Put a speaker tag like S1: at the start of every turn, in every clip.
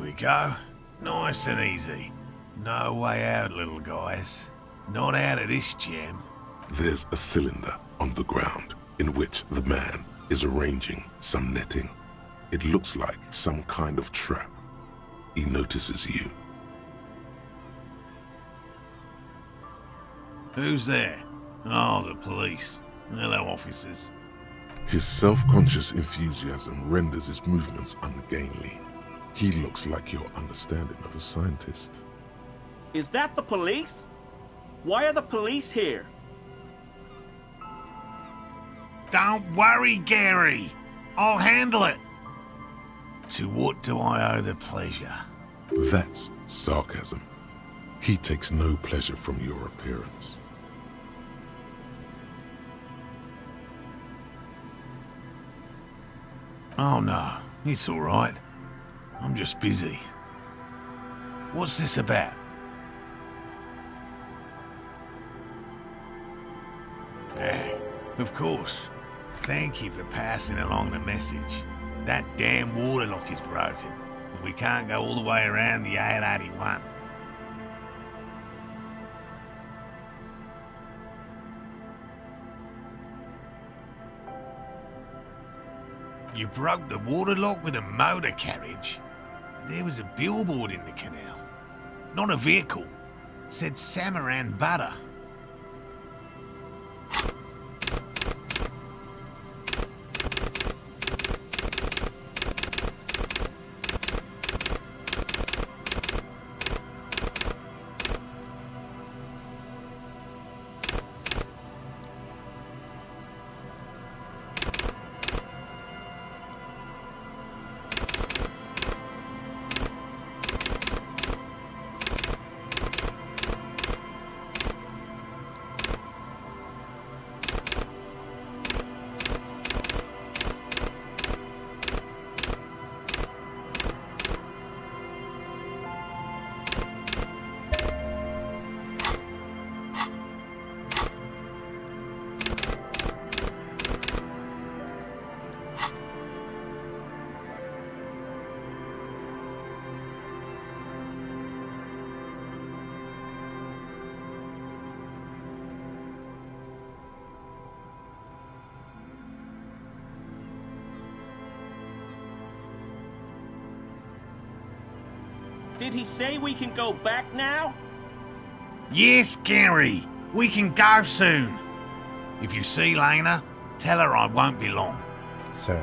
S1: we go. Nice and easy. No way out, little guys. Not out of this jam.
S2: There's a cylinder on the ground in which the man is arranging some netting. It looks like some kind of trap. He notices you.
S1: Who's there? Oh, the police. Hello, officers.
S2: His self-conscious enthusiasm renders his movements ungainly. He looks like your understanding of a scientist.
S3: Is that the police? Why are the police here?
S1: Don't worry, Gary. I'll handle it. To what do I owe the pleasure?
S2: That's sarcasm. He takes no pleasure from your appearance.
S1: Oh no, it's all right. I'm just busy. What's this about? Of course. Thank you for passing along the message. That damn water lock is broken, and we can't go all the way around the 881. You broke the water lock with a motor carriage? There was a billboard in the canal. Not a vehicle. It said Samaran Butter.
S3: Did he say we can go back now?
S1: Yes, Gary. We can go soon. If you see Lena, tell her I won't be long.
S4: Sir,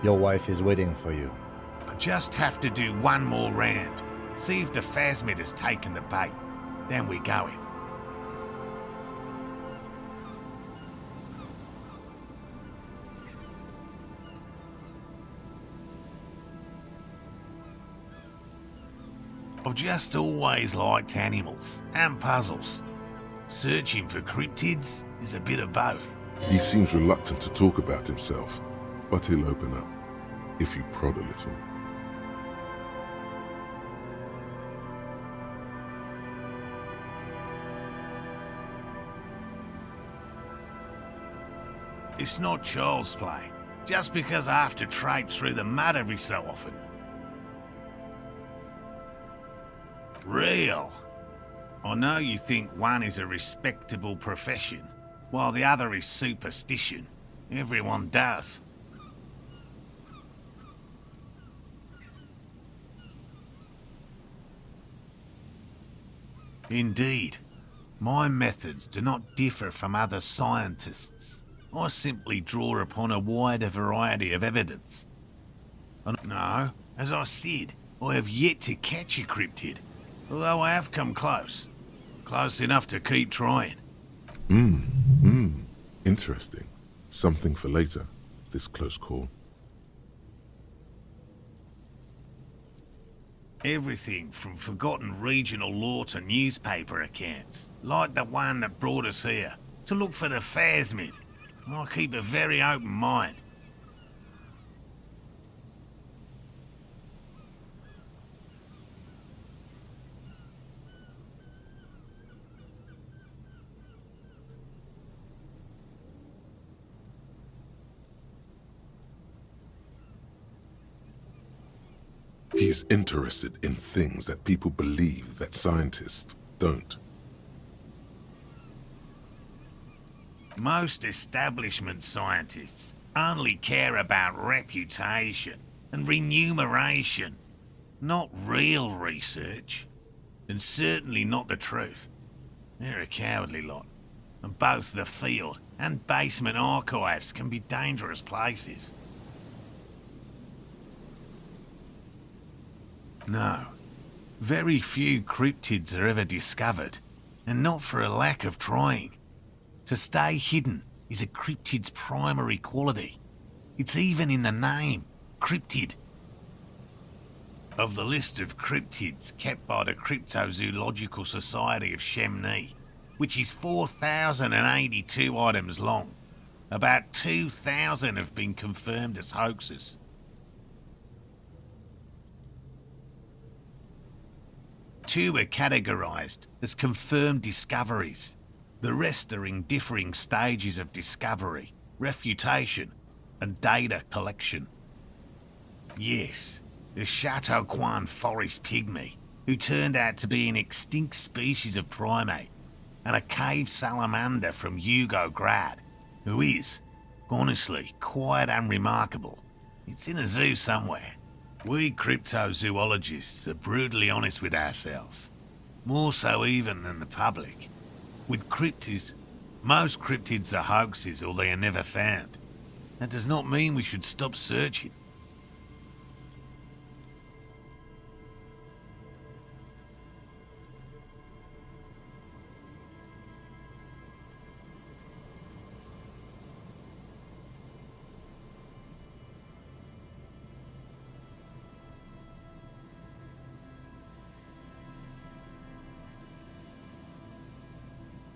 S4: your wife is waiting for you.
S1: I just have to do one more round. See if the phasmid has taken the bait. Then we go in. I've just always liked animals and puzzles. Searching for cryptids is a bit of both.
S2: He seems reluctant to talk about himself, but he'll open up if you prod a little.
S1: It's not child's play, just because I have to traipse through the mud every so often. Real. I know you think one is a respectable profession, while the other is superstition. Everyone does. Indeed. My methods do not differ from other scientists. I simply draw upon a wider variety of evidence. And no, as I said, I have yet to catch a cryptid, although I have come close. Close enough to keep trying.
S2: Interesting. Something for later, this close call.
S1: Everything from forgotten regional lore to newspaper accounts, like the one that brought us here, to look for the phasmid. I keep a very open mind.
S2: He's interested in things that people believe that scientists don't.
S1: Most establishment scientists only care about reputation and remuneration, not real research, and certainly not the truth. They're a cowardly lot, and both the field and basement archives can be dangerous places. No, very few cryptids are ever discovered, and not for a lack of trying. To stay hidden is a cryptid's primary quality. It's even in the name, cryptid. Of the list of cryptids kept by the Cryptozoological Society of Chemney, which is 4,082 items long, about 2,000 have been confirmed as hoaxes. Two are categorized as confirmed discoveries. The rest are in differing stages of discovery, refutation, and data collection. Yes, the Chateauquan forest pygmy, who turned out to be an extinct species of primate, and a cave salamander from Yugograd, who is, honestly, quite unremarkable. It's in a zoo somewhere. We cryptozoologists are brutally honest with ourselves, more so even than the public. With cryptids, most cryptids are hoaxes or they are never found. That does not mean we should stop searching.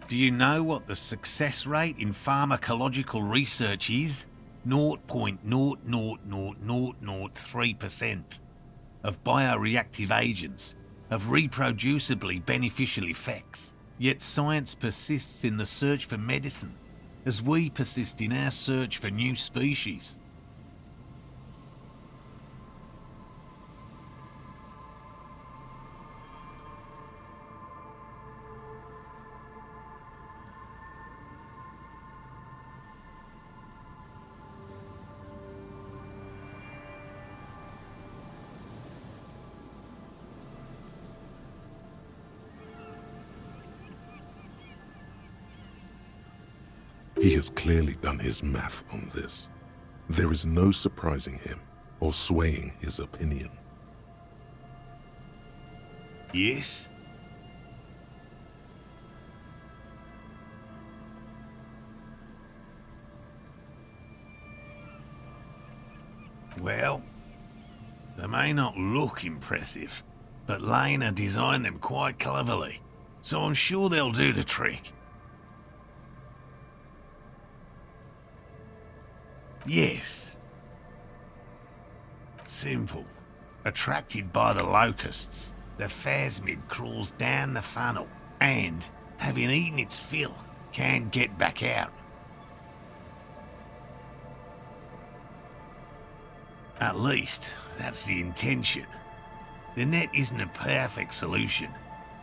S1: Do you know what the success rate in pharmacological research is? 0.00003% of bioreactive agents have reproducibly beneficial effects. Yet science persists in the search for medicine, as we persist in our search for new species.
S2: He has clearly done his math on this. There is no surprising him or swaying his opinion.
S1: Yes? Well, they may not look impressive, but Lena designed them quite cleverly, so I'm sure they'll do the trick. Yes. Simple. Attracted by the locusts, the phasmid crawls down the funnel and, having eaten its fill, can get back out. At least, that's the intention. The net isn't a perfect solution,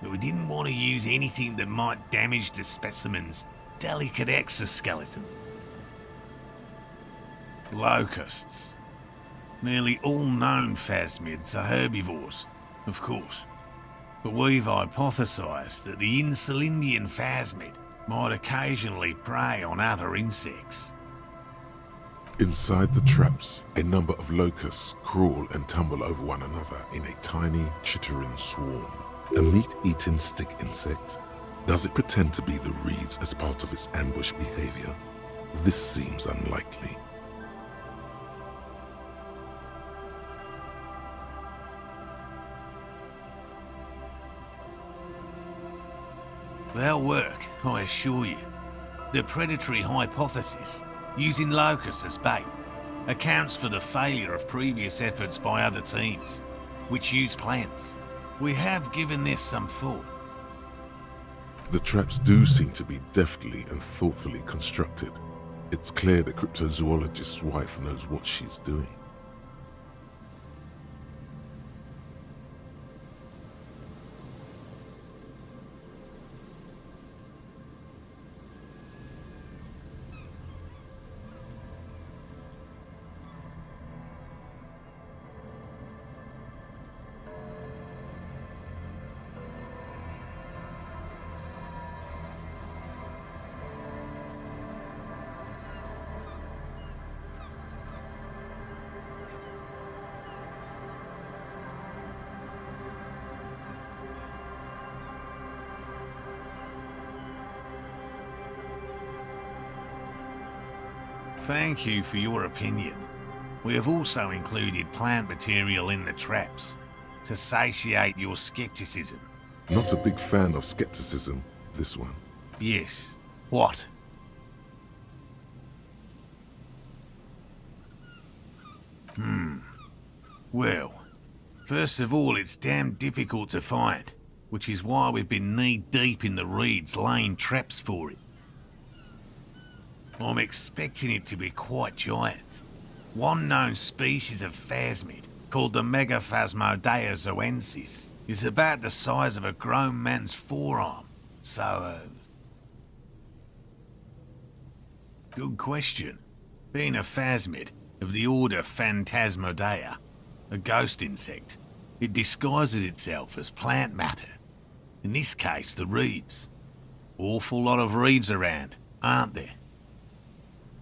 S1: but we didn't want to use anything that might damage the specimen's delicate exoskeleton. Locusts. Nearly all known phasmids are herbivores, of course, but we've hypothesized that the Insulindian phasmid might occasionally prey on other insects.
S2: Inside the traps, a number of locusts crawl and tumble over one another in a tiny, chittering swarm. A meat-eating stick insect? Does it pretend to be the reeds as part of its ambush behavior? This seems unlikely.
S1: They'll work, I assure you. The predatory hypothesis, using locusts as bait, accounts for the failure of previous efforts by other teams, which use plants. We have given this some thought.
S2: The traps do seem to be deftly and thoughtfully constructed. It's clear the cryptozoologist's wife knows what she's doing.
S1: Thank you for your opinion. We have also included plant material in the traps to satiate your skepticism.
S2: Not a big fan of skepticism, this one.
S1: Yes. What? Well, first of all, it's damn difficult to find, which is why we've been knee-deep in the reeds laying traps for it. I'm expecting it to be quite giant. One known species of phasmid, called the Megaphasmodea zoensis, is about the size of a grown man's forearm. So, good question. Being a phasmid of the order Phantasmodea, a ghost insect, it disguises itself as plant matter. In this case, the reeds. Awful lot of reeds around, aren't there?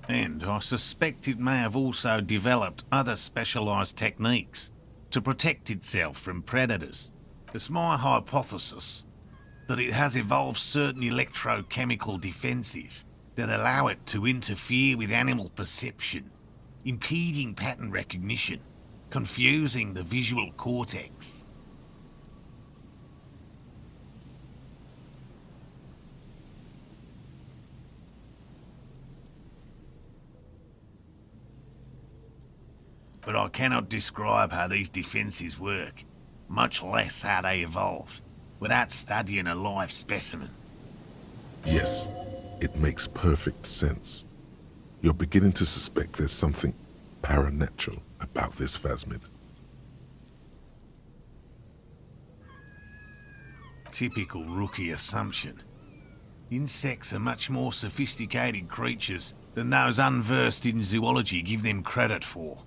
S1: And I suspect it may have also developed other specialised techniques to protect itself from predators. It's my hypothesis that it has evolved certain electrochemical defences that allow it to interfere with animal perception, impeding pattern recognition, confusing the visual cortex. But I cannot describe how these defences work, much less how they evolved, without studying a live specimen.
S2: Yes, it makes perfect sense. You're beginning to suspect there's something paranatural about this phasmid.
S1: Typical rookie assumption. Insects are much more sophisticated creatures than those unversed in zoology give them credit for.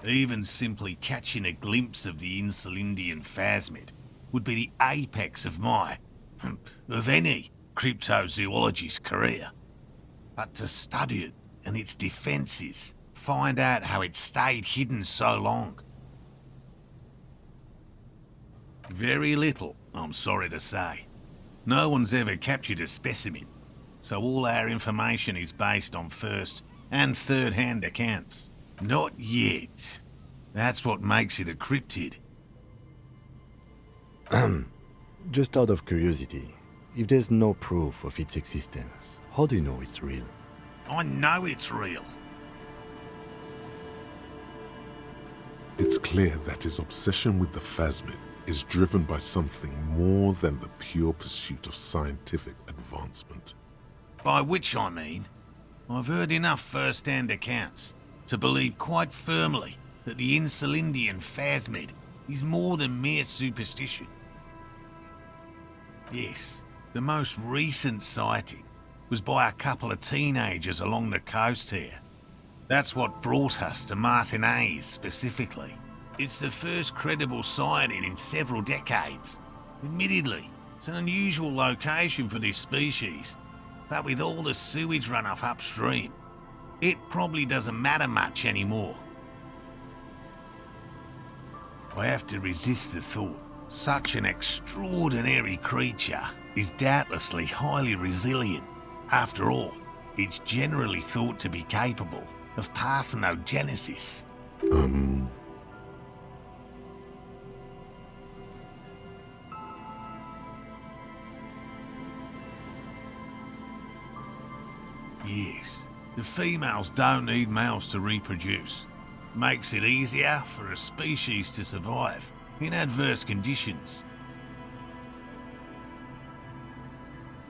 S1: Even simply catching a glimpse of the Insulindian phasmid would be the apex of of any cryptozoologist's career. But to study it and its defences, find out how it stayed hidden so long. Very little, I'm sorry to say. No one's ever captured a specimen, so all our information is based on first and third-hand accounts. Not yet. That's what makes it a cryptid.
S4: Just out of curiosity, if there's no proof of its existence, how do you know it's real?
S1: I know it's real.
S2: It's clear that his obsession with the phasmid is driven by something more than the pure pursuit of scientific advancement.
S1: By which I mean, I've heard enough first-hand accounts to believe quite firmly that the Insulindian phasmid is more than mere superstition. Yes, the most recent sighting was by a couple of teenagers along the coast here. That's what brought us to Martinez specifically. It's the first credible sighting in several decades. Admittedly, it's an unusual location for this species, but with all the sewage runoff upstream, it probably doesn't matter much anymore. I have to resist the thought. Such an extraordinary creature is doubtlessly highly resilient. After all, it's generally thought to be capable of parthenogenesis. Yes, the females don't need males to reproduce. Makes it easier for a species to survive in adverse conditions.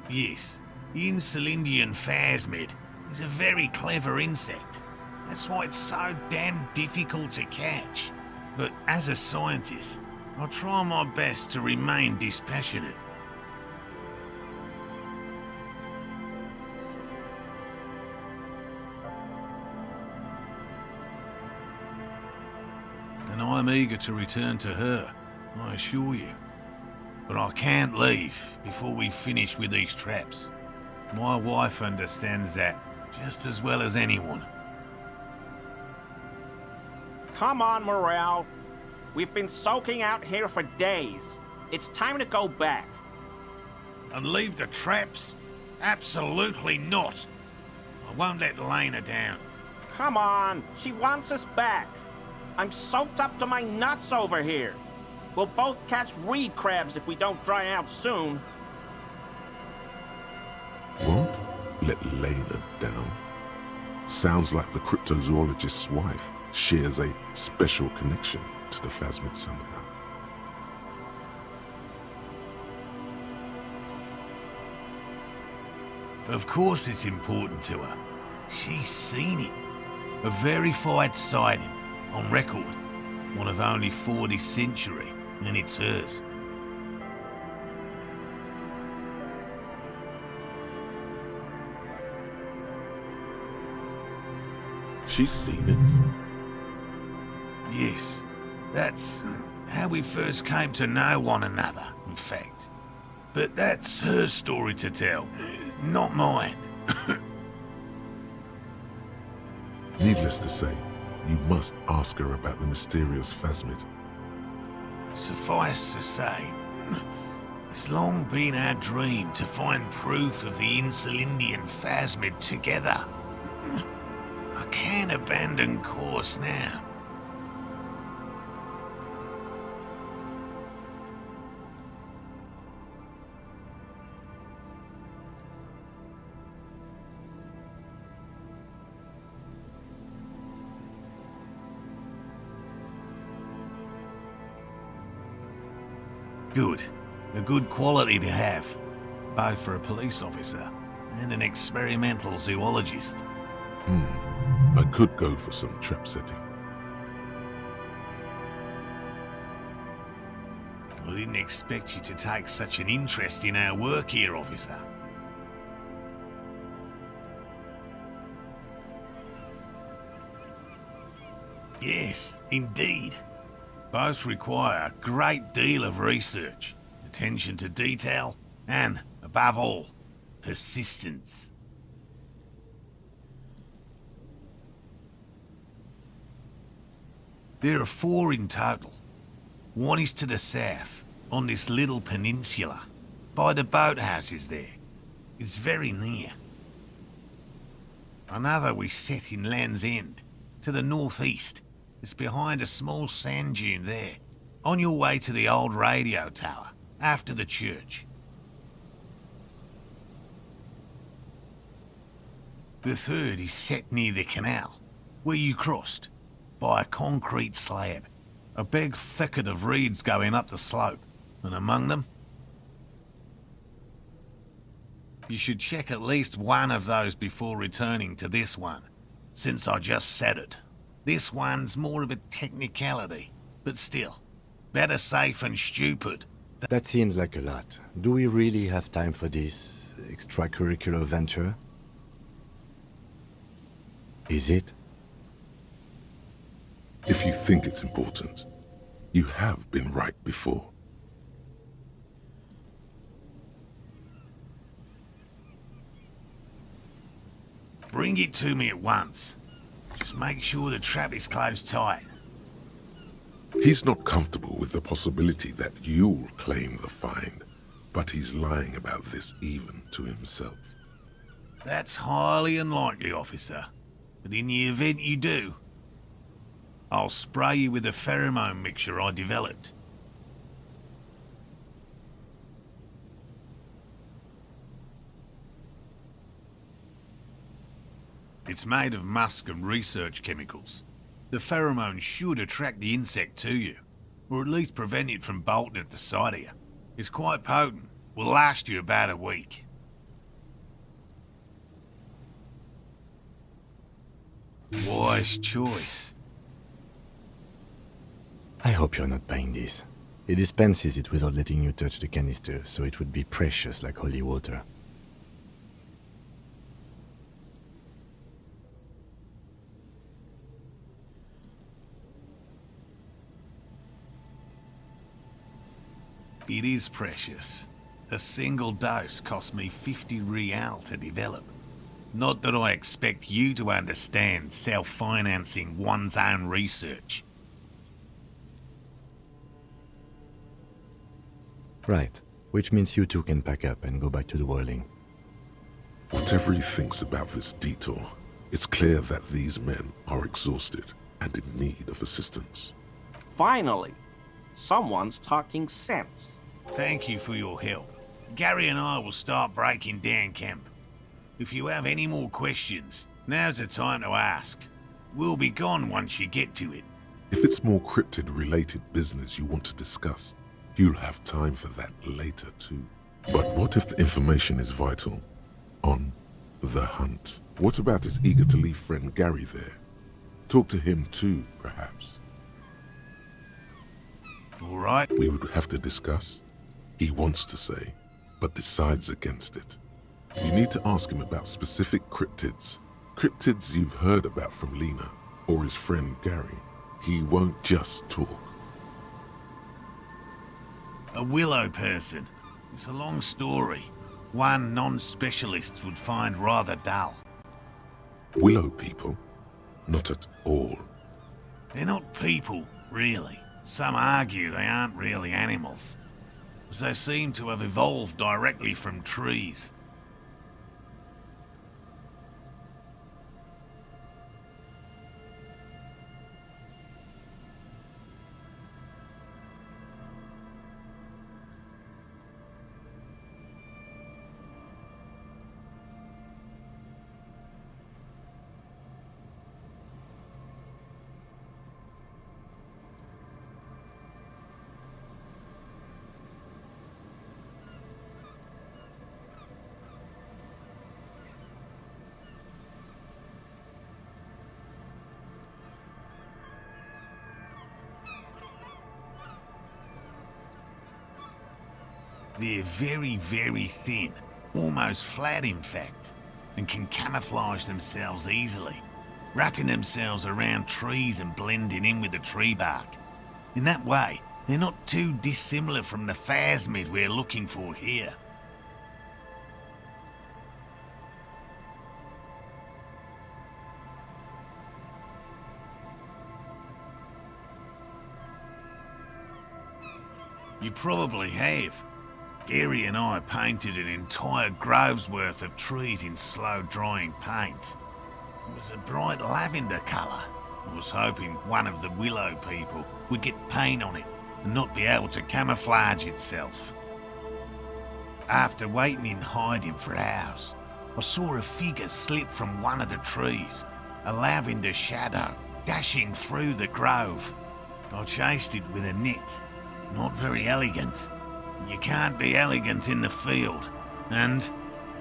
S1: Yes, the Insulindian phasmid is a very clever insect. That's why it's so damn difficult to catch. But as a scientist, I'll try my best to remain dispassionate. And I'm eager to return to her, I assure you. But I can't leave before we finish with these traps. My wife understands that just as well as anyone.
S3: Come on, Morel. We've been soaking out here for days. It's time to go back.
S1: And leave the traps? Absolutely not. I won't let Lena down.
S3: Come on, she wants us back. I'm soaked up to my nuts over here. We'll both catch reed crabs if we don't dry out soon.
S2: Won't let Lena down? Sounds like the cryptozoologist's wife shares a special connection to the Phasmid somehow.
S1: Of course it's important to her. She's seen it. A verified sighting, on record. One of only 40th century, and it's hers.
S2: She's seen it.
S1: Yes, that's how we first came to know one another, in fact. But that's her story to tell, not mine.
S2: Needless to say, you must ask her about the mysterious Phasmid.
S1: Suffice to say, it's long been our dream to find proof of the Insulindian Phasmid together. I can't abandon course now. Good. A good quality to have, both for a police officer and an experimental zoologist.
S2: I could go for some trap setting.
S1: I didn't expect you to take such an interest in our work here, officer. Yes, indeed. Both require a great deal of research, attention to detail, and, above all, persistence. There are 4 in total. One is to the south, on this little peninsula, by the boathouses there. It's very near. Another we set in Land's End, to the northeast. It's behind a small sand dune there, on your way to the old radio tower, after the church. The third is set near the canal, where you crossed, by a concrete slab. A big thicket of reeds going up the slope, and among them... You should check at least one of those before returning to this one, since I just said it. This one's more of a technicality, but still, better safe than stupid.
S4: That seems like a lot. Do we really have time for this extracurricular venture? Is it?
S2: If you think it's important, you have been right before.
S1: Bring it to me at once. Just make sure the trap is closed tight.
S2: He's not comfortable with the possibility that you'll claim the find, but he's lying about this even to himself.
S1: That's highly unlikely, officer. But in the event you do, I'll spray you with a pheromone mixture I developed. It's made of musk and research chemicals. The pheromone should attract the insect to you, or at least prevent it from bolting at the sight of you. It's quite potent. Will last you about a week. Wise choice.
S4: I hope you're not buying this. It dispenses it without letting you touch the canister, so it would be precious like holy water.
S1: It is precious. A single dose cost me 50 real to develop. Not that I expect you to understand self-financing one's own research.
S4: Right, which means you two can pack up and go back to the whirling.
S2: Whatever he thinks about this detour, it's clear that these men are exhausted and in need of assistance.
S3: Finally, someone's talking sense.
S1: Thank you for your help. Gary and I will start breaking down camp. If you have any more questions, now's the time to ask. We'll be gone once you get to it.
S2: If it's more cryptid-related business you want to discuss, you'll have time for that later too. But what if the information is vital? On the hunt. What about his eager-to-leave friend Gary there? Talk to him too, perhaps.
S1: All right.
S2: We would have to discuss. He wants to say, but decides against it. You need to ask him about specific cryptids. Cryptids you've heard about from Lena, or his friend Gary. He won't just talk.
S1: A willow person. It's a long story. One non-specialist would find rather dull.
S2: Willow people? Not at all.
S1: They're not people, really. Some argue they aren't really animals, as they seem to have evolved directly from trees. They're very, very thin, almost flat in fact, and can camouflage themselves easily, wrapping themselves around trees and blending in with the tree bark. In that way, they're not too dissimilar from the phasmid we're looking for here. You probably have. Gary and I painted an entire grove's worth of trees in slow-drying paint. It was a bright lavender colour. I was hoping one of the willow people would get paint on it and not be able to camouflage itself. After waiting in hiding for hours, I saw a figure slip from one of the trees, a lavender shadow dashing through the grove. I chased it with a net. Not very elegant. You can't be elegant in the field. And,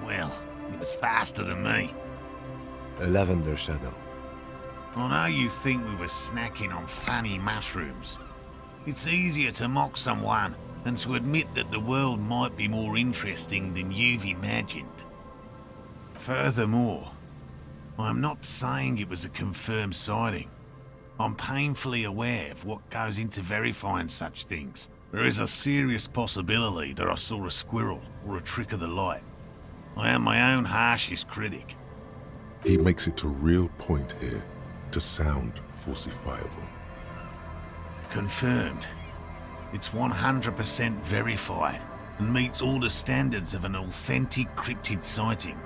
S1: well, it was faster than me.
S4: A lavender shadow.
S1: I know you think we were snacking on funny mushrooms. It's easier to mock someone than to admit that the world might be more interesting than you've imagined. Furthermore, I'm not saying it was a confirmed sighting. I'm painfully aware of what goes into verifying such things. There is a serious possibility that I saw a squirrel or a trick of the light. I am my own harshest critic.
S2: He makes it a real point here to sound falsifiable.
S1: Confirmed. It's 100% verified and meets all the standards of an authentic cryptid sighting.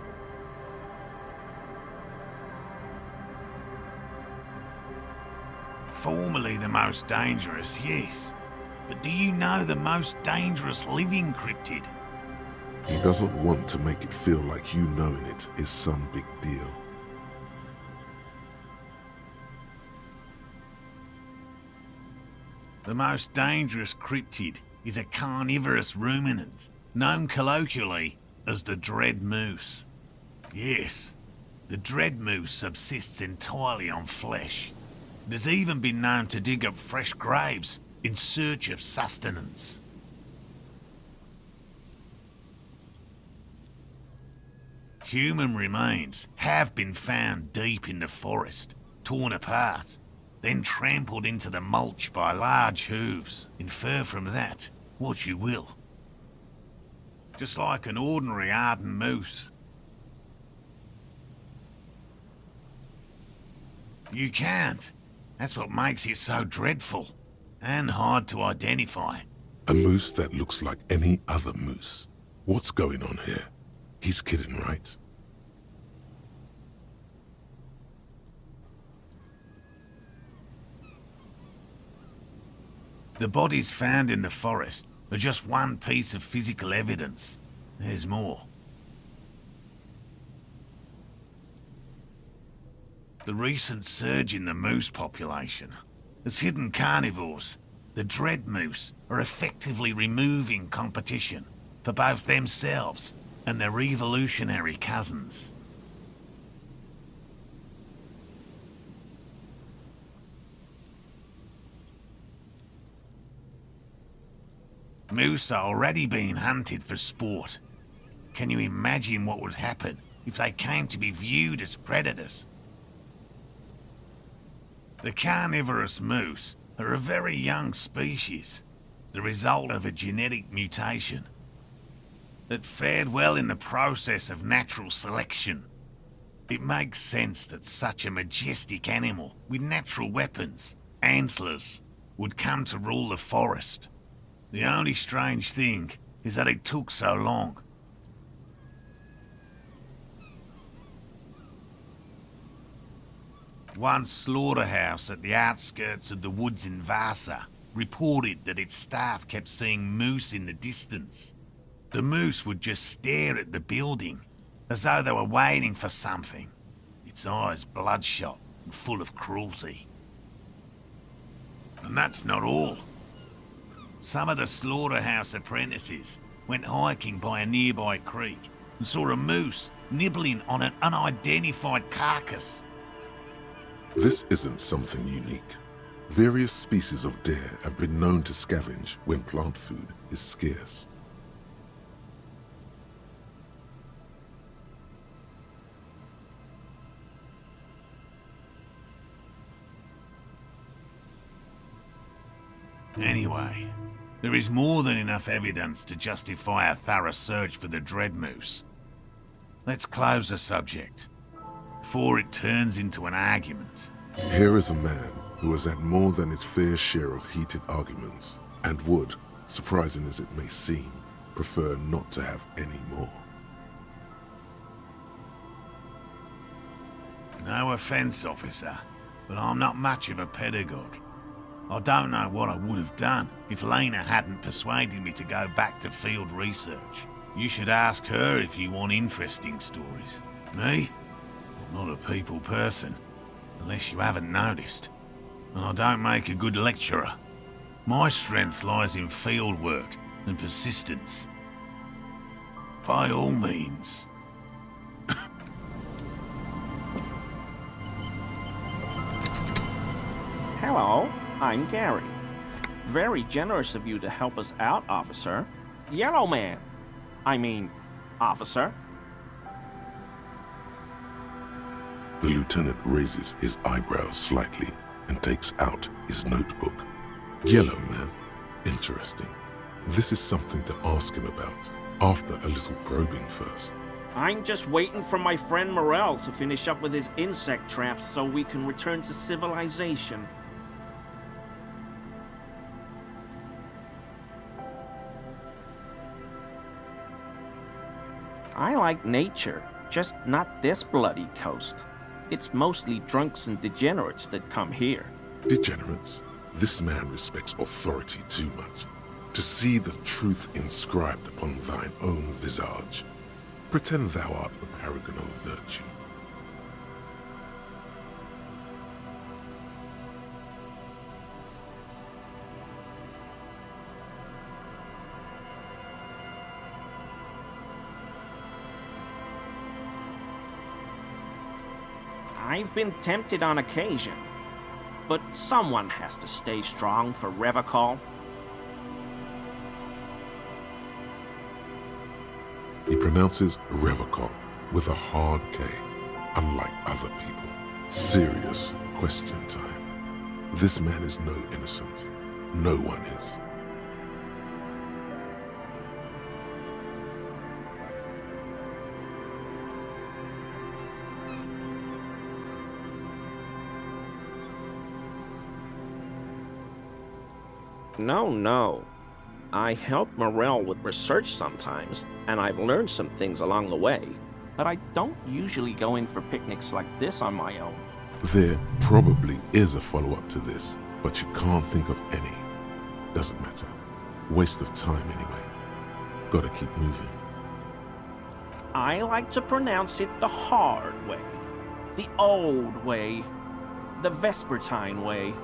S1: Formerly the most dangerous, yes. But do you know the most dangerous living cryptid?
S2: He doesn't want to make it feel like you knowing it is some big deal.
S1: The most dangerous cryptid is a carnivorous ruminant, known colloquially as the dread moose. Yes, the dread moose subsists entirely on flesh. It has even been known to dig up fresh graves in search of sustenance. Human remains have been found deep in the forest, torn apart, then trampled into the mulch by large hooves. Infer from that what you will. Just like an ordinary ardent moose. You can't. That's what makes it so dreadful. And hard to identify.
S2: A moose that looks like any other moose. What's going on here? He's kidding, right?
S1: The bodies found in the forest are just one piece of physical evidence. There's more. The recent surge in the moose population has hidden carnivores. The dread moose are effectively removing competition for both themselves and their evolutionary cousins. Moose are already being hunted for sport. Can you imagine what would happen if they came to be viewed as predators? The carnivorous moose are a very young species, the result of a genetic mutation that fared well in the process of natural selection. It makes sense that such a majestic animal with natural weapons, antlers, would come to rule the forest. The only strange thing is that it took so long. One slaughterhouse at the outskirts of the woods in Vasa reported that its staff kept seeing moose in the distance. The moose would just stare at the building, as though they were waiting for something, its eyes bloodshot and full of cruelty. And that's not all. Some of the slaughterhouse apprentices went hiking by a nearby creek and saw a moose nibbling on an unidentified carcass.
S2: This isn't something unique. Various species of deer have been known to scavenge when plant food is scarce.
S1: Anyway, there is more than enough evidence to justify a thorough search for the dread moose. Let's close the subject before it turns into an argument.
S2: Here is a man who has had more than his fair share of heated arguments and would, surprising as it may seem, prefer not to have any more.
S1: No offense, officer, but I'm not much of a pedagogue. I don't know what I would have done if Lena hadn't persuaded me to go back to field research. You should ask her if you want interesting stories. Me? I'm not a people person, unless you haven't noticed. And I don't make a good lecturer. My strength lies in field work and persistence. By all means.
S3: Hello, I'm Gary. Very generous of you to help us out, officer. Yellow man. I mean, officer.
S2: The lieutenant raises his eyebrows slightly and takes out his notebook. Yellow man. Interesting. This is something to ask him about, after a little probing first.
S3: I'm just waiting for my friend Morel to finish up with his insect traps so we can return to civilization. I like nature, just not this bloody coast. It's mostly drunks and degenerates that come here.
S2: Degenerates? This man respects authority too much. To see the truth inscribed upon thine own visage. Pretend thou art a paragon of virtue.
S3: I've been tempted on occasion, but someone has to stay strong for Revocol.
S2: He pronounces Revocol with a hard K, unlike other people. Serious question time. This man is no innocent. No one is.
S3: No. I help Morel with research sometimes, and I've learned some things along the way. But I don't usually go in for picnics like this on my own.
S2: There probably is a follow-up to this, but you can't think of any. Doesn't matter. Waste of time anyway. Gotta keep moving.
S3: I like to pronounce it the hard way. The old way. The Vespertine way.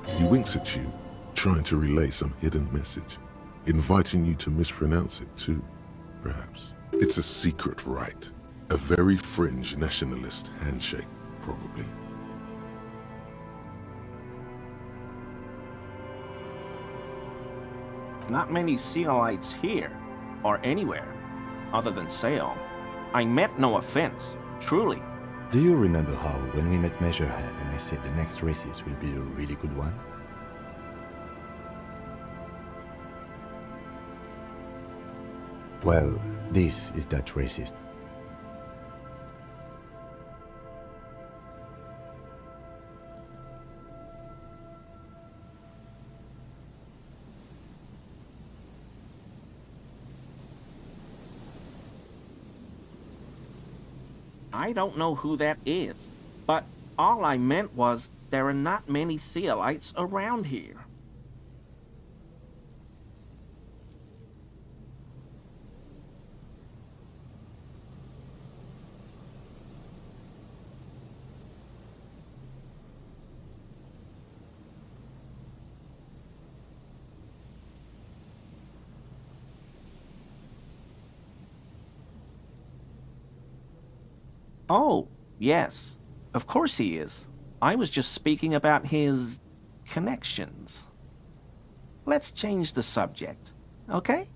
S2: He winks at you, trying to relay some hidden message, inviting you to mispronounce it too, perhaps. It's a secret rite. A very fringe nationalist handshake, probably.
S3: Not many Sealites here, or anywhere, other than Sale. I meant no offense, truly.
S4: Do you remember how, when we met Measurehead and I said the next races will be a really good one? Well, this is that racist.
S3: I don't know who that is, but all I meant was there are not many Sealites around here. Oh, yes. Of course he is. I was just speaking about his connections. Let's change the subject, okay?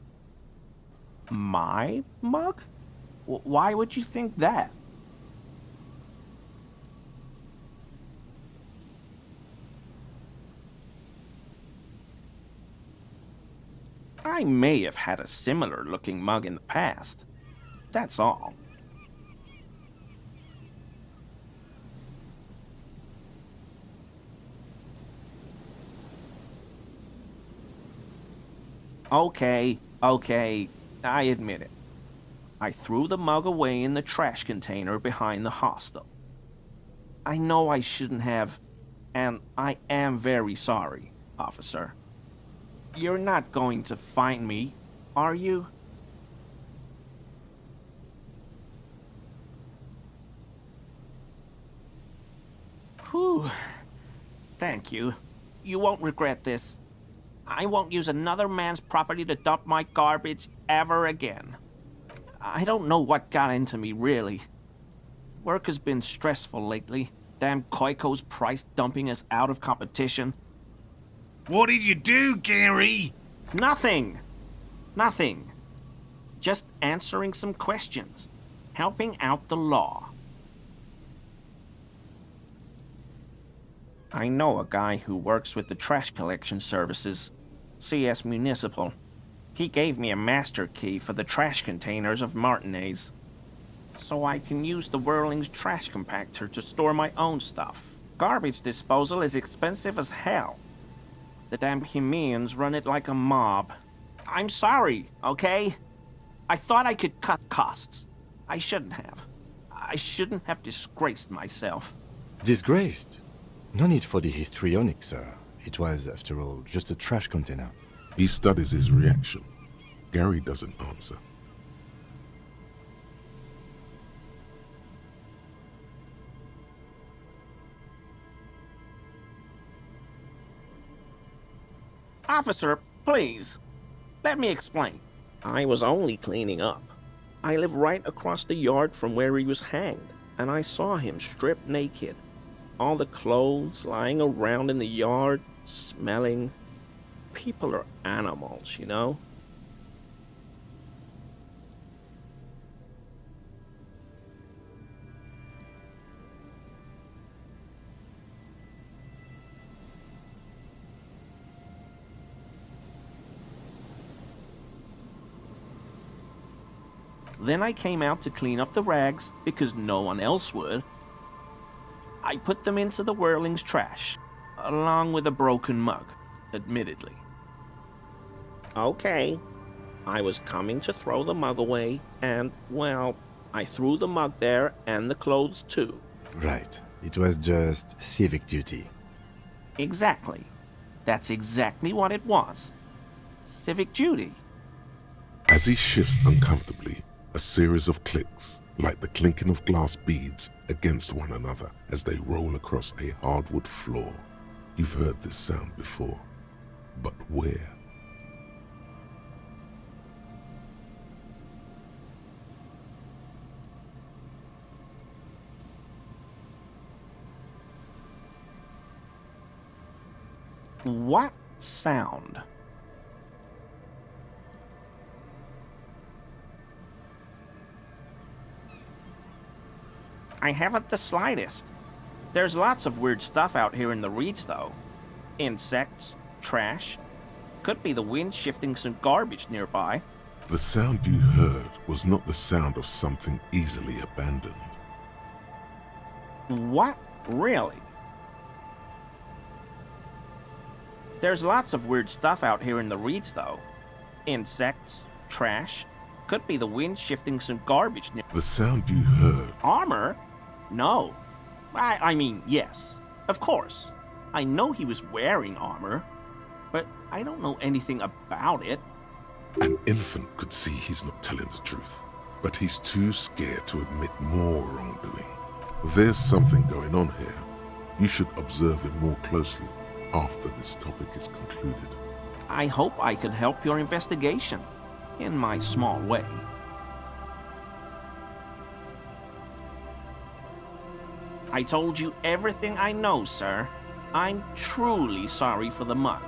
S3: My mug? Why would you think that? I may have had a similar looking mug in the past. That's all. Okay, I admit it. I threw the mug away in the trash container behind the hostel. I know I shouldn't have, and I am very sorry, officer. You're not going to find me, are you? Whew. Thank you. You won't regret this. I won't use another man's property to dump my garbage ever again. I don't know what got into me, really. Work has been stressful lately. Damn Koiko's price dumping us out of competition.
S1: What did you do, Gary?
S3: Nothing. Just answering some questions. Helping out the law. I know a guy who works with the trash collection services, CS Municipal. He gave me a master key for the trash containers of Martinez, so I can use the Whirling's trash compactor to store my own stuff. Garbage disposal is expensive as hell. The damn Hemians run it like a mob. I'm sorry, okay? I thought I could cut costs. I shouldn't have. I shouldn't have disgraced myself.
S4: Disgraced? No need for the histrionic, sir. It was, after all, just a trash container.
S2: He studies his reaction. Gary doesn't answer.
S3: Officer, please. Let me explain. I was only cleaning up. I live right across the yard from where he was hanged, and I saw him stripped naked. All the clothes lying around in the yard, smelling. People are animals, you know? Then I came out to clean up the rags because no one else would. I put them into the Whirling's trash, along with a broken mug, admittedly. Okay. I was coming to throw the mug away, and, well, I threw the mug there and the clothes too.
S4: Right. It was just civic duty.
S3: Exactly. That's exactly what it was. Civic duty.
S2: As he shifts uncomfortably, a series of clicks, like the clinking of glass beads against one another as they roll across a hardwood floor. You've heard this sound before, but where?
S3: What sound? I haven't the slightest. There's lots of weird stuff out here in the reeds, though. Insects, trash. Could be the wind shifting some garbage nearby.
S2: The sound you heard was not the sound of something easily abandoned.
S3: What? Really? There's lots of weird stuff out here in the reeds, though. Insects, trash. Could be the wind shifting some garbage near...
S2: The sound you heard...
S3: Armor? No. I mean, yes. Of course. I know he was wearing armor, but I don't know anything about it.
S2: An infant could see he's not telling the truth, but he's too scared to admit more wrongdoing. There's something going on here. You should observe it more closely after this topic is concluded.
S3: I hope I can help your investigation, in my small way. I told you everything I know, sir. I'm truly sorry for the mud,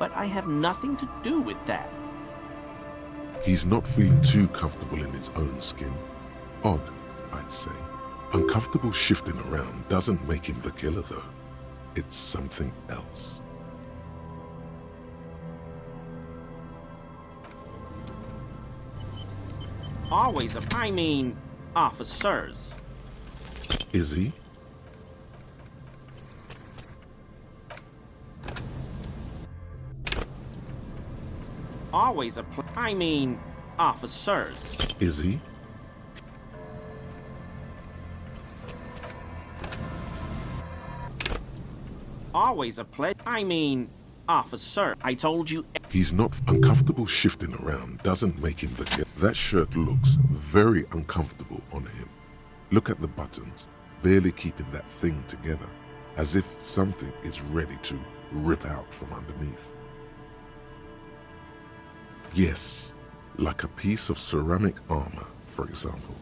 S3: but I have nothing to do with that.
S2: He's not feeling too comfortable in his own skin. Odd, I'd say. Uncomfortable shifting around doesn't make him the killer, though. It's something else.
S3: Always I mean, officers.
S2: Is he?
S3: Always I mean, officers.
S2: Is he?
S3: Always a pledge. I mean, officer. I told you.
S2: He's not uncomfortable shifting around doesn't make him the killer. That shirt looks very uncomfortable on him. Look at the buttons, barely keeping that thing together, as if something is ready to rip out from underneath. Yes, like a piece of ceramic armor, for example.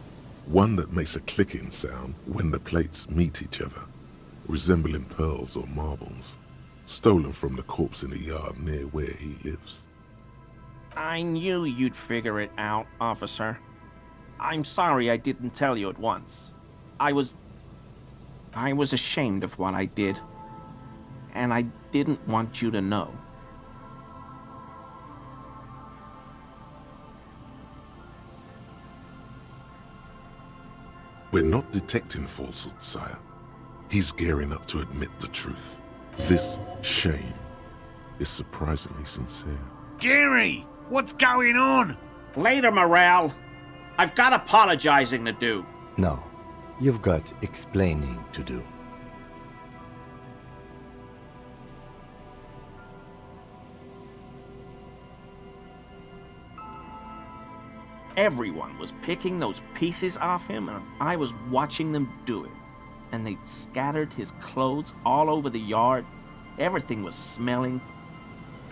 S2: One that makes a clicking sound when the plates meet each other, resembling pearls or marbles, stolen from the corpse in the yard near where he lives.
S3: I knew you'd figure it out, officer. I'm sorry I didn't tell you at once. I was ashamed of what I did, and I didn't want you to know.
S2: We're not detecting falsehood, sire. He's gearing up to admit the truth. This shame is surprisingly sincere.
S1: Gary, what's going on?
S3: Later, Morale. I've got apologizing to do.
S4: No, you've got explaining to do.
S3: Everyone was picking those pieces off him, and I was watching them do it. And they'd scattered his clothes all over the yard. Everything was smelling.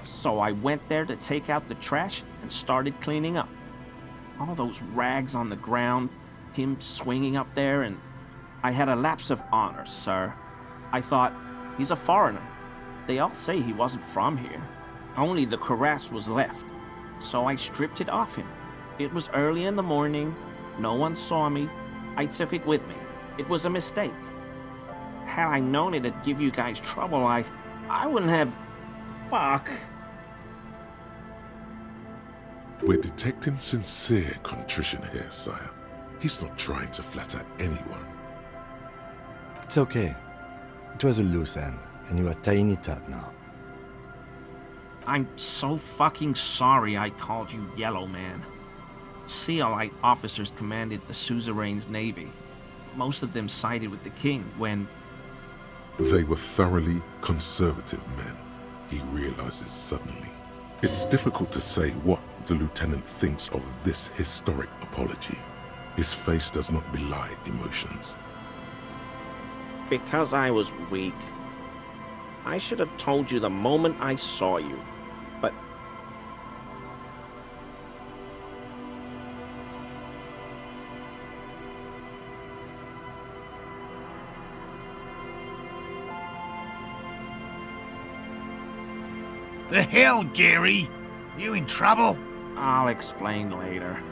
S3: So I went there to take out the trash and started cleaning up. All those rags on the ground, him swinging up there, and I had a lapse of honor, sir. I thought, he's a foreigner. They all say he wasn't from here. Only the cuirass was left, so I stripped it off him. It was early in the morning. No one saw me. I took it with me. It was a mistake. Had I known it'd give you guys trouble, I wouldn't have... Fuck.
S2: We're detecting sincere contrition here, sire. He's not trying to flatter anyone.
S4: It's okay. It was a loose end, and you are tying it up now.
S3: I'm so fucking sorry I called you Yellow Man. Seolite officers commanded the suzerain's navy. Most of them sided with the king when...
S2: They were thoroughly conservative men. he realizes suddenly. It's difficult to say what the lieutenant thinks of this historic apology. His face does not belie emotions.
S3: Because I was weak. I should have told you the moment I saw you. But
S1: The hell, Gary? You in trouble?
S3: I'll explain later.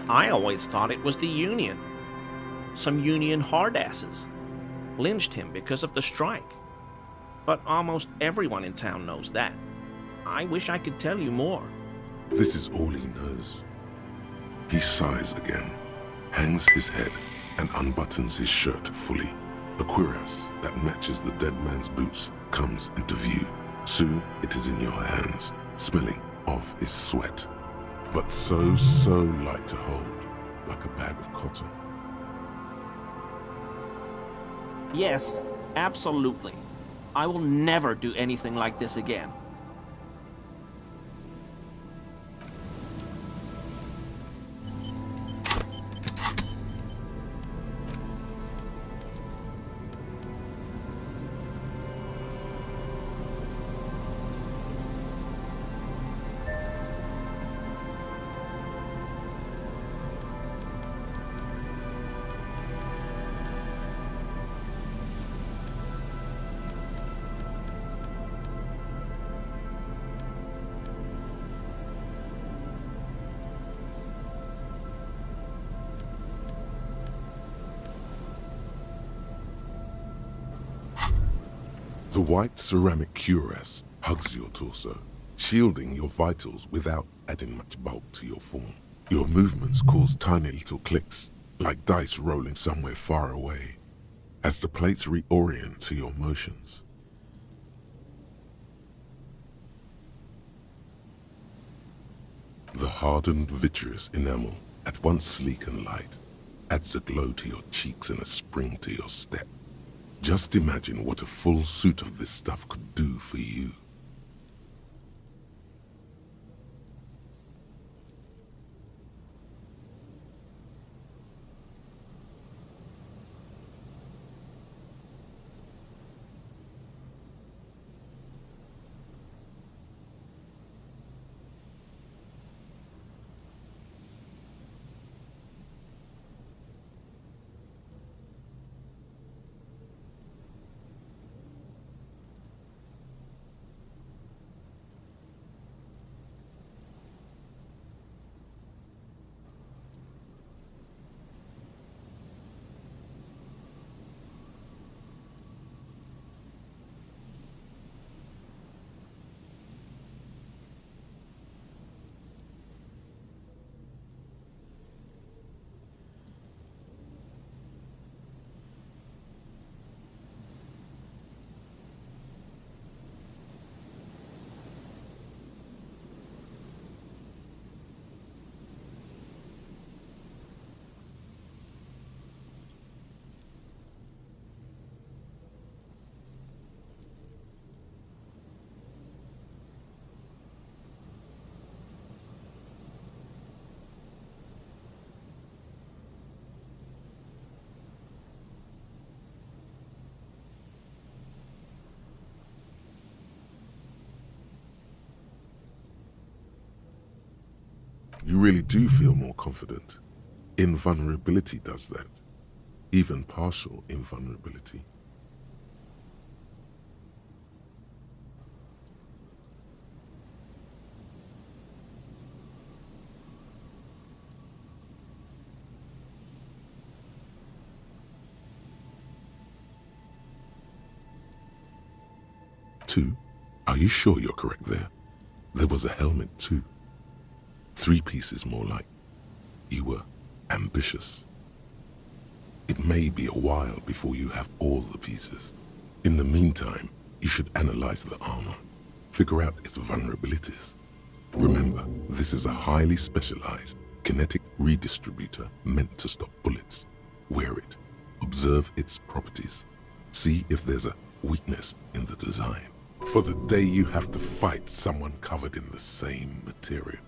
S3: I always thought it was the Union. Some Union hardasses lynched him because of the strike. But almost everyone in town knows that. I wish I could tell you more.
S2: This is all he knows. He sighs again, hangs his head, and unbuttons his shirt fully. A cuirass that matches the dead man's boots comes into view. Soon it is in your hands, smelling of his sweat. But so light to hold, like a bag of cotton.
S3: Yes, absolutely. I will never do anything like this again.
S2: The white ceramic cuirass hugs your torso, shielding your vitals without adding much bulk to your form. Your movements cause tiny little clicks, like dice rolling somewhere far away, as the plates reorient to your motions. The hardened vitreous enamel, at once sleek and light, adds a glow to your cheeks and a spring to your step. Just imagine what a full suit of this stuff could do for you. You really do feel more confident. Invulnerability does that. Even partial invulnerability. Two? Are you sure you're correct there? There was a helmet too. 3 pieces more like. You were ambitious. It may be a while before you have all the pieces. In the meantime, you should analyze the armor, figure out its vulnerabilities. Remember, this is a highly specialized kinetic redistributor meant to stop bullets. Wear it. Observe its properties. See if there's a weakness in the design. For the day you have to fight someone covered in the same material.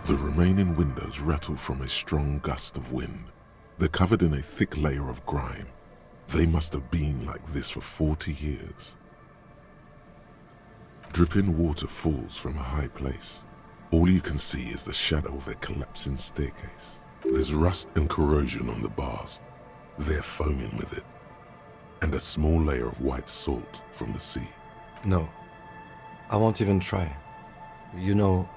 S2: The remaining windows rattle from a strong gust of wind. They're covered in a thick layer of grime. They must have been like this for 40 years. Dripping water falls from a high place. All you can see is the shadow of a collapsing staircase. There's rust and corrosion on the bars. They're foaming with it. And a small layer of white salt from the sea.
S4: No, I won't even try. You know,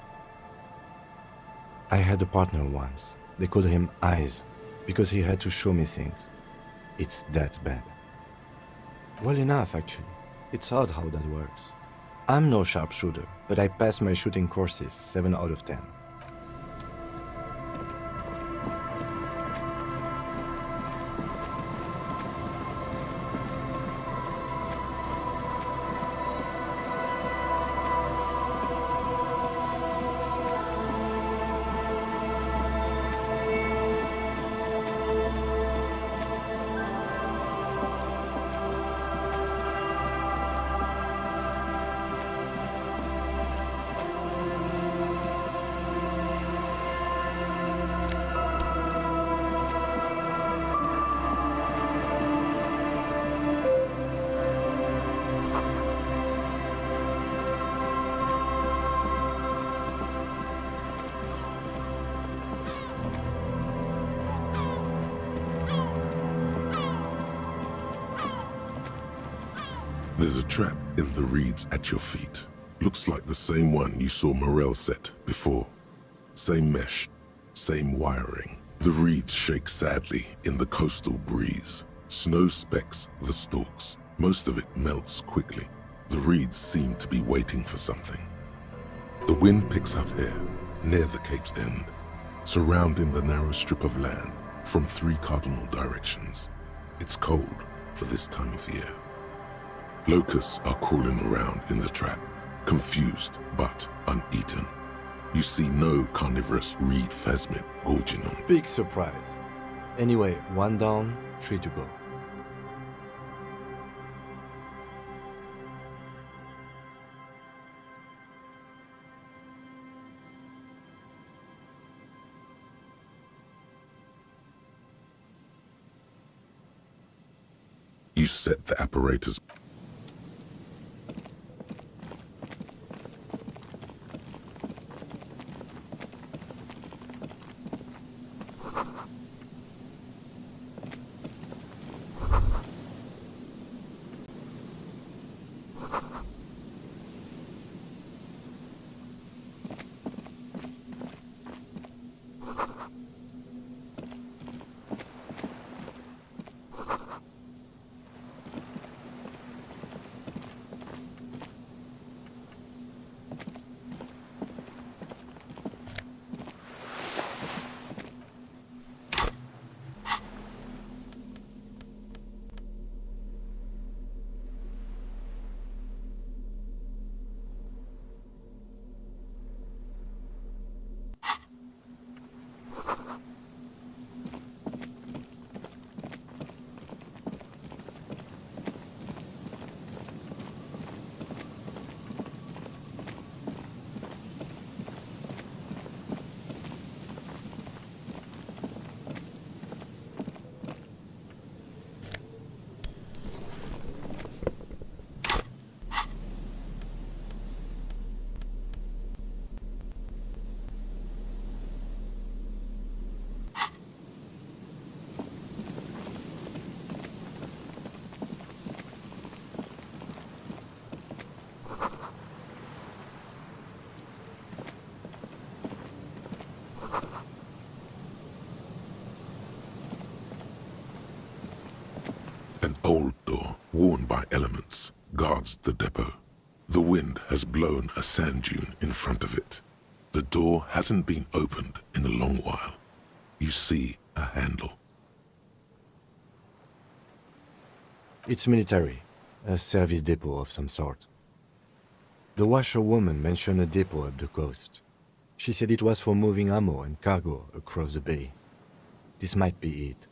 S4: I had a partner once. They called him Eyes, because he had to show me things. It's that bad. Well enough, actually. It's odd how that works. I'm no sharpshooter, but I passed my shooting courses 7 out of 10.
S2: There's a trap in the reeds at your feet. Looks like the same one you saw Morel set before. Same mesh, same wiring. The reeds shake sadly in the coastal breeze. Snow specks the stalks. Most of it melts quickly. The reeds seem to be waiting for something. The wind picks up here, near the cape's end, surrounding the narrow strip of land from 3 cardinal directions. It's cold for this time of year. Locusts are crawling around in the trap, confused but uneaten. You see no carnivorous reed phasmid gorging on.
S4: Big surprise. Anyway, 1 down, 3 to go.
S2: You set the apparatus. cold door, worn by elements, guards the depot. The wind has blown a sand dune in front of it. The door hasn't been opened in a long while. You see a handle.
S4: It's military, a service depot of some sort. The washerwoman mentioned a depot up the coast. She said it was for moving ammo and cargo across the bay. This might be it.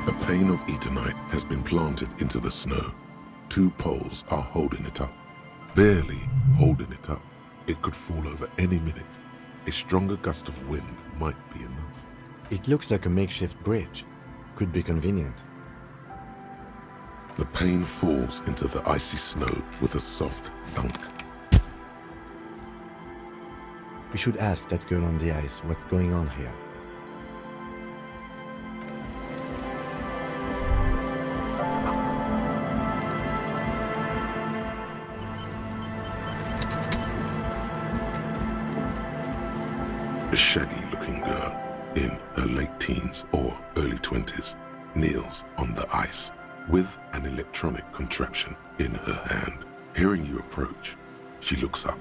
S2: A pane of eternite has been planted into the snow. 2 poles are holding it up. Barely holding it up. It could fall over any minute. A stronger gust of wind might be enough.
S4: It looks like a makeshift bridge. Could be convenient.
S2: The pane falls into the icy snow with a soft thunk.
S4: We should ask that girl on the ice what's going on here.
S2: A shaggy-looking girl in her late teens or early 20s kneels on the ice with an electronic contraption in her hand. Hearing you approach, she looks up.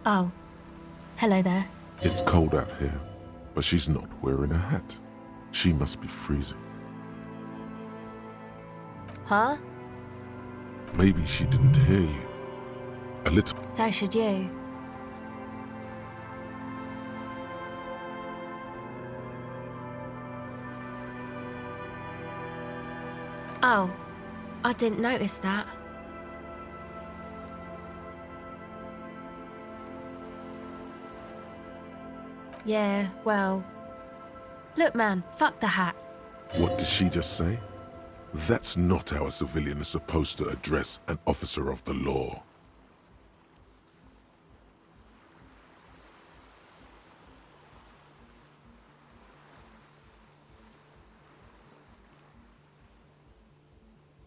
S5: Oh, hello there.
S2: It's cold out here, but she's not wearing a hat. She must be freezing.
S5: Huh?
S2: Maybe she didn't hear you. A little.
S5: So should you. Oh, I didn't notice that. Yeah, well... Look, man, fuck the hat.
S2: What did she just say? That's not how a civilian is supposed to address an officer of the law.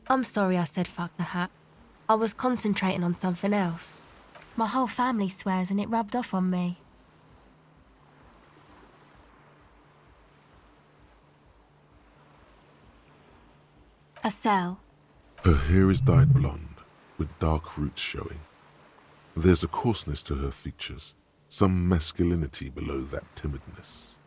S5: I'm sorry I said fuck the hat. I was concentrating on something else. My whole family swears and it rubbed off on me. A cell.
S2: Her hair is dyed blonde, with dark roots showing. There's a coarseness to her features, some masculinity below that timidness.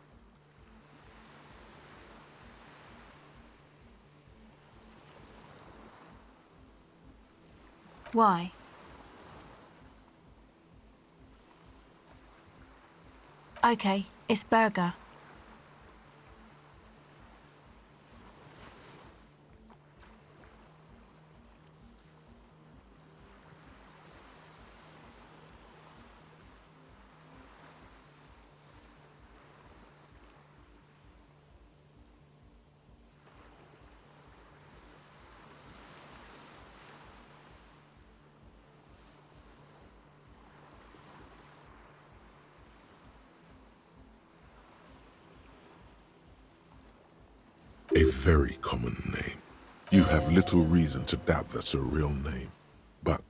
S5: Why? Okay, it's Burger.
S2: A very common name. You have little reason to doubt that's her real name. But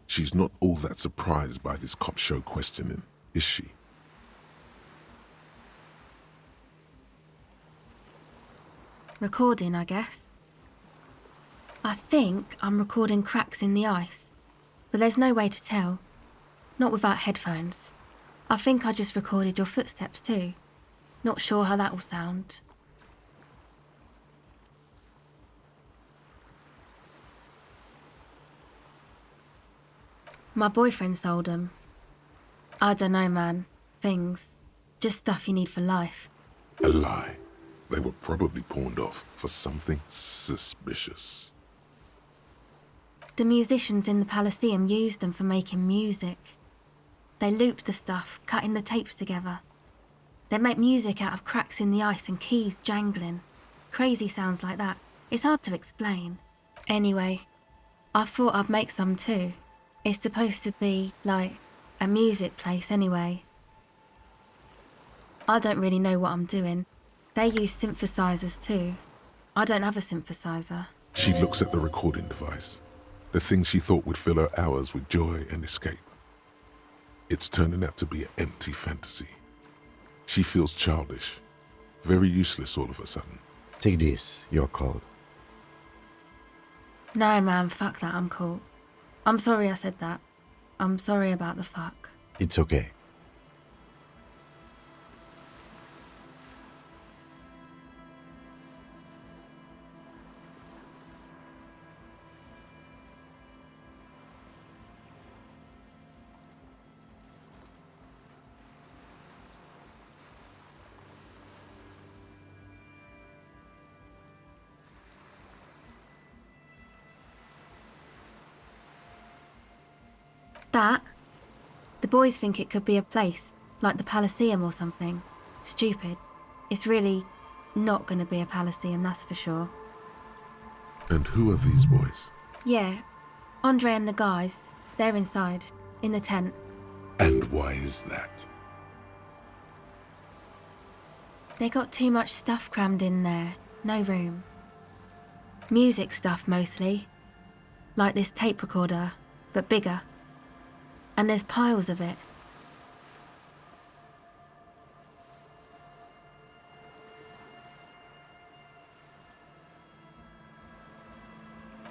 S2: she's not all that surprised by this cop show questioning, is she?
S5: Recording, I guess. I think I'm recording cracks in the ice, but there's no way to tell. Not without headphones. I think I just recorded your footsteps too. Not sure how that will sound. My boyfriend sold them. I don't know, man. Things. Just stuff you need for life.
S2: A lie. They were probably pawned off for something suspicious.
S5: The musicians in the Palaceum used them for making music. They looped the stuff, cutting the tapes together. They make music out of cracks in the ice and keys jangling. Crazy sounds like that. It's hard to explain. Anyway, I thought I'd make some too. It's supposed to be, like, a music place anyway. I don't really know what I'm doing. They use synthesizers too. I don't have a synthesizer.
S2: She looks at the recording device, the thing she thought would fill her hours with joy and escape. It's turning out to be an empty fantasy. She feels childish, very useless all of a sudden.
S4: Take this, you're cold.
S5: No, man, fuck that, I'm cool. I'm sorry I said that. I'm sorry about the fuck.
S4: It's okay.
S5: That? The boys think it could be a place, like the Palaceum or something. Stupid. It's really not gonna be a Palaceum, that's for sure.
S2: And who are these boys?
S5: Yeah, Andre and the guys, they're inside, in the tent.
S2: And why is that?
S5: They got too much stuff crammed in there, no room. Music stuff mostly. Like this tape recorder, but bigger. And there's piles of it.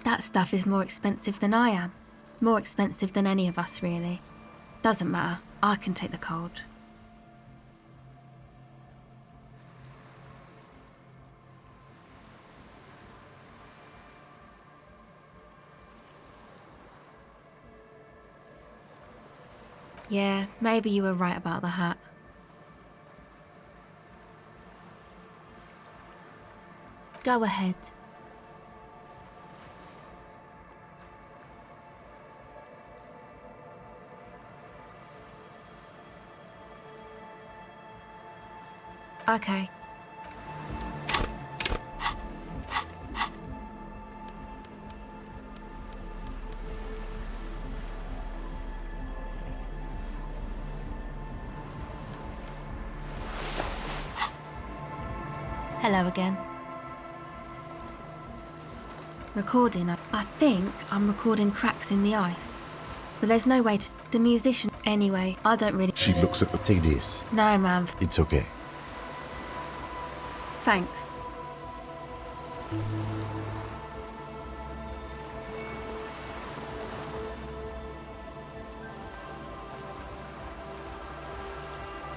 S5: That stuff is more expensive than I am. More expensive than any of us, really. Doesn't matter. I can take the cold. Yeah, maybe you were right about the hat. Go ahead. Okay. Hello again. Recording. I think I'm recording cracks in the ice. But there's no way to... The musician... Anyway, I don't really...
S2: She looks at the...
S4: Take this.
S5: No, man.
S4: It's okay.
S5: Thanks.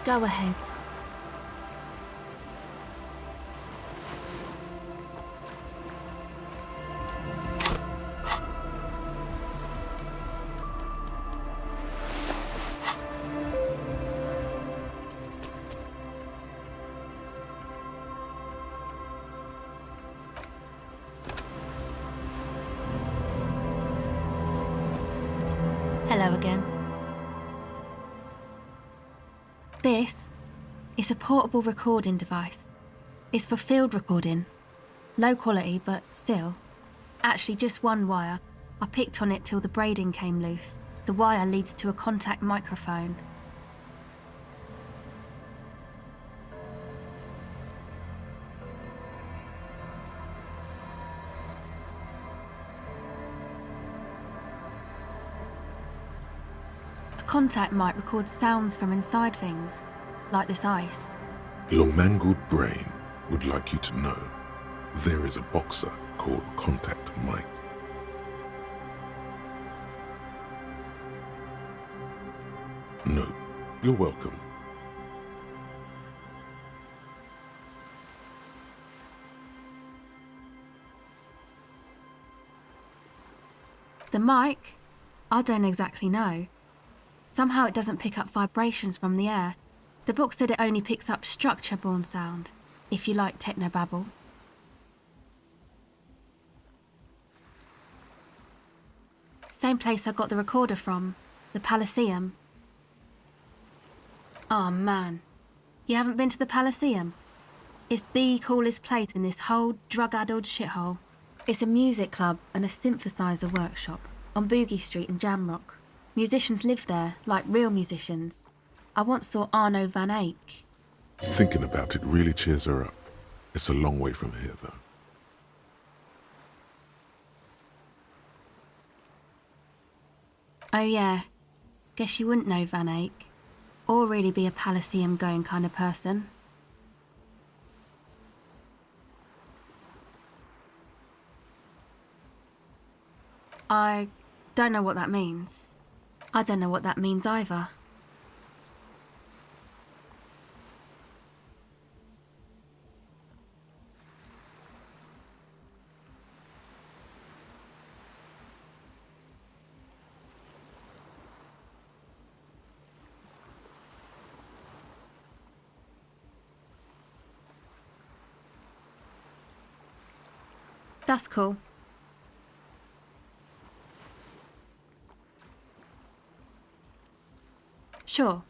S5: Go ahead. Hello again. This is a portable recording device. It's for field recording. Low quality, but still. Actually, just one wire. I picked on it till the braiding came loose. The wire leads to a contact microphone. The contact mic records sounds from inside things, like this ice.
S2: Your mangled brain would like you to know there is a boxer called Contact Mike. No, you're welcome.
S5: The mic? I don't exactly know. Somehow it doesn't pick up vibrations from the air. The book said it only picks up structure-borne sound, if you like technobabble. Same place I got the recorder from, the Palaceum. Oh man, you haven't been to the Palaceum? It's the coolest place in this whole drug-addled shithole. It's a music club and a synthesizer workshop on Boogie Street in Jamrock. Musicians live there, like real musicians. I once saw Arno van Eyck.
S2: Thinking about it really cheers her up. It's a long way from here, though.
S5: Oh yeah, guess you wouldn't know Van Eyck. Or really be a Palaceum going kind of person. I don't know what that means. I don't know what that means either. That's cool. Sure.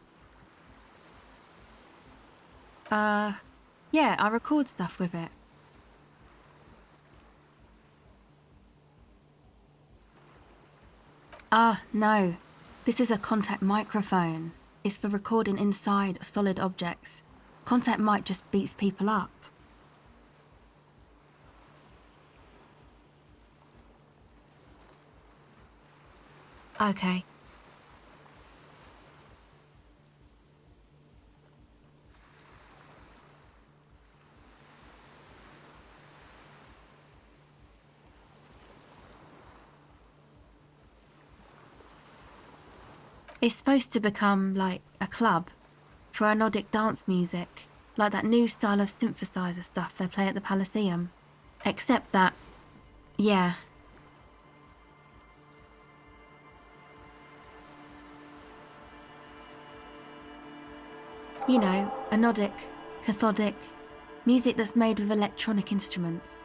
S5: Yeah, I record stuff with it. No. This is a contact microphone. It's for recording inside solid objects. Contact mic just beats people up. Okay. It's supposed to become like a club for anodic dance music, like that new style of synthesizer stuff they play at the Palaceum. Except that, yeah. You know, anodic, cathodic, music that's made with electronic instruments.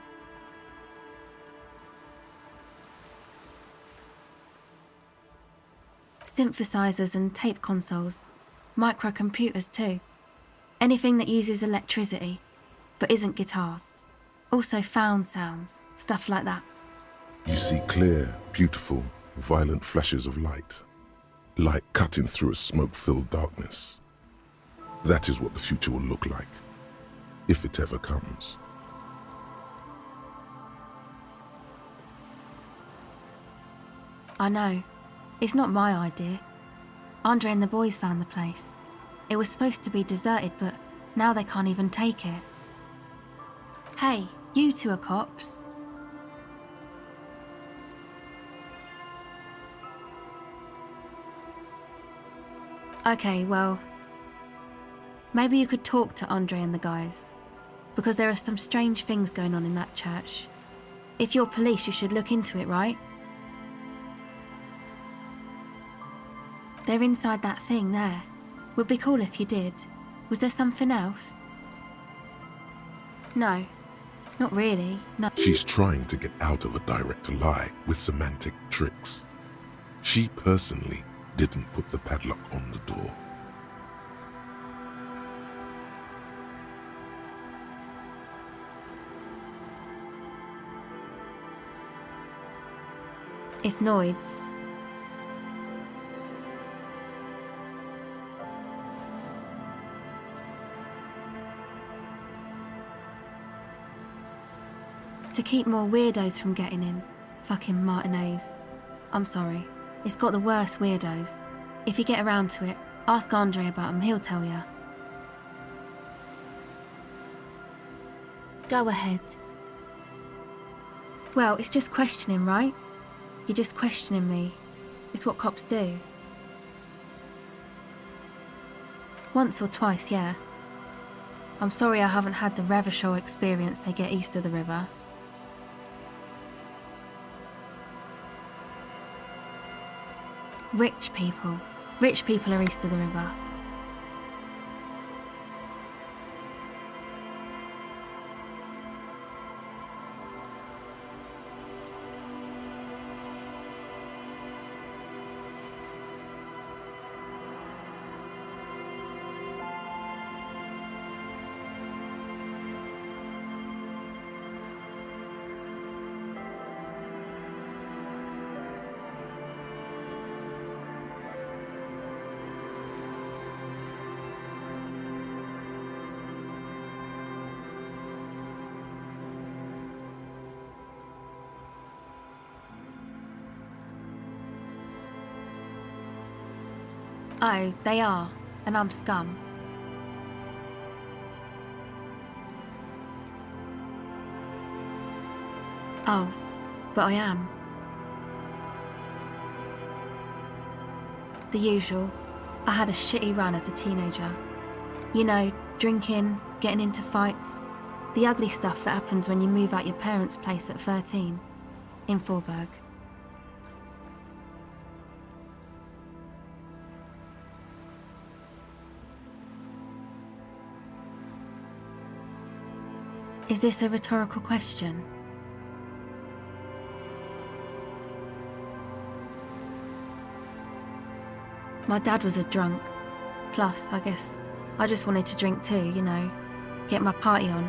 S5: Synthesizers and tape consoles, microcomputers too. Anything that uses electricity, but isn't guitars. Also found sounds, stuff like that.
S2: You see clear, beautiful, violent flashes of light. Light cutting through a smoke-filled darkness. That is what the future will look like, if it ever comes.
S5: I know. It's not my idea. Andre and the boys found the place. It was supposed to be deserted, but now they can't even take it. Hey, you two are cops. Okay, well, maybe you could talk to Andre and the guys, because there are some strange things going on in that church. If you're police, you should look into it, right? They're inside that thing there. Would be cool if you did. Was there something else? No, not really, no.
S2: She's trying to get out of a direct lie with semantic tricks. She personally didn't put the padlock on the door.
S5: It's Noid's. To keep more weirdos from getting in. Fucking Martinez. I'm sorry. It's got the worst weirdos. If you get around to it, ask Andre about him, he'll tell you. Go ahead. Well, it's just questioning, right? You're just questioning me. It's what cops do. Once or twice, yeah. I'm sorry I haven't had the Revachol experience they get east of the river. Rich people. Rich people are east of the river. Oh, they are, and I'm scum. Oh, but I am. The usual. I had a shitty run as a teenager. You know, drinking, getting into fights. The ugly stuff that happens when you move out your parents' place at 13. In Forberg. Is this a rhetorical question? My dad was a drunk. Plus, I guess, I just wanted to drink too, you know, get my party on.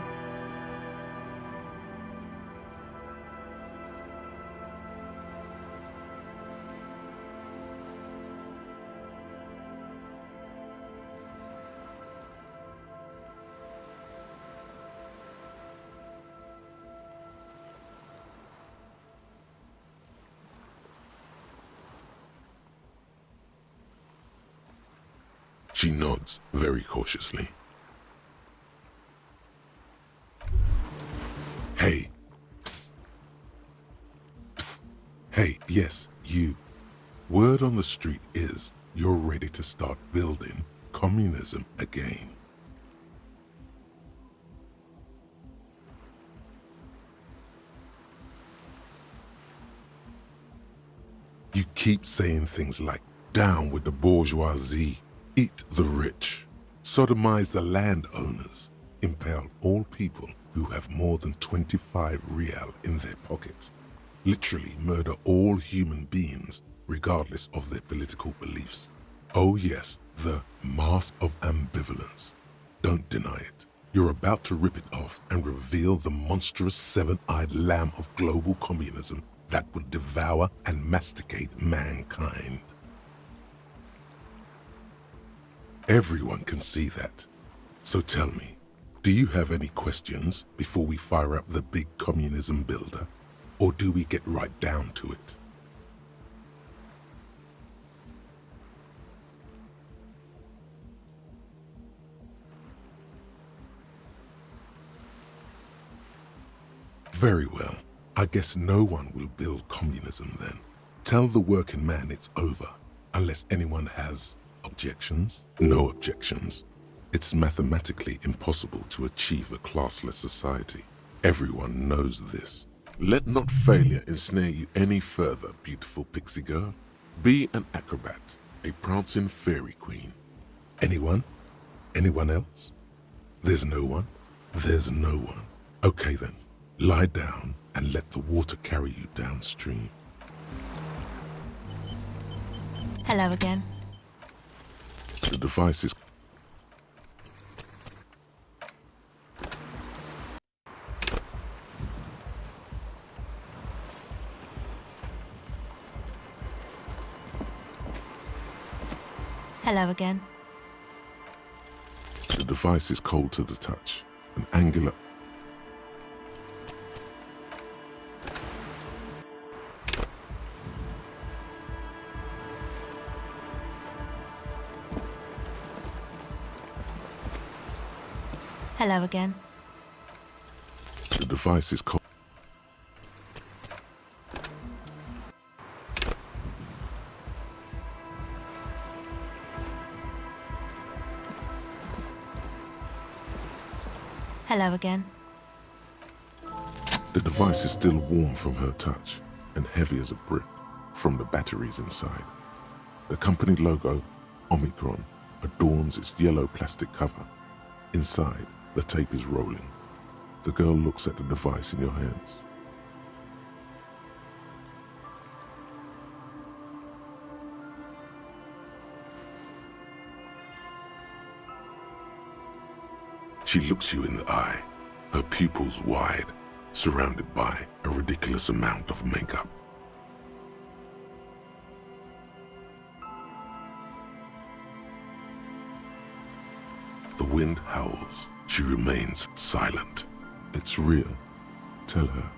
S2: She nods very cautiously. Hey. Psst. Psst. Hey, yes, you. Word on the street is you're ready to start building communism again. You keep saying things like, down with the bourgeoisie. Eat the rich, sodomize the landowners, impale all people who have more than 25 real in their pocket, literally murder all human beings regardless of their political beliefs. Oh yes, the mask of ambivalence. Don't deny it. You're about to rip it off and reveal the monstrous seven-eyed lamb of global communism that would devour and masticate mankind. Everyone can see that. So tell me, do you have any questions before we fire up the big communism builder? Or do we get right down to it? Very well. I guess no one will build communism then. Tell the working man it's over, unless anyone has objections. No objections. It's mathematically impossible to achieve a classless society. Everyone knows this. Let not failure ensnare you any further, beautiful pixie girl. Be an acrobat, a prancing fairy queen. Anyone? Anyone else? There's no one? There's no one. Okay then. Lie down and let the water carry you downstream.
S5: Hello again.
S2: The device is...
S5: Hello again.
S2: The device is cold to the touch. An angular...
S5: Hello again.
S2: The device is cold.
S5: Hello again.
S2: The device is still warm from her touch and heavy as a brick from the batteries inside. The company logo, Omicron, adorns its yellow plastic cover. Inside, the tape is rolling. The girl looks at the device in your hands. She looks you in the eye, her pupils wide, surrounded by a ridiculous amount of makeup. The wind howls. She remains silent. It's real. Tell her.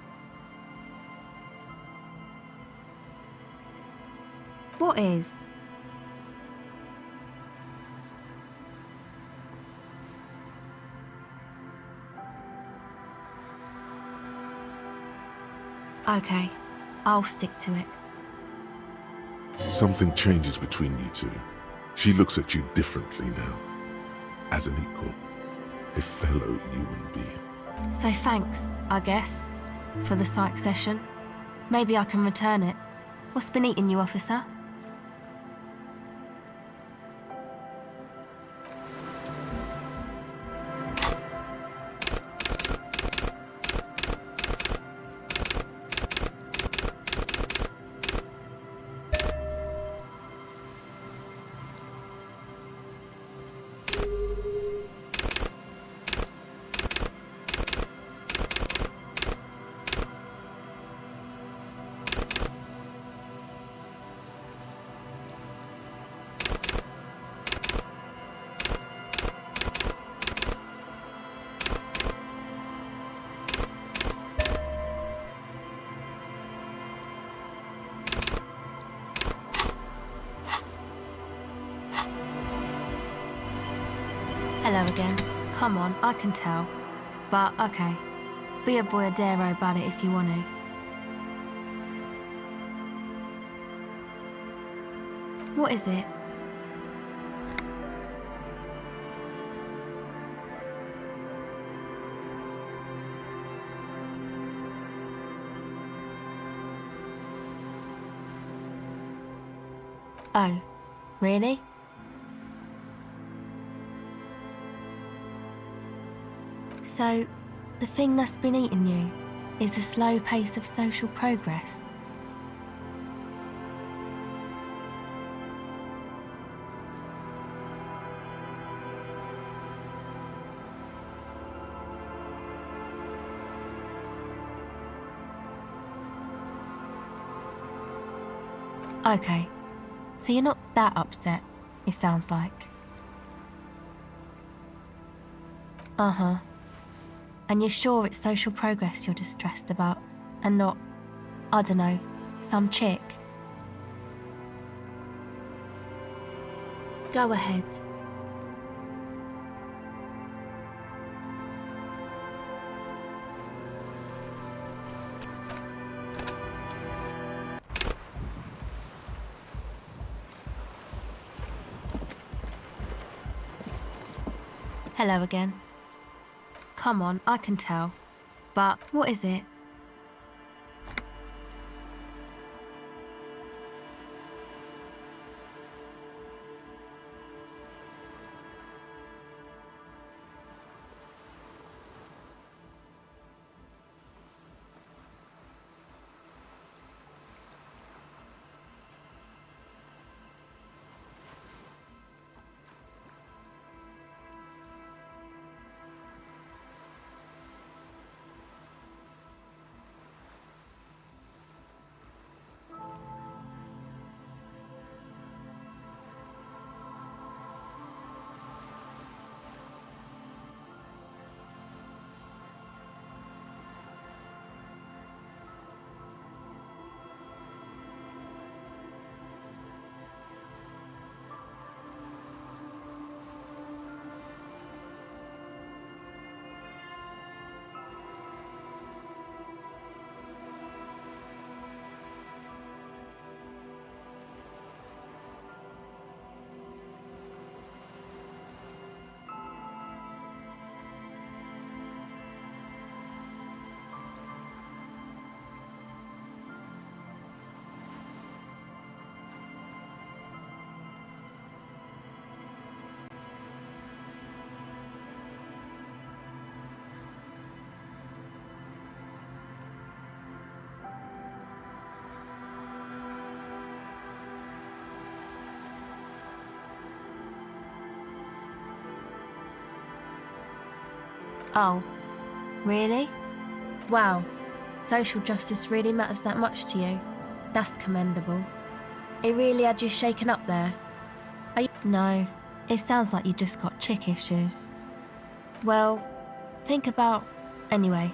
S5: What is? Okay, I'll stick to it.
S2: Something changes between you two. She looks at you differently now. As an equal. A fellow human being.
S5: So thanks, I guess, for the psych session. Maybe I can return it. What's been eating you, officer? Hello again. Come on, I can tell. But, okay. Be a boyadero about it if you want to. What is it? Oh, really? So, the thing that's been eating you is the slow pace of social progress. Okay, so you're not that upset, it sounds like. Uh-huh. And you're sure it's social progress you're distressed about, and not, I don't know, some chick? Go ahead. Hello again. Come on, I can tell. But what is it? Oh, really? Wow, social justice really matters that much to you? That's commendable. It really had you shaken up there. Are you— No, it sounds like you just got chick issues. Well, think about— Anyway,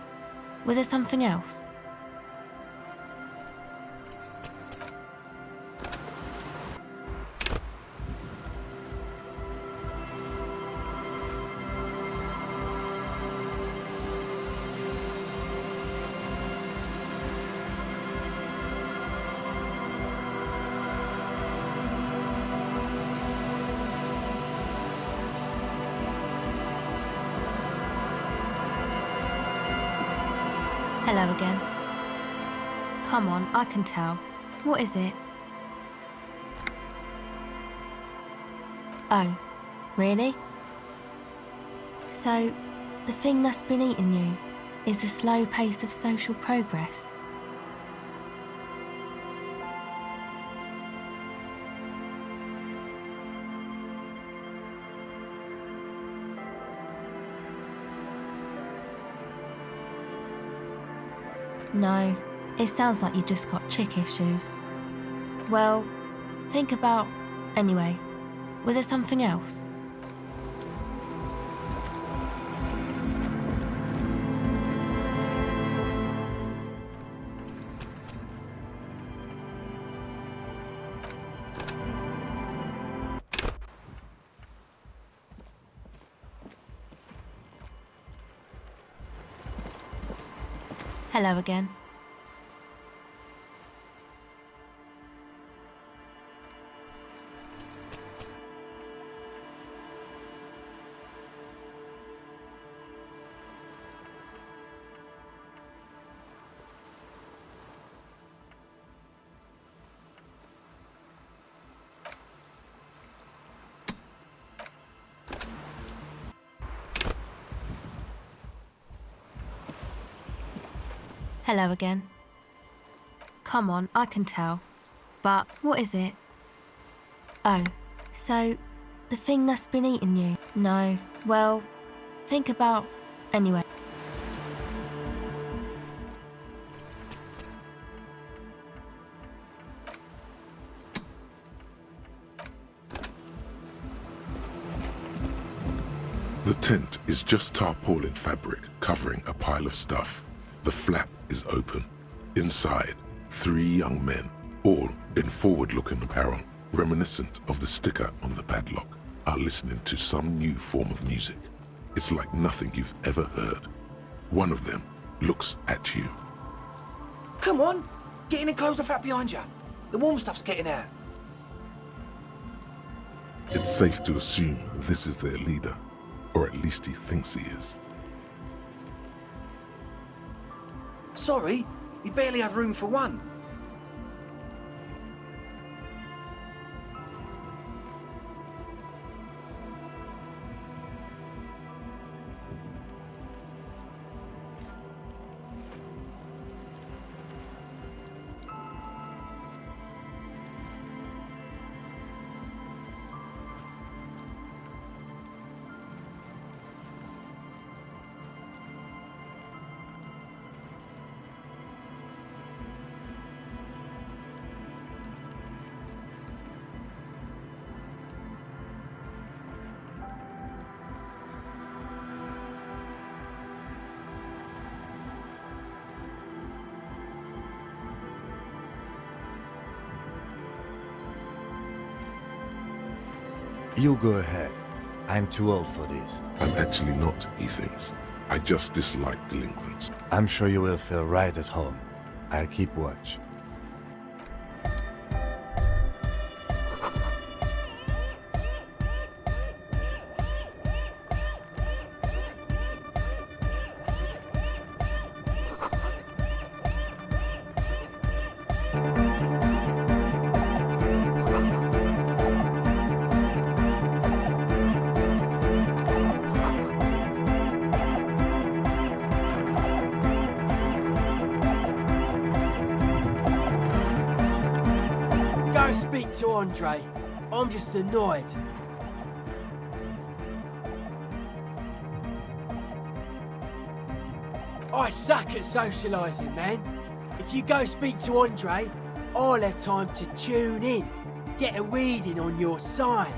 S5: was there something else? Hello again. Come on, I can tell. What is it? Oh, really? So, the thing that's been eating you is the slow pace of social progress? No, it sounds like you just got chick issues. Well, think about— Anyway, was there something else? Hello again. Hello again. Come on, I can tell. But what is it? Oh, so the thing that's been eating you? No, well, think about— Anyway.
S2: tent is just tarpaulin fabric covering a pile of stuff. The flap is open. Inside, 3 young men, all in forward-looking apparel, reminiscent of the sticker on the padlock, are listening to some new form of music. It's like nothing you've ever heard. One of them looks at you.
S6: Come on! Get in and close the flap behind you. The warm stuff's getting out.
S2: It's safe to assume this is their leader, or at least he thinks he is.
S6: Sorry, we barely have room for one.
S4: You go ahead. I'm too old for this.
S2: I'm actually not, he thinks. I just dislike delinquents.
S4: I'm sure you will feel right at home. I'll keep watch.
S7: Go speak to Andre. I'm just annoyed. I suck at socialising, man. If you go speak to Andre, I'll have time to tune in, get a reading on your sign.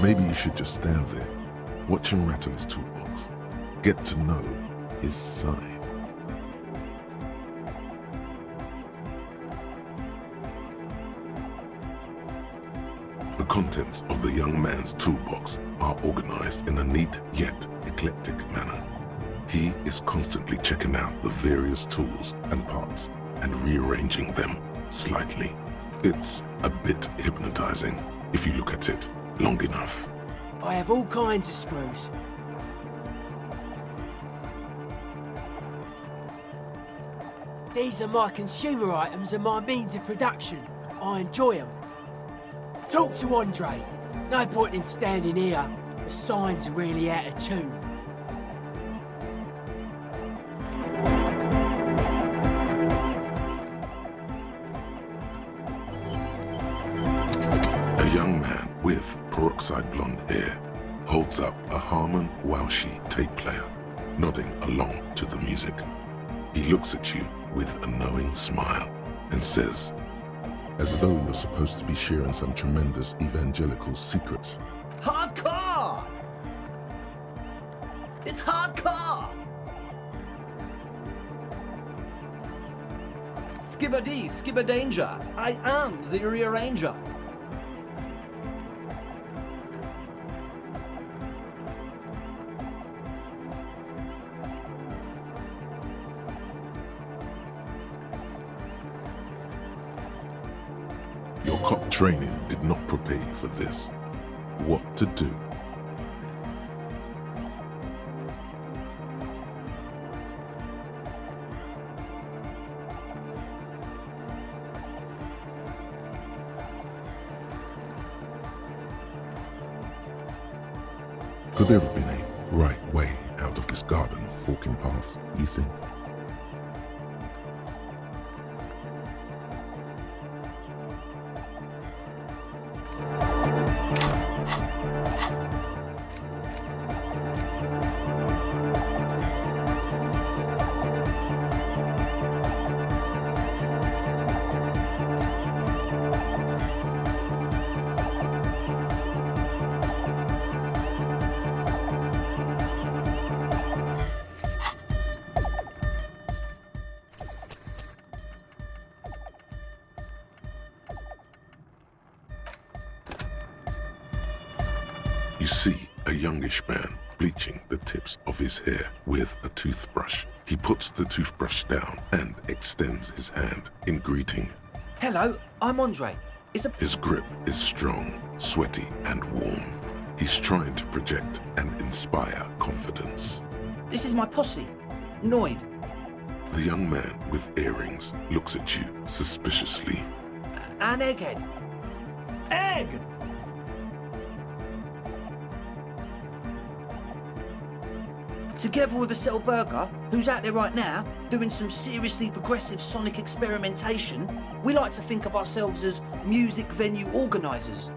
S2: Maybe you should just stand there, watch him rattle his toolbox. Get to know his sign. The contents of the young man's toolbox are organized in a neat yet eclectic manner. He is constantly checking out the various tools and parts and rearranging them slightly. It's a bit hypnotizing if you look at it long enough.
S7: I have all kinds of screws. These are my consumer items and my means of production. I enjoy them. Talk to Andre. No point in standing here. The sign's really out of tune.
S2: A young man with peroxide blonde hair holds up a Harman Waushi tape player, nodding along to the music. He looks at you with a knowing smile and says, as though you're supposed to be sharing some tremendous evangelical secret,
S6: Hardcore! It's hardcore! Skibbity, skibberdanger. I am the rearranger.
S2: your cop training did not prepare you for this. What to do? Could there have been a right way out of this garden of forking paths, you think? You see a youngish man bleaching the tips of his hair with a toothbrush. He puts the toothbrush down and extends his hand in greeting.
S6: Hello, I'm Andre.
S2: His grip is strong, sweaty, and warm. He's trying to project and inspire confidence.
S6: This is my posse, Noid.
S2: The young man with earrings looks at you suspiciously.
S6: And Egghead.
S8: Egg!
S6: Together with a Cell Burger, who's out there right now, doing some seriously progressive sonic experimentation, we like to think of ourselves as music venue organisers.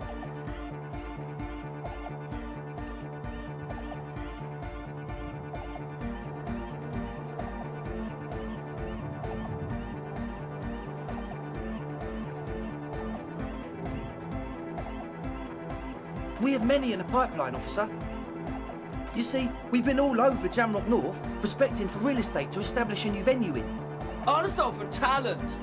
S6: We have many in the pipeline, officer. You see, we've been all over Jamrock North, prospecting for real estate to establish a new venue in.
S8: Also for talent.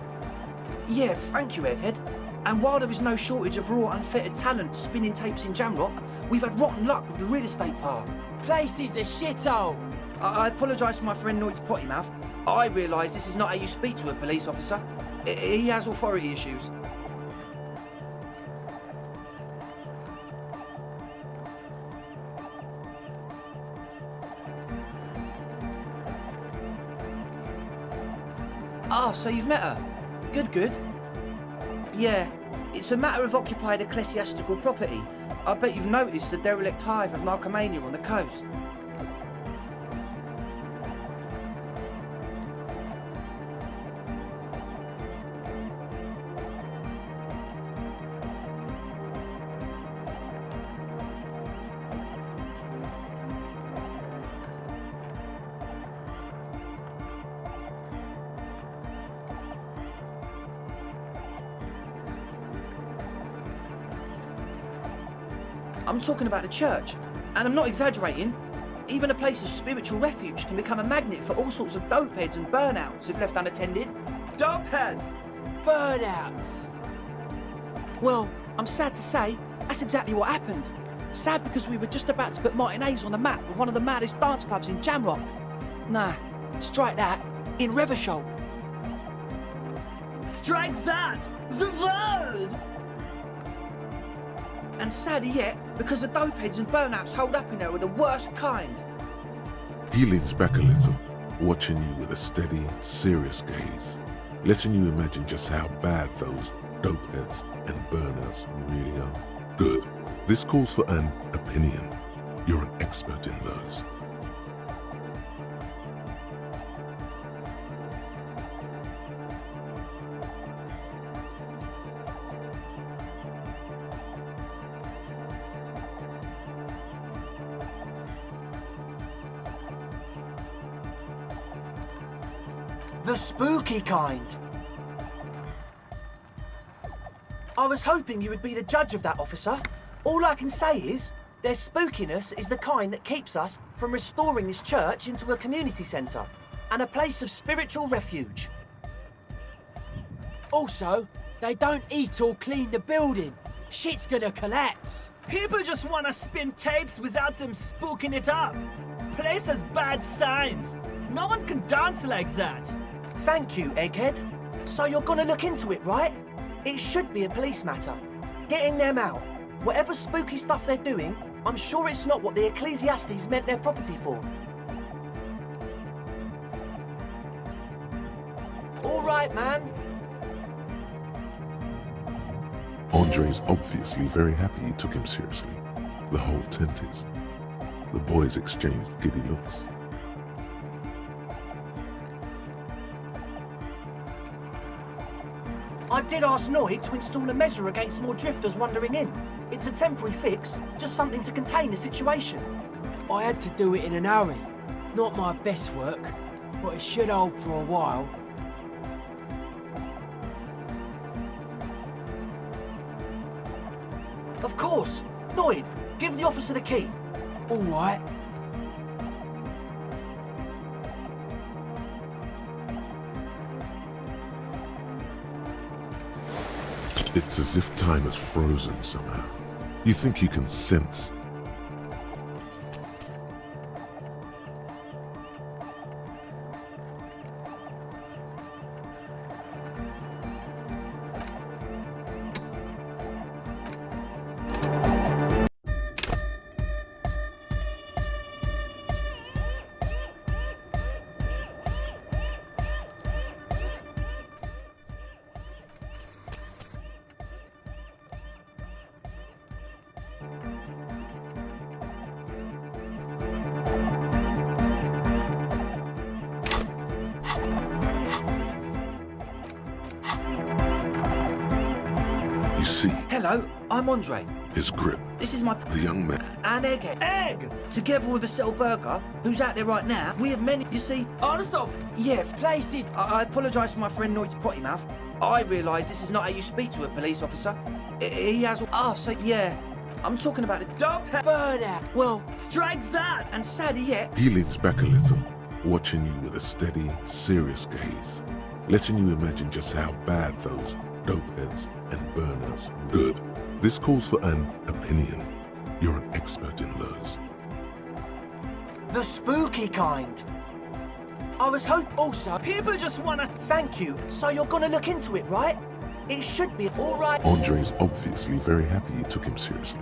S6: Yeah, thank you, Egghead. And while there is no shortage of raw, unfettered talent spinning tapes in Jamrock, we've had rotten luck with the real estate part.
S7: Place is a shithole.
S6: I apologise for my friend Noid's potty mouth. I realise this is not how you speak to a police officer. He has authority issues. Ah, so you've met her. Good, good. Yeah, it's a matter of occupied ecclesiastical property. I bet you've noticed the derelict hive of narcomania on the coast. I'm talking about the church, and I'm not exaggerating. Even a place of spiritual refuge can become a magnet for all sorts of dopeheads and burnouts if left unattended.
S8: Dopeheads!
S7: Burnouts.
S6: Well, I'm sad to say, that's exactly what happened. Sad because we were just about to put Martinez on the map with one of the maddest dance clubs in Jamrock. Nah, strike that, in Revachol.
S8: Strike that! The world!
S6: And sadder yet, because the dopeheads and burnouts hold up in there are the worst kind.
S2: He leans back a little, watching you with a steady, serious gaze, letting you imagine just how bad those dopeheads and burnouts really are. Good. This calls for an opinion. You're an expert in those.
S6: The spooky kind. I was hoping you would be the judge of that, officer. All I can say is, their spookiness is the kind that keeps us from restoring this church into a community centre and a place of spiritual refuge.
S7: Also, they don't eat or clean the building. Shit's gonna collapse.
S8: People just want to spin tapes without them spooking it up. Place has bad signs. No one can dance like that.
S6: Thank you, Egghead. So you're gonna look into it, right? It should be a police matter. Getting them out. Whatever spooky stuff they're doing, I'm sure it's not what the Ecclesiastes meant their property for. All right, man.
S2: Andre's obviously very happy you took him seriously. The whole tent is. The boys exchanged giddy looks.
S6: I did ask Noid to install a measure against more drifters wandering in. It's a temporary fix, just something to contain the situation.
S7: I had to do it in an hurry. Not my best work, but it should hold for a while.
S6: Of course. Noid, give the officer the key.
S7: All right.
S2: It's as if time has frozen somehow. You think you can sense see
S9: Hello, I'm Andre.
S2: his grip.
S9: This is my
S2: The young man
S9: and Egghead.
S8: Egg!
S9: Together with a Settle Burger, who's out there right now, we have many, you see...
S8: Also,
S9: Yeah, places. I apologise for my friend Noid's potty mouth. I realise this is not how you speak to a police officer. He has... Oh, so yeah. I'm talking about the
S8: dope
S9: burnout. Well,
S8: strike that!
S9: and sadder yet,
S2: He leans back a little, watching you with a steady, serious gaze, letting you imagine just how bad those dope heads and burnouts are. Good. This calls for an opinion. You're an expert in those.
S6: The spooky kind. I was hoping also.
S8: People just wanna...
S6: Thank you. So you're gonna look into it, right? It should be all right.
S2: Andre's obviously very happy you took him seriously.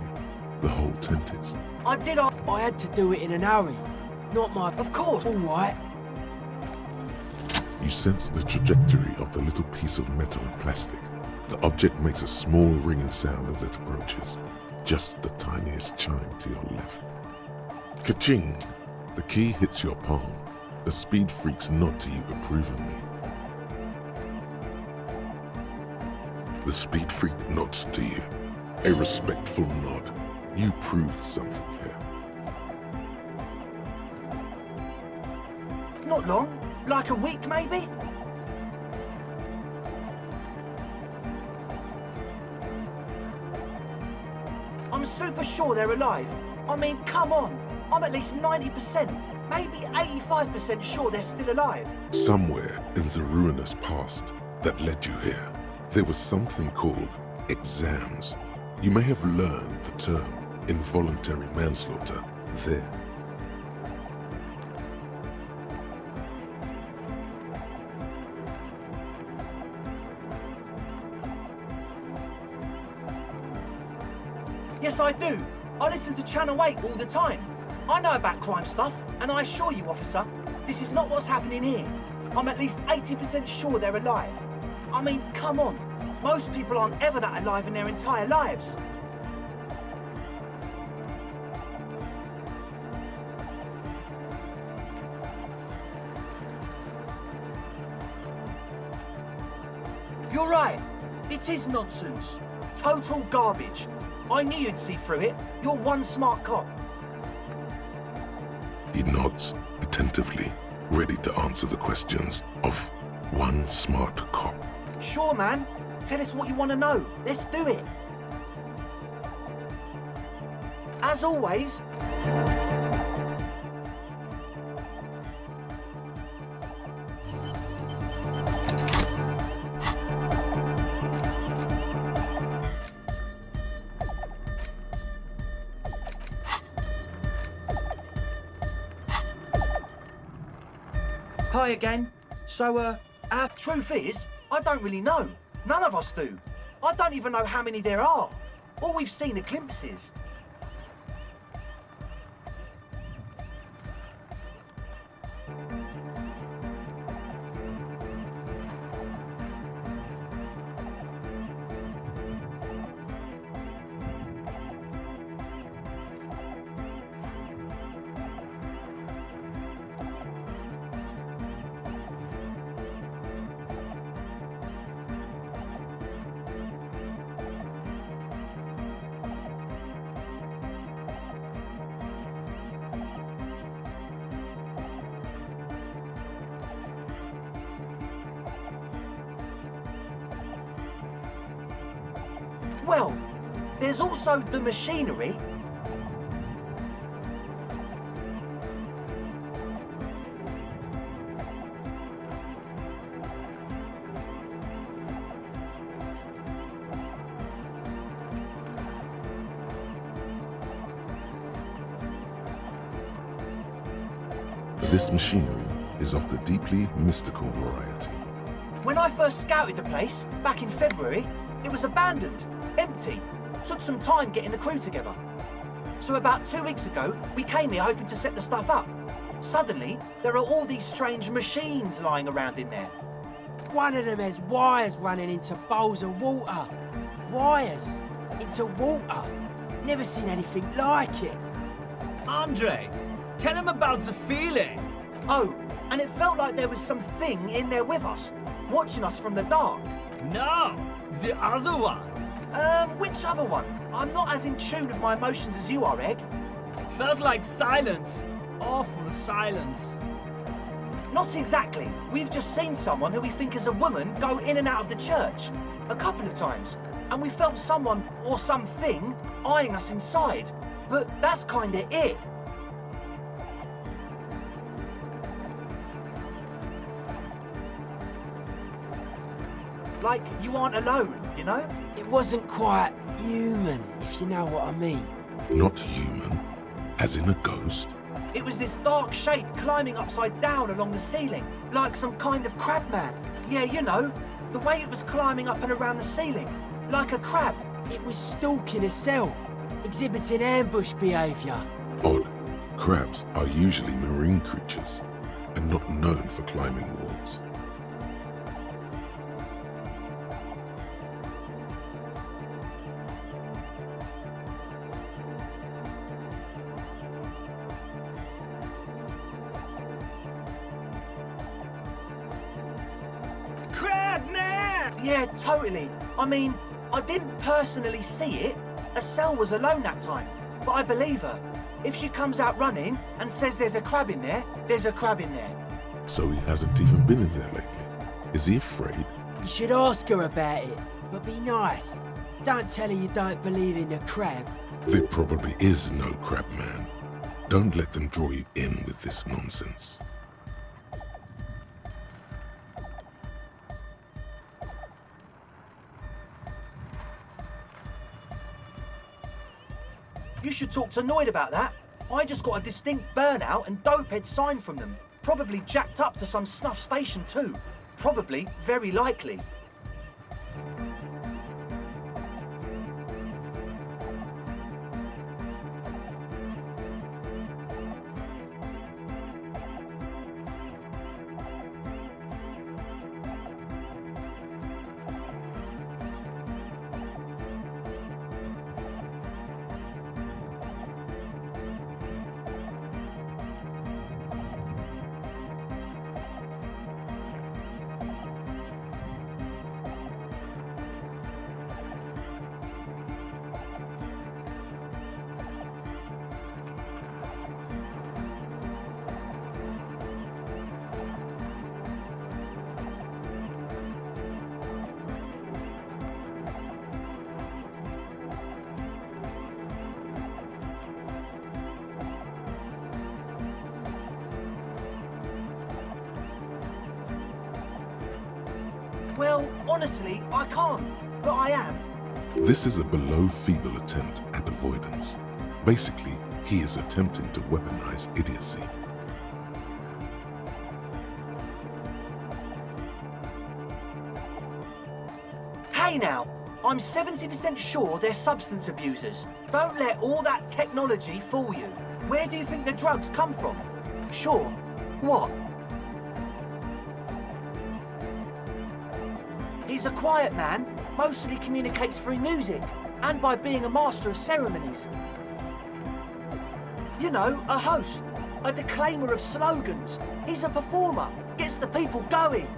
S2: The whole tent is.
S6: I did.
S7: I had to do it in an hurry. Not my...
S6: Of course.
S7: All right.
S2: You sense the trajectory of the little piece of metal and plastic. The object makes a small ringing sound as it approaches. Just the tiniest chime to your left. Ka-ching! The key hits your palm. The speed freaks nod to you approvingly. The speed freak nods to you. A respectful nod. You proved something here.
S6: Not long. Like a week, maybe? I'm super sure they're alive. I mean, come on. I'm at least 90%, maybe 85% sure they're still alive.
S2: Somewhere in the ruinous past that led you here, there was something called exams. You may have learned the term involuntary manslaughter there.
S6: Yes, I do. I listen to Channel 8 all the time. I know about crime stuff, and I assure you, officer, this is not what's happening here. I'm at least 80% sure they're alive. I mean, come on. Most people aren't ever that alive in their entire lives. You're right. It is nonsense. Total garbage. I knew you'd see through it. You're one smart cop.
S2: He nods attentively, ready to answer the questions of one smart cop.
S6: Sure, man. Tell us what you want to know. Let's do it. As always...
S9: hi again. So,
S6: Our truth is, I don't really know. None of us do. I don't even know how many there are. All we've seen are glimpses. Well, there's also the machinery.
S2: This machinery is of the deeply mystical variety.
S6: When I first scouted the place, back in February, it was abandoned, empty. Took some time getting the crew together. So about 2 weeks ago, we came here hoping to set the stuff up. Suddenly, there are all these strange machines lying around in there.
S7: One of them has wires running into bowls of water. Wires into water. Never seen anything like it.
S8: Andre, tell him about the feeling.
S6: Oh, and it felt like there was something in there with us, watching us from the dark.
S8: No, the other one.
S6: Which other one? I'm not as in tune with my emotions as you are, Egg.
S8: Felt like silence. Awful silence.
S6: Not exactly. We've just seen someone who we think is a woman go in and out of the church. A couple of times. And we felt someone, or something, eyeing us inside. But that's kinda it. Like, you aren't alone, you know?
S7: It wasn't quite human, if you know what I mean.
S2: Not human, as in a ghost.
S6: It was this dark shape climbing upside down along the ceiling, like some kind of crab man. Yeah, you know, the way it was climbing up and around the ceiling, like a crab.
S7: It was stalking a cell, exhibiting ambush behaviour.
S2: Odd. Crabs are usually marine creatures, and not known for climbing walls.
S8: Crab man!
S6: Yeah, totally. I mean, I didn't personally see it. Estelle was alone that time, but I believe her. If she comes out running and says there's a crab in there, there's a crab in there.
S2: So he hasn't even been in there lately. Is he afraid?
S7: You should ask her about it, but be nice. Don't tell her you don't believe in the crab.
S2: There probably is no crab man. Don't let them draw you in with this nonsense.
S6: You should talk to Noid about that. I just got a distinct burnout and dopehead sign from them. Probably jacked up to some snuff station too. Probably, very likely. Well, honestly, I can't, but I am.
S2: This is a below feeble attempt at avoidance. Basically, he is attempting to weaponize idiocy.
S6: Hey now, I'm 70% sure they're substance abusers. Don't let all that technology fool you. Where do you think the drugs come from? Sure. What? He's a quiet man, mostly communicates through music, and by being a master of ceremonies. You know, a host, a declaimer of slogans. He's a performer, gets the people going.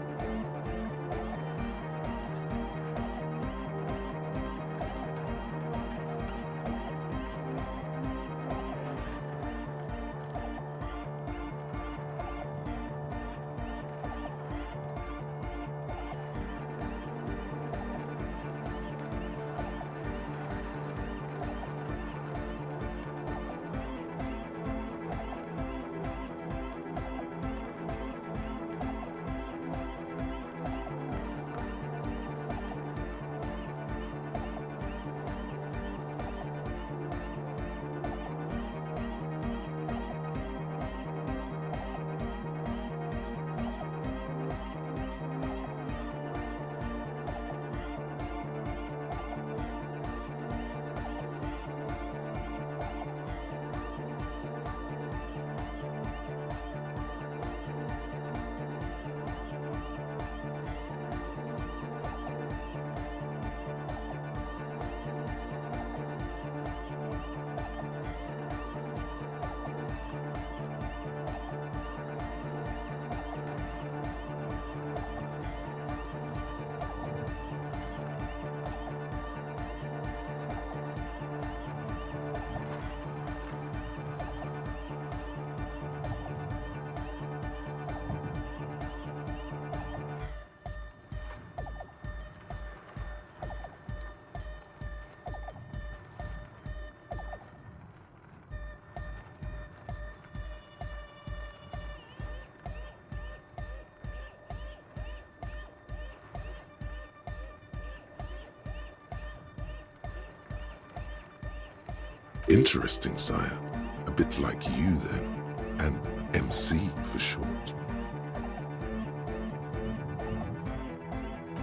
S2: Interesting, sire. A bit like you, then. An MC for short.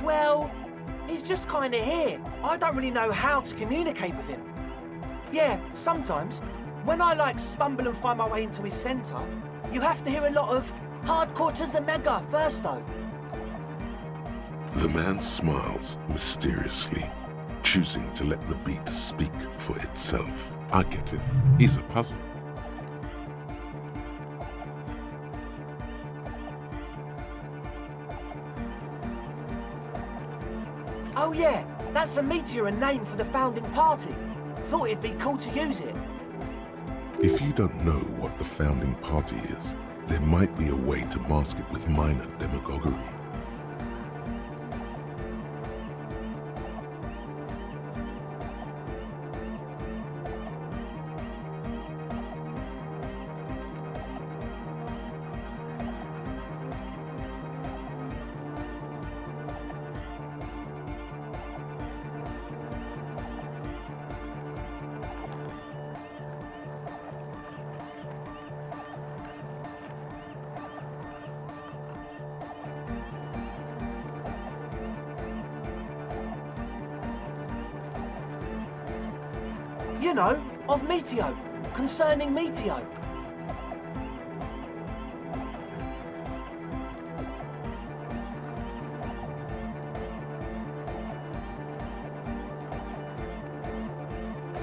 S6: Well, he's just kind of here. I don't really know how to communicate with him. Yeah, sometimes, when I stumble and find my way into his centre, you have to hear a lot of hardcore to the mega first, though.
S2: The man smiles mysteriously, choosing to let the beat speak for itself. I get it. He's a puzzle.
S6: Oh yeah, that's a meteor and name for the founding party. Thought it'd be cool to use it.
S2: If you don't know what the founding party is, there might be a way to mask it with minor demagoguery.
S6: You know, of Meteo, concerning Meteo.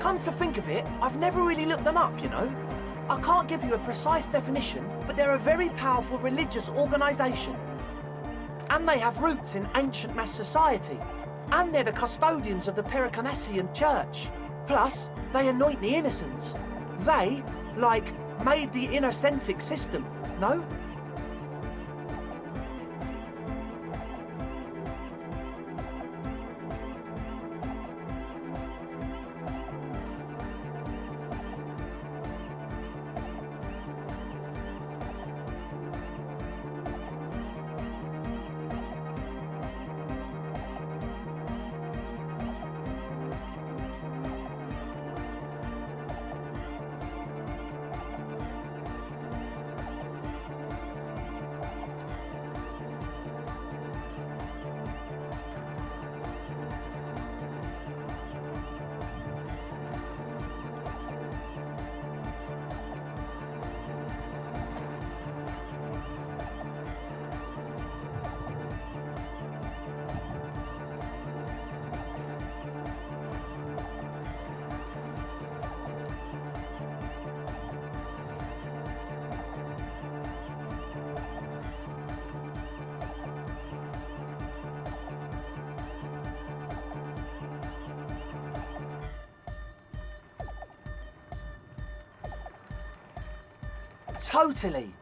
S6: Come to think of it, I've never really looked them up, you know. I can't give you a precise definition, but they're a very powerful religious organisation. And they have roots in ancient mass society. And they're the custodians of the Pericanassian Church. Plus, they anoint the innocents. They, made the innocentic system, no? Totally.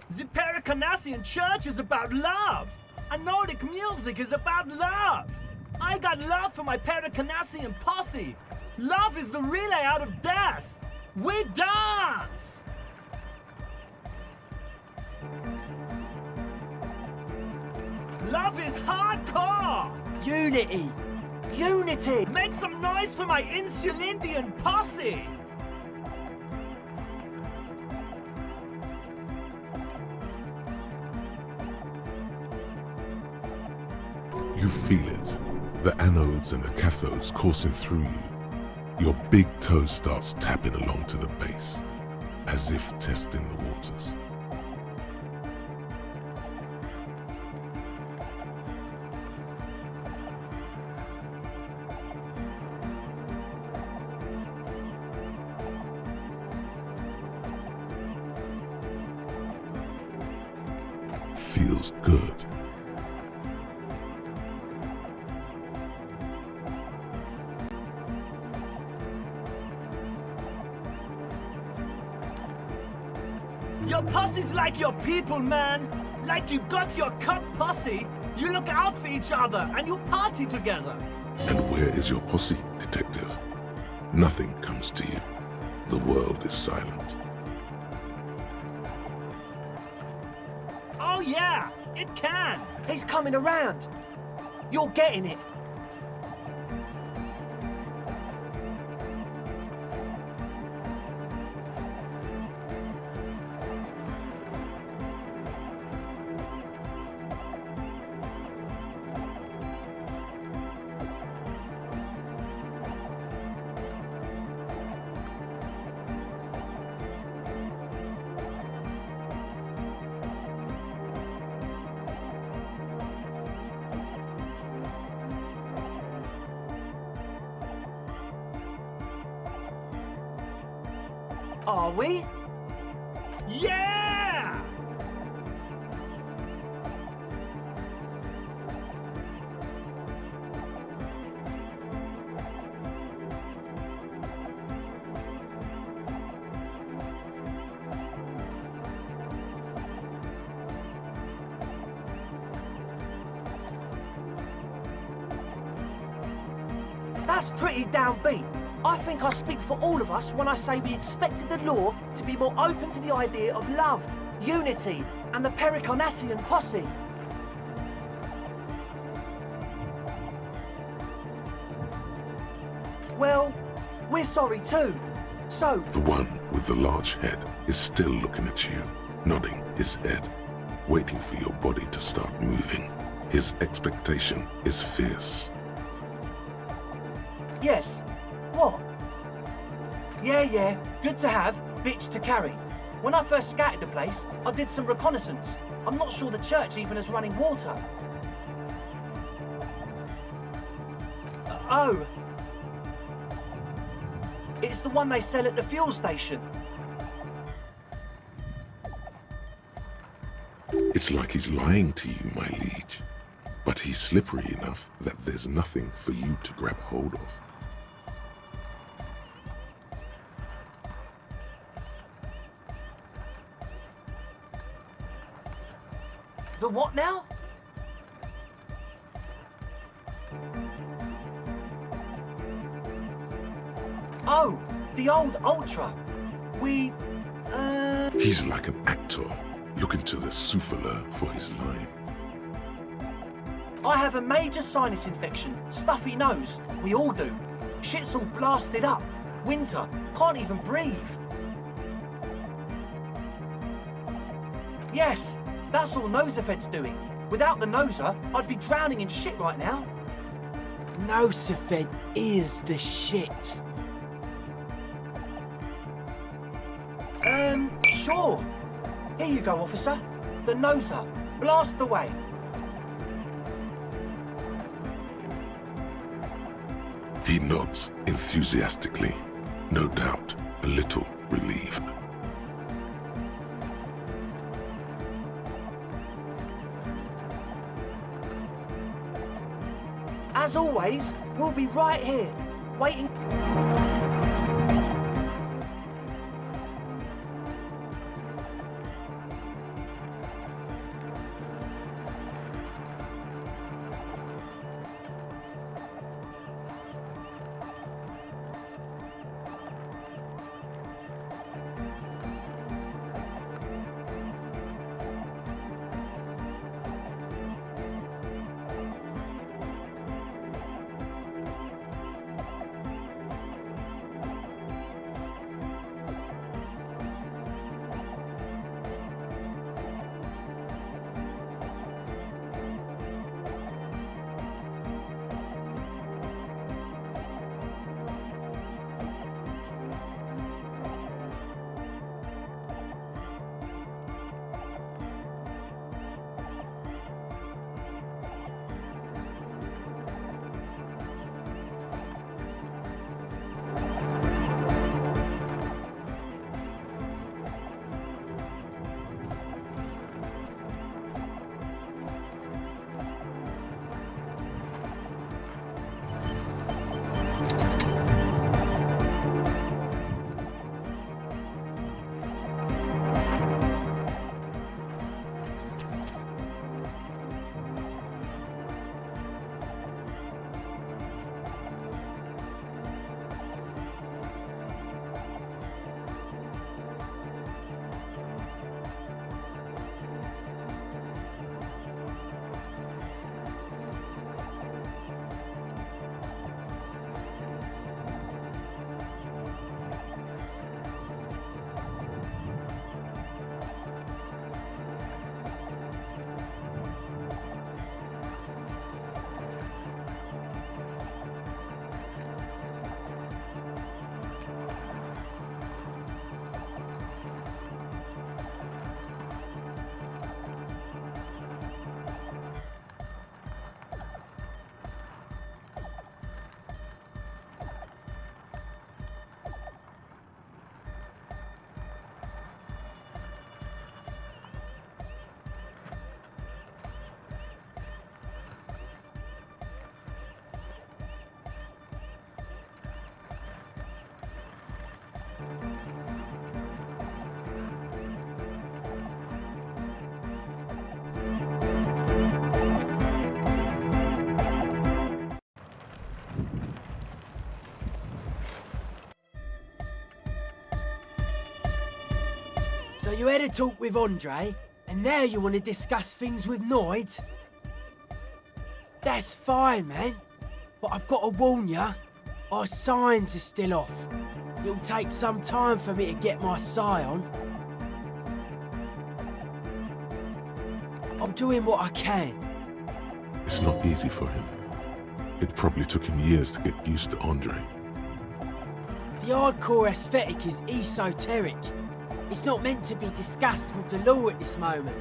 S8: The Pericanassian Church is about love, and Nordic music is about love. I got love for my Pericanassian posse. Love is the relay out of death. We dance! Love is hardcore!
S6: Unity! Unity!
S8: Make some noise for my Insulindian posse!
S2: You feel it, the anodes and the cathodes coursing through you. Your big toe starts tapping along to the base, as if testing the waters. Feels good.
S8: Your posse's like your people, man. Like you got your cup posse. You look out for each other and you party together.
S2: And where is your posse, detective? Nothing comes to you. The world is silent.
S8: Oh yeah, it can.
S6: He's coming around. You're getting it. Are we?
S8: Yeah!
S6: That's pretty downbeat. I think I speak for all of us when I say we expected the law to be more open to the idea of love, unity, and the Pericarnassian posse. Well, we're sorry too. So,
S2: The one with the large head is still looking at you, nodding his head, waiting for your body to start moving. His expectation is fierce.
S6: yes. What? Yeah, good to have, bitch to carry. When I first scouted the place, I did some reconnaissance. I'm not sure the church even has running water. Oh. It's the one they sell at the fuel station.
S2: It's like he's lying to you, my liege. But he's slippery enough that there's nothing for you to grab hold of.
S6: The what now? Oh, the old Ultra. We,
S2: He's like an actor, looking to the souffleur for his line.
S6: I have a major sinus infection, stuffy nose. We all do. Shit's all blasted up. Winter, can't even breathe. Yes, that's all Nosafed's doing. Without the Noser, I'd be drowning in shit right now.
S7: Nosafed is the shit.
S6: Sure. Here you go, officer. The Noser. Blast away.
S2: He nods enthusiastically, no doubt a little relieved.
S6: As always, we'll be right here, waiting.
S7: So you had a talk with Andre, and now you want to discuss things with Noid? That's fine, man. But I've got to warn ya, our signs are still off. It'll take some time for me to get my psi on. I'm doing what I can.
S2: It's not easy for him. It probably took him years to get used to Andre.
S7: The hardcore aesthetic is esoteric. It's not meant to be discussed with the law at this moment.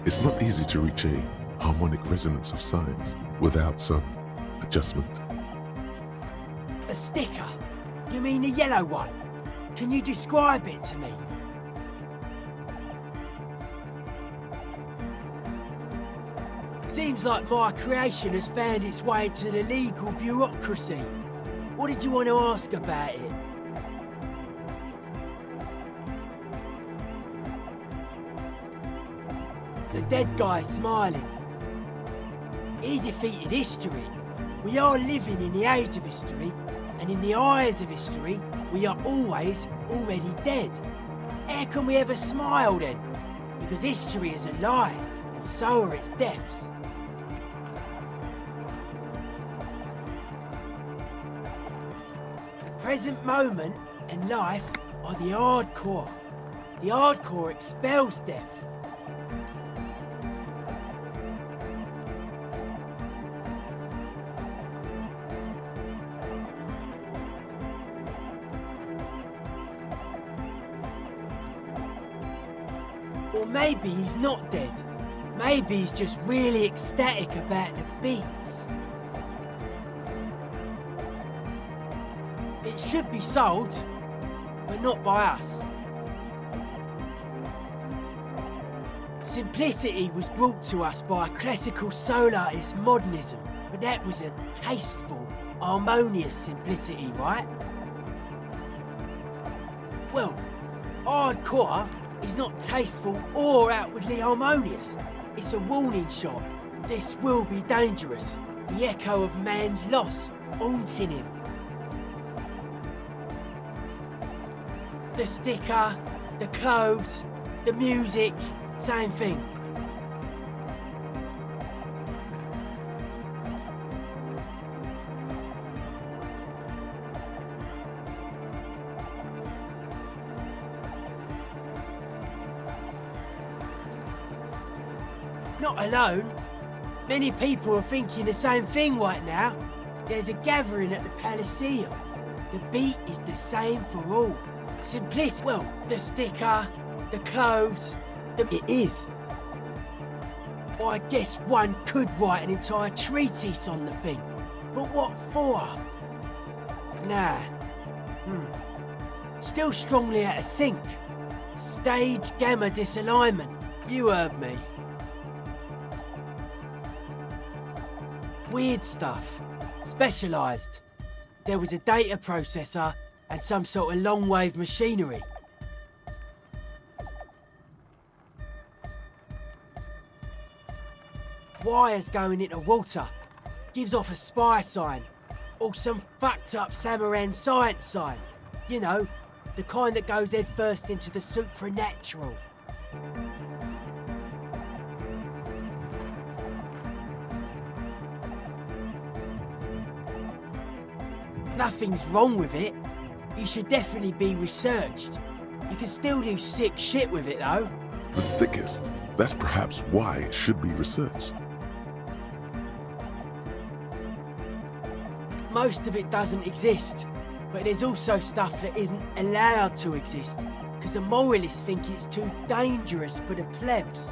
S2: It's not easy to reach a harmonic resonance of signs without some adjustment.
S7: A sticker? You mean the yellow one? Can you describe it to me? Seems like my creation has found its way to the legal bureaucracy. What did you want to ask about it? The dead guy's smiling. He defeated history. We are living in the age of history, and in the eyes of history, we are always already dead. How can we ever smile then? Because history is a lie, and so are its deaths. The present moment and life are the hardcore. The hardcore expels death. Or maybe he's not dead. Maybe he's just really ecstatic about the beats. It should be sold, but not by us. Simplicity was brought to us by a classical solarist modernism, but that was a tasteful, harmonious simplicity, right? Well, hardcore is not tasteful or outwardly harmonious. It's a warning shot. This will be dangerous. The echo of man's loss haunting him. The sticker, the clothes, the music, same thing. Not alone. Many people are thinking the same thing right now. There's a gathering at the Palaceum. The beat is the same for all. Simplicity. Well, the sticker, the clothes, it is. I guess one could write an entire treatise on the thing. But what for? Nah. Still strongly out of sync. Stage gamma disalignment. You heard me. Weird stuff. Specialised. There was a data processor and some sort of long-wave machinery. Wires going into water. Gives off a spy sign. Or some fucked up Samaran science sign. You know, the kind that goes head first into the supernatural. Nothing's wrong with it. You should definitely be researched. You can still do sick shit with it though.
S2: The sickest. That's perhaps why it should be researched.
S7: Most of it doesn't exist, but there's also stuff that isn't allowed to exist, because the moralists think it's too dangerous for the plebs.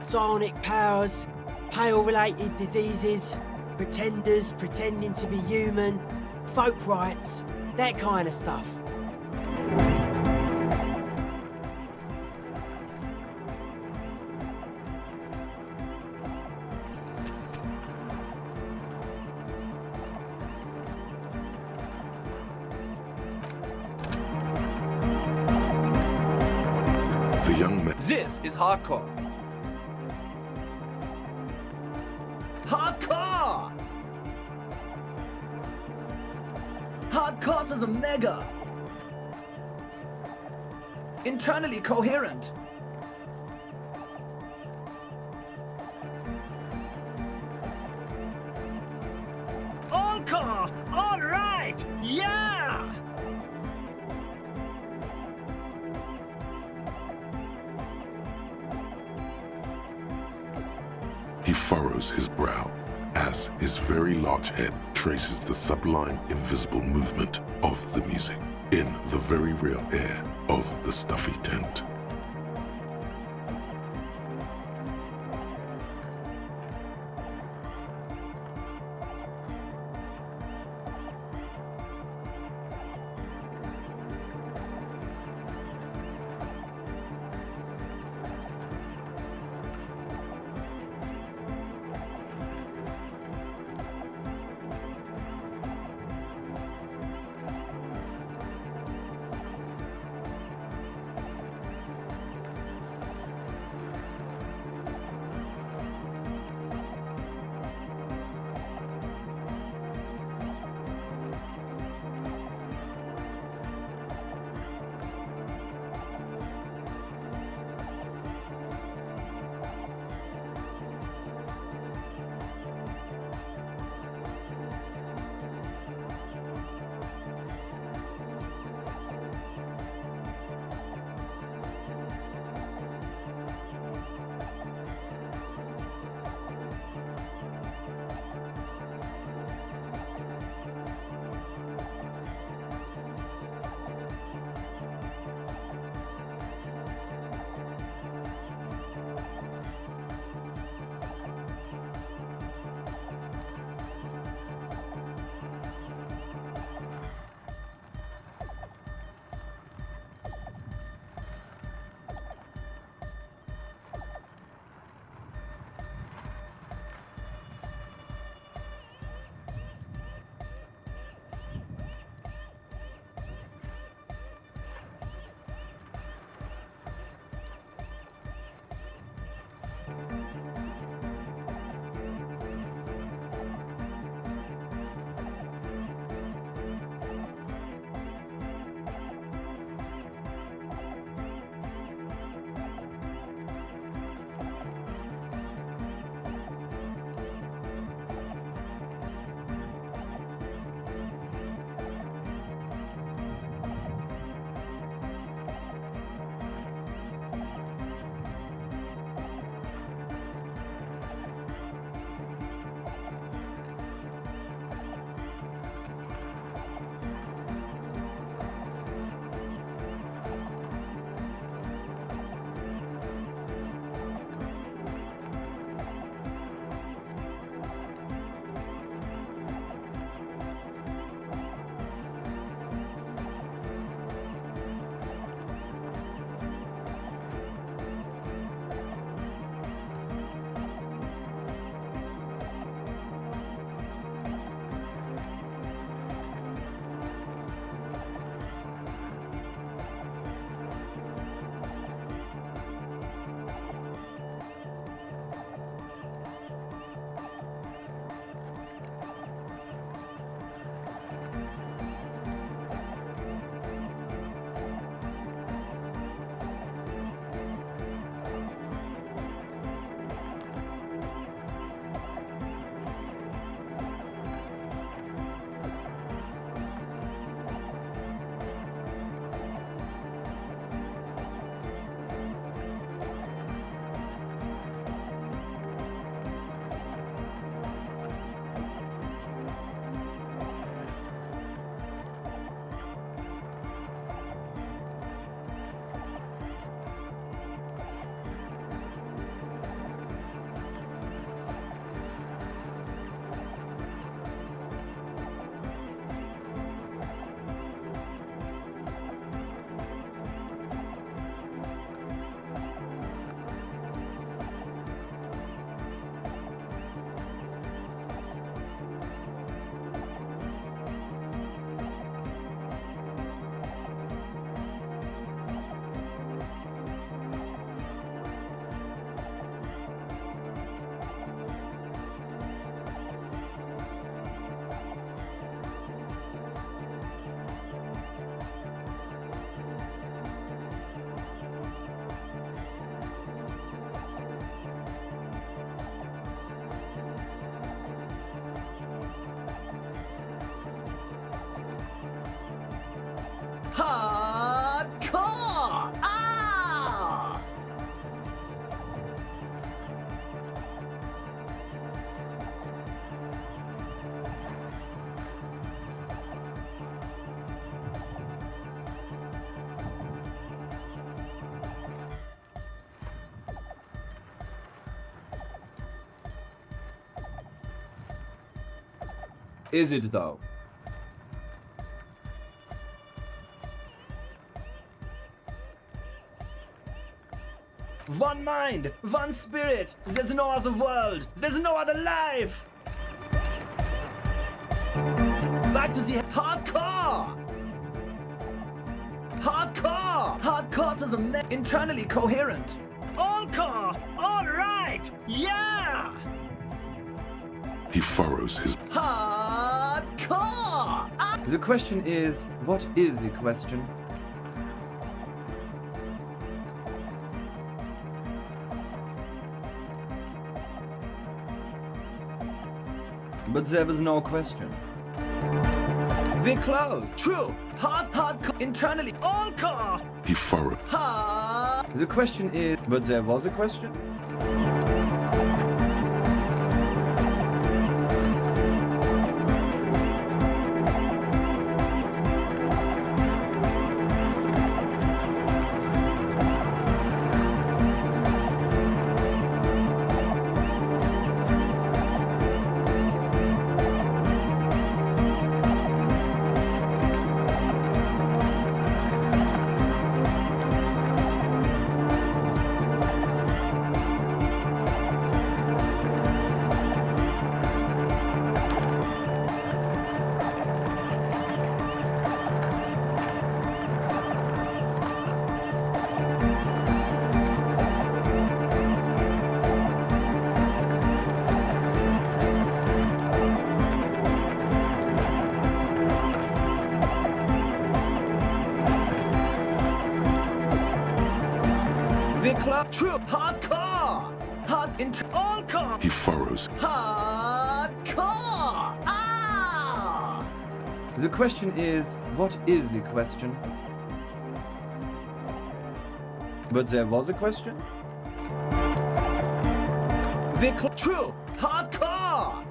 S7: Psionic powers, pale-related diseases, pretenders pretending to be human, folk rights, that kind of stuff.
S2: The young man.
S10: This is hardcore. Hardcore! Hardcore to the mega!
S9: internally coherent.
S8: Encore! All right! Yeah!
S2: He furrows his brow as his very large head traces the sublime invisible movement of the music in the very real air of the stuffy tent.
S10: Is it though?
S8: One mind, one spirit. There's no other world. There's no other life. Back to the hardcore. Hardcore. Hardcore to the internally coherent. All core. All right. Yeah.
S2: He furrows his
S8: Hardcore.
S10: The question is, what is the question? But there was no question.
S8: We're close. True. Hardcore. Internally. All core.
S2: he furrowed
S8: Hard.
S10: The question is, but there was a question?
S8: We're close. True. Hardcore. All core.
S2: he furrows
S8: Hardcore. Ah.
S10: The question is, what is the question? But there was a question?
S8: We're true. Hardcore.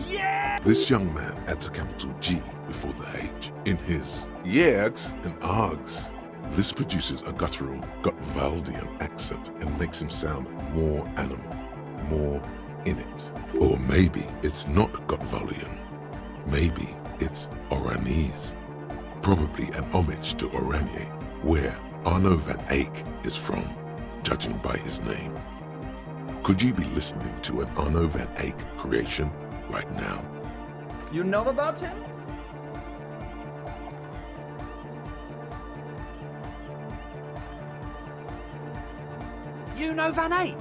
S8: Yeah.
S2: This young man adds a capital G before the H in his yegs and args. This produces a guttural, Gutwaldian accent and makes him sound more animal, more in it. Or maybe it's not Gutwaldian. Maybe it's Oranese. Probably an homage to Oranje, where Arno van Eyck is from, judging by his name. Could you be listening to an Arno van Eyck creation right now?
S8: You know about him? You know Van Eyck?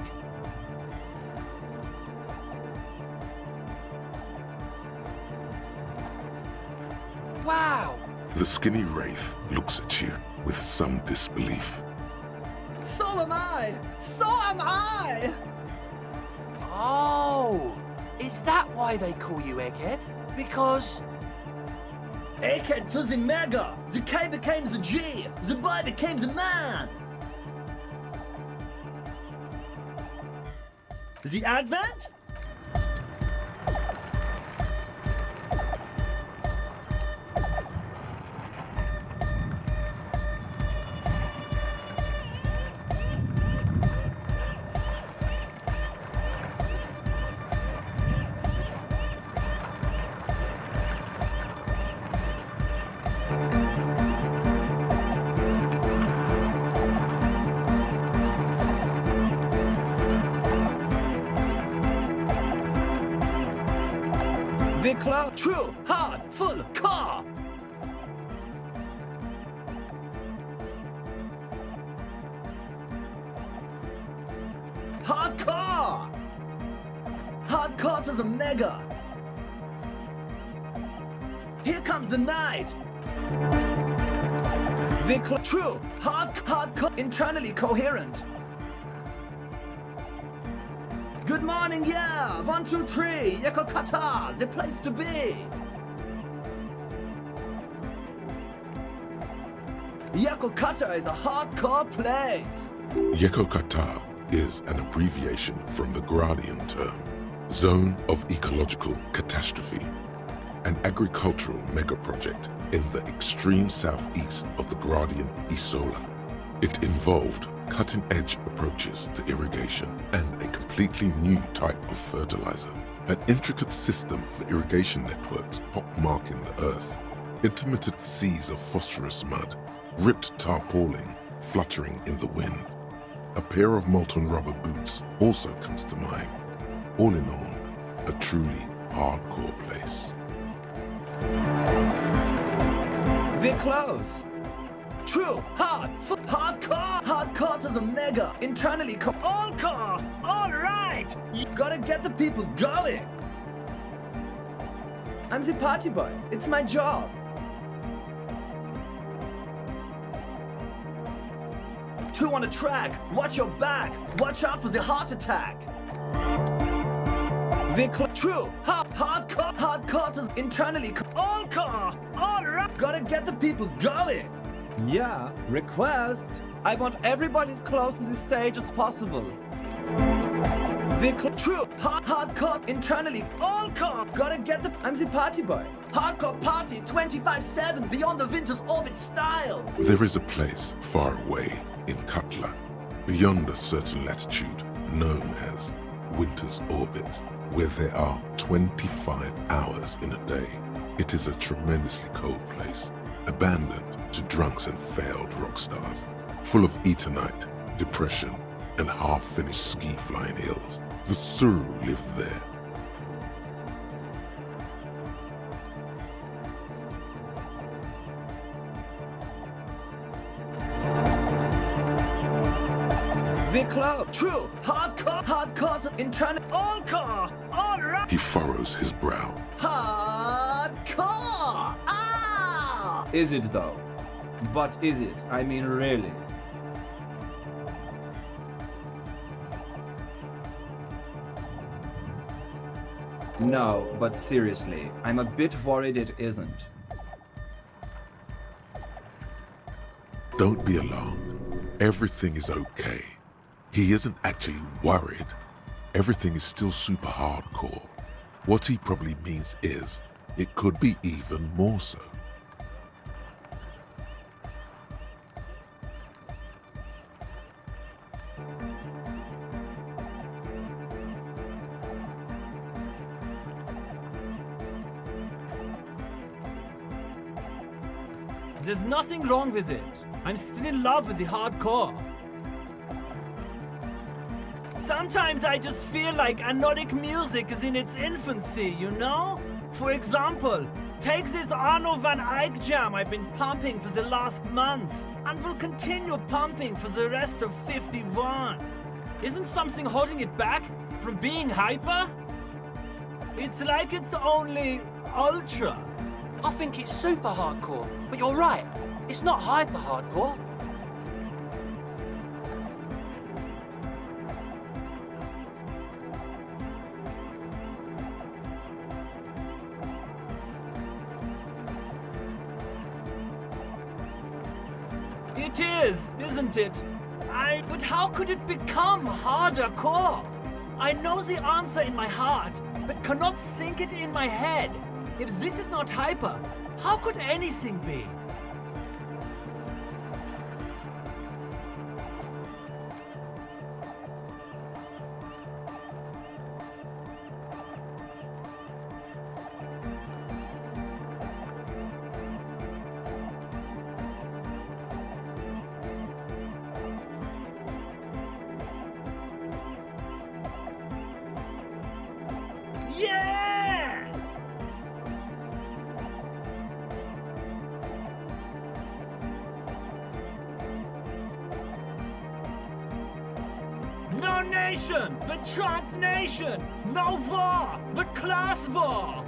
S8: Wow.
S2: The skinny wraith looks at you with some disbelief.
S8: So am I. So am I. Oh, is that why they call you Egghead? Because Egghead to the mega. The K became the G. The boy became the man. The Advent? Vikla, true, hard, full, car. Hardcore. Hardcore to the mega. Here comes the night. Vikla, true, hardcore, internally coherent. Good morning, yeah! 1, 2, 3, Yekokata, the place to be! Yekokata is a hardcore place!
S2: Yekokata is an abbreviation from the Gradian term, Zone of Ecological Catastrophe, an agricultural megaproject in the extreme southeast of the Gradian Isola. It involved cutting-edge approaches to irrigation and a completely new type of fertilizer. An intricate system of irrigation networks pockmarking the earth. Intermittent seas of phosphorus mud, ripped tarpaulin fluttering in the wind. A pair of molten rubber boots also comes to mind. All in all, a truly hardcore place.
S9: We're close. True, hardcore. Hardcore to the mega. Internally,
S8: All car! All right!
S9: you gotta get the people going. I'm the party boy. It's my job. Two on the track. Watch your back. Watch out for the heart attack. True, hardcore to internally.
S8: All car! All right!
S9: Gotta get the people going.
S10: Yeah, request. I want everybody as close to the stage as possible.
S9: True, hardcore internally.
S8: All car!
S9: Gotta get the. I'm the party boy. Hardcore party 25/7 beyond the winter's orbit style.
S2: There is a place far away in Cutler, beyond a certain latitude, known as Winter's Orbit, where there are 25 hours in a day. It is a tremendously cold place, abandoned to drunks and failed rock stars, full of Eternite, depression, and half-finished ski-flying hills. The Suru live there.
S9: We're close. True, hardcore to internal.
S8: All car! All right!
S2: He furrows his brow.
S9: Hardcore! Ah!
S10: Is it though? But is it? I mean, really? No, but seriously, I'm a bit worried it isn't.
S2: Don't be alarmed. Everything is okay. He isn't actually worried. Everything is still super hardcore. What he probably means is, it could be even more so.
S8: There's nothing wrong with it. I'm still in love with the hardcore. Sometimes I just feel like anodic music is in its infancy, you know? For example, take this Arno van Eyck jam I've been pumping for the last months and will continue pumping for the rest of 51. Isn't something holding it back from being hyper? It's like it's only ultra.
S7: I think it's super hardcore, but you're right. It's not hyper hardcore.
S8: It is, isn't it? But how could it become harder core? I know the answer in my heart, but cannot think it in my head. If this is not hyper, how could anything be? Yeah! No nation, but transnation. No war, but class war.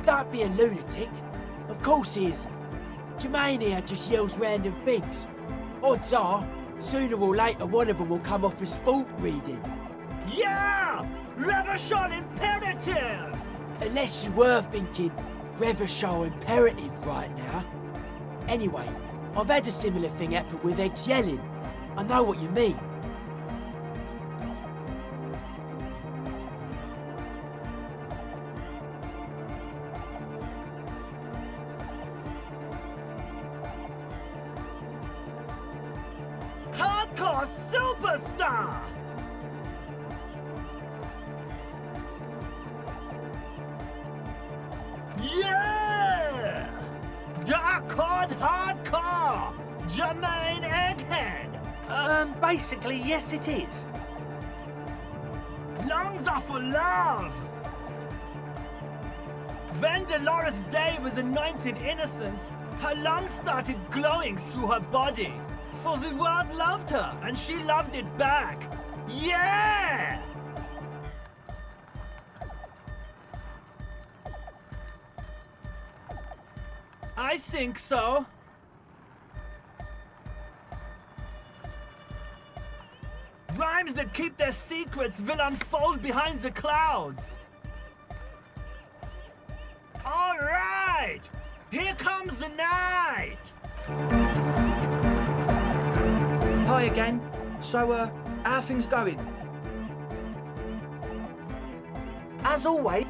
S7: Don't be a lunatic. Of course he isn't. Jermaine here just yells random things. Odds are, sooner or later one of them will come off as fault reading.
S8: Yeah! Reversion imperative!
S7: Unless you were thinking Reverchal imperative right now. Anyway, I've had a similar thing happen with eggs yelling. I know what you mean.
S8: A superstar! Yeah! Dark Hard Hardcore! Jermaine Egghead!
S6: Basically, yes it is.
S8: Lungs are for love! When Dolores Day was anointed innocence, her lungs started glowing through her body. For the world loved her, and she loved it back. Yeah! I think so. Rhymes that keep their secrets will unfold behind the clouds. All right! Here comes the night!
S9: Hi again. So, how are things going?
S6: As always.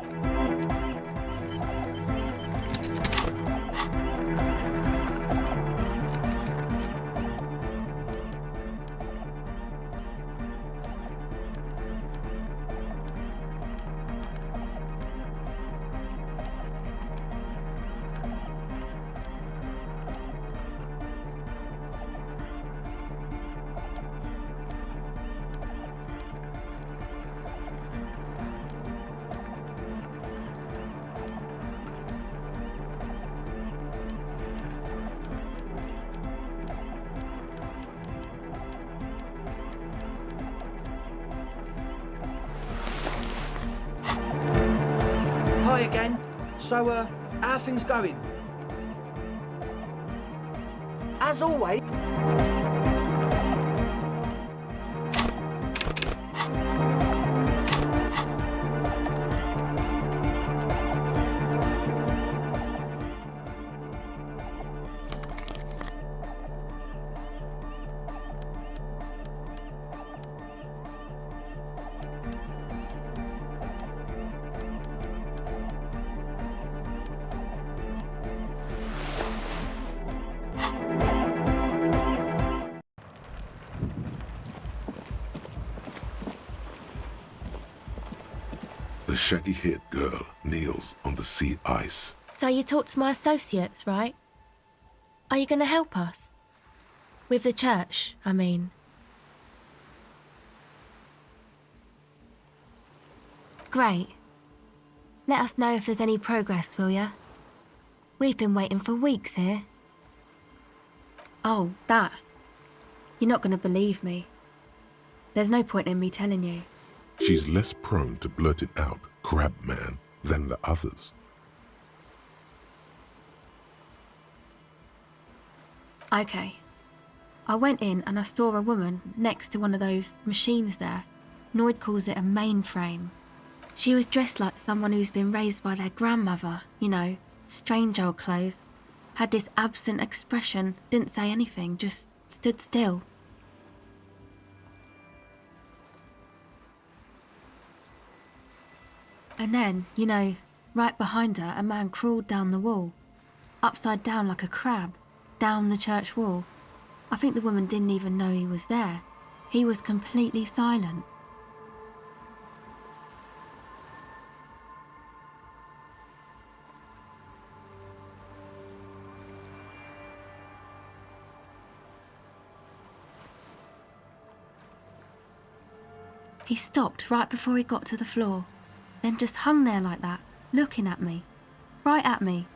S9: Hi again. So, how are things going?
S6: As always.
S2: The shaggy-haired girl kneels on the sea ice.
S5: So you talked to my associates, right? Are you going to help us? With the church, I mean. Great. Let us know if there's any progress, will ya? We've been waiting for weeks here. Oh, that. You're not going to believe me. There's no point in me telling you.
S2: She's less prone to blurt it out, crab man, than the others.
S5: Okay. I went in and I saw a woman next to one of those machines there. Noid calls it a mainframe. She was dressed like someone who's been raised by their grandmother, you know, strange old clothes. Had this absent expression, didn't say anything, just stood still. And then, you know, right behind her, a man crawled down the wall, upside down like a crab, down the church wall. I think the woman didn't even know he was there. He was completely silent. He stopped right before he got to the floor. Then just hung there like that, looking at me. Right at me.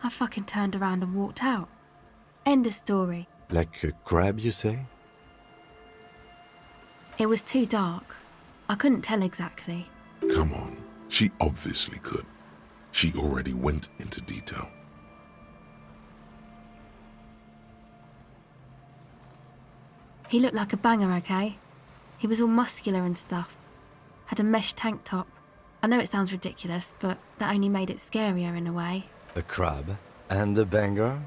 S5: I fucking turned around and walked out. End of story.
S4: Like a crab, you say?
S5: It was too dark. I couldn't tell exactly.
S2: Come on, she obviously could. She already went into detail.
S5: He looked like a banger, okay? He was all muscular and stuff. Had a mesh tank top. I know it sounds ridiculous, but that only made it scarier in a way.
S4: The crab and the banger?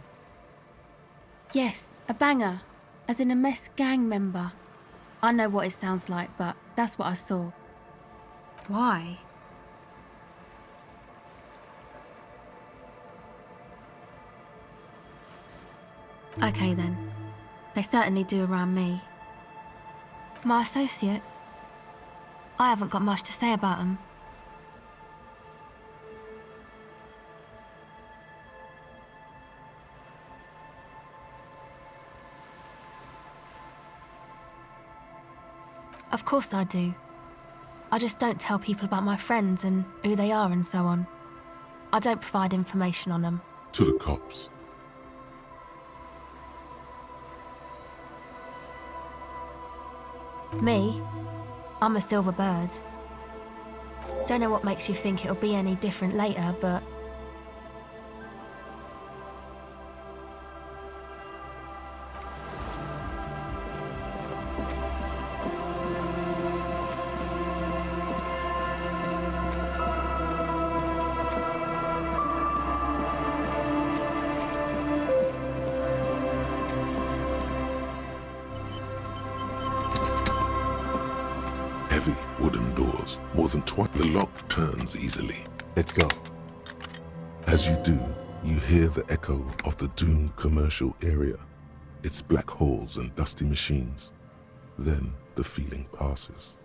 S5: Yes, a banger. As in a mess gang member. I know what it sounds like, but that's what I saw. Why? Okay then. They certainly do around me. My associates? I haven't got much to say about them. Of course I do. I just don't tell people about my friends and who they are and so on. I don't provide information on them.
S2: To the cops.
S5: Me? I'm a silver bird. Don't know what makes you think it'll be any different later, but...
S2: Heavy wooden doors, more than twice. The lock turns easily.
S4: Let's go.
S2: As you do, you hear the echo of the doomed commercial area, its black holes and dusty machines. Then the feeling passes.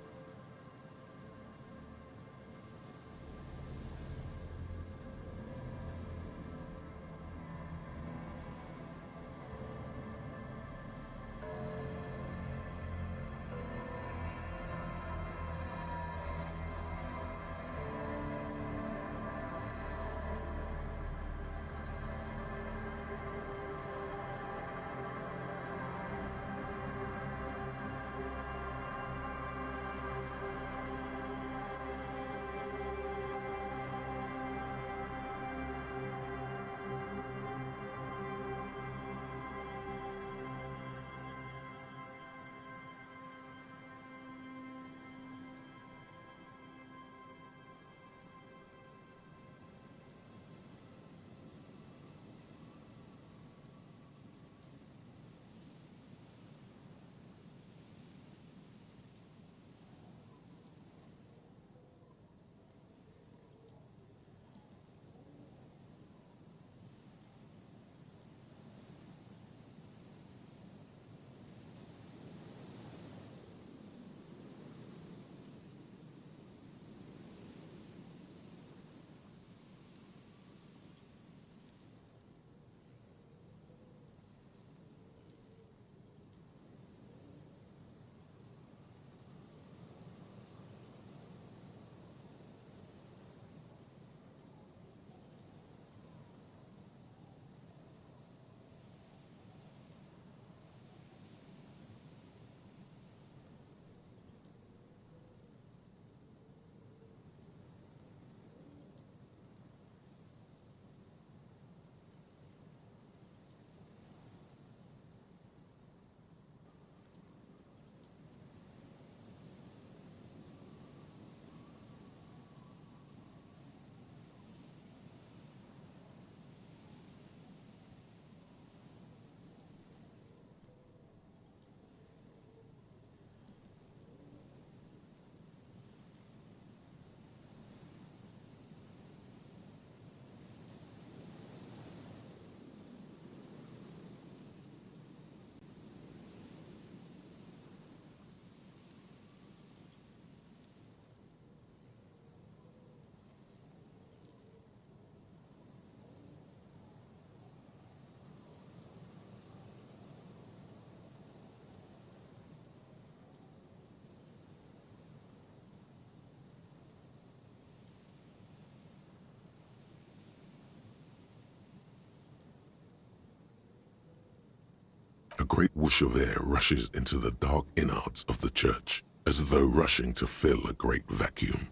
S2: A great whoosh of air rushes into the dark innards of the church, as though rushing to fill a great vacuum.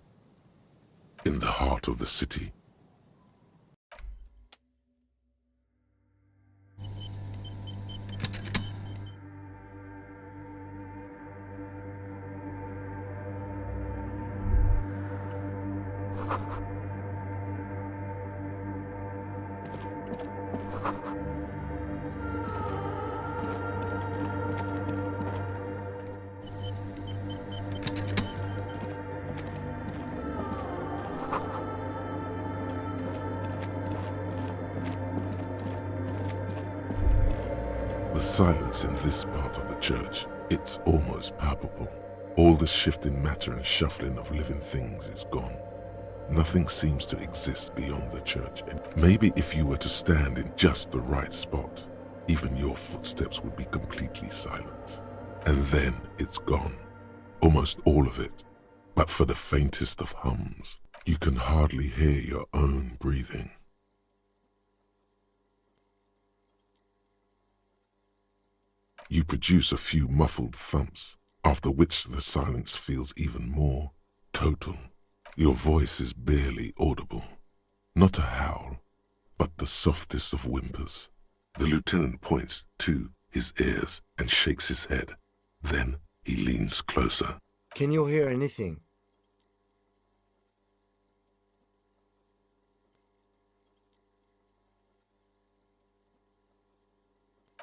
S2: In the heart of the city, the silence in this part of the church It's almost palpable. All the shifting matter and shuffling of living things is gone. Nothing seems to exist beyond the church. And maybe if you were to stand in just the right spot, even your footsteps would be completely silent. And then it's gone. Almost all of it. But for the faintest of hums, you can hardly hear your own breathing. You produce a few muffled thumps, after which the silence feels even more total. Your voice is barely audible. Not a howl, but the softest of whimpers. The lieutenant points to his ears and shakes his head. Then he leans closer.
S4: Can you hear anything?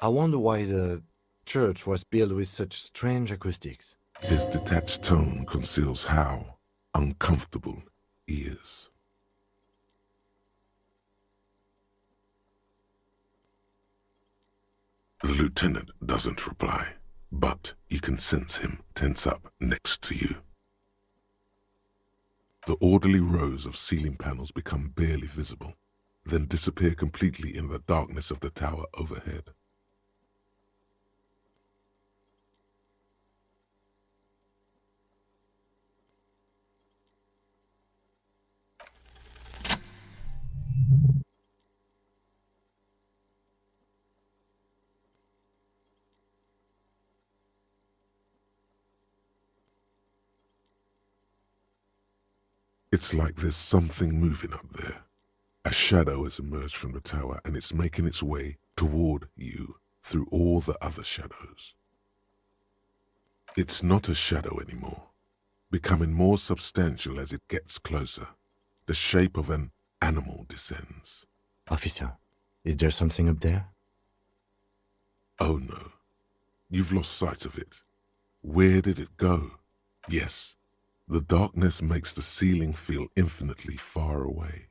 S4: I wonder why the church was built with such strange acoustics.
S2: His detached tone conceals how uncomfortable he is. The lieutenant doesn't reply, but you can sense him tense up next to you. The orderly rows of ceiling panels become barely visible, then disappear completely in the darkness of the tower overhead. It's like there's something moving up there. A shadow has emerged from the tower and it's making its way toward you through all the other shadows. It's not a shadow anymore, becoming more substantial as it gets closer. The shape of an animal descends.
S4: Officer, is there something up there?
S2: Oh no, you've lost sight of it. Where did it go? Yes, the darkness makes the ceiling feel infinitely far away.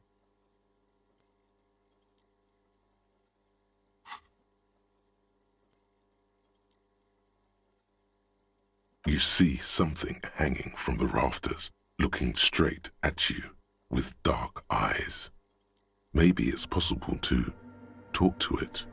S2: You see something hanging from the rafters, looking straight at you with dark eyes. Maybe it's possible to talk to it.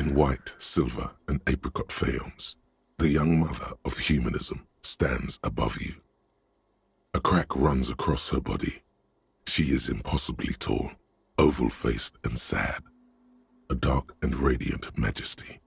S2: In white, silver, and apricot faience, the young mother of humanism stands above you. A crack runs across her body. She is impossibly tall, oval-faced and sad, a dark and radiant majesty.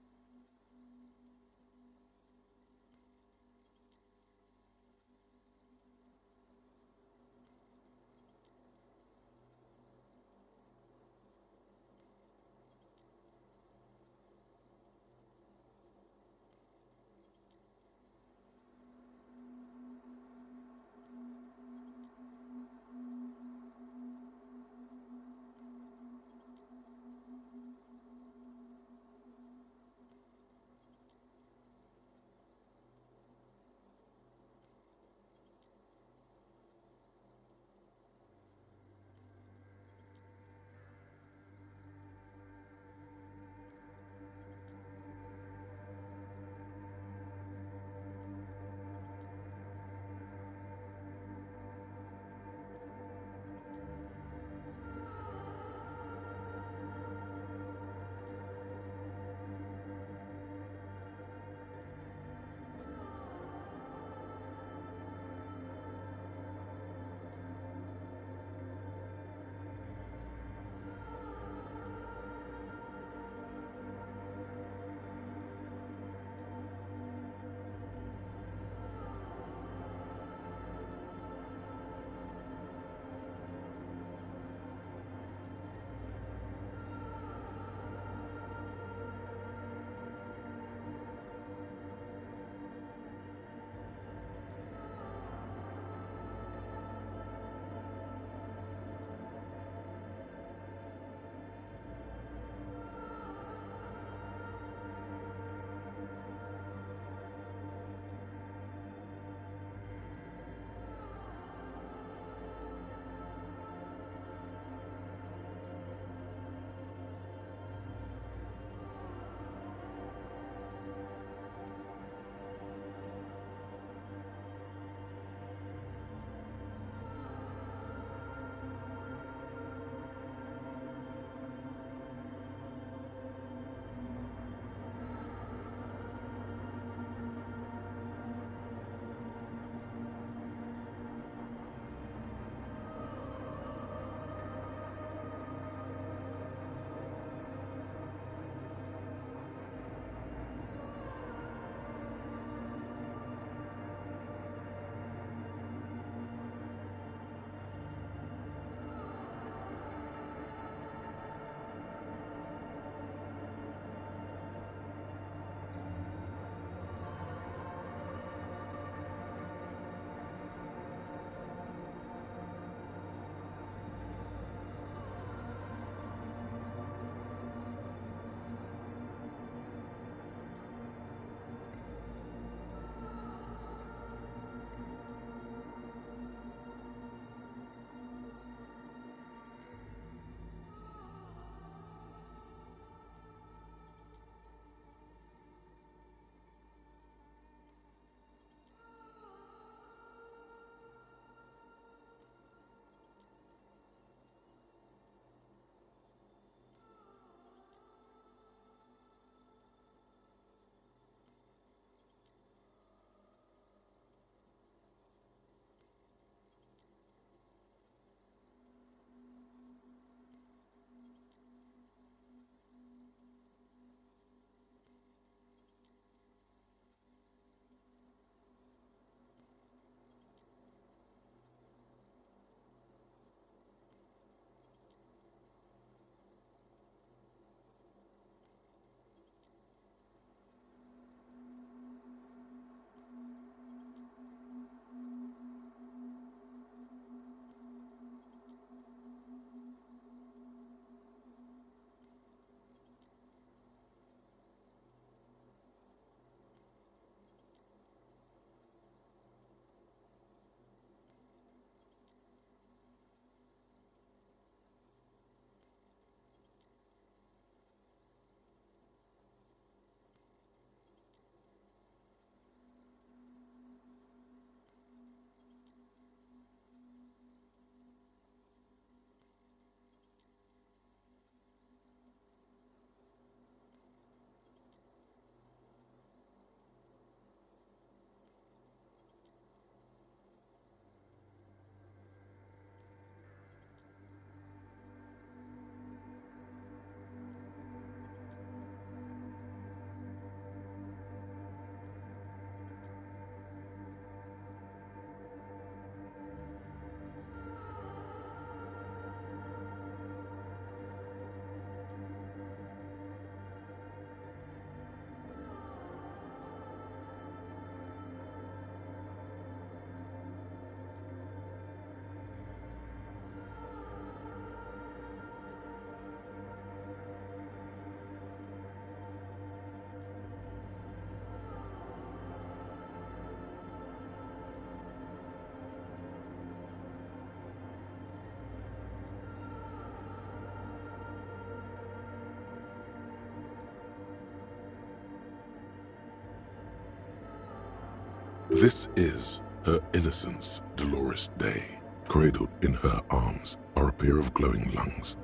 S2: This is her innocence, Dolores Day. Cradled in her arms are a pair of glowing lungs,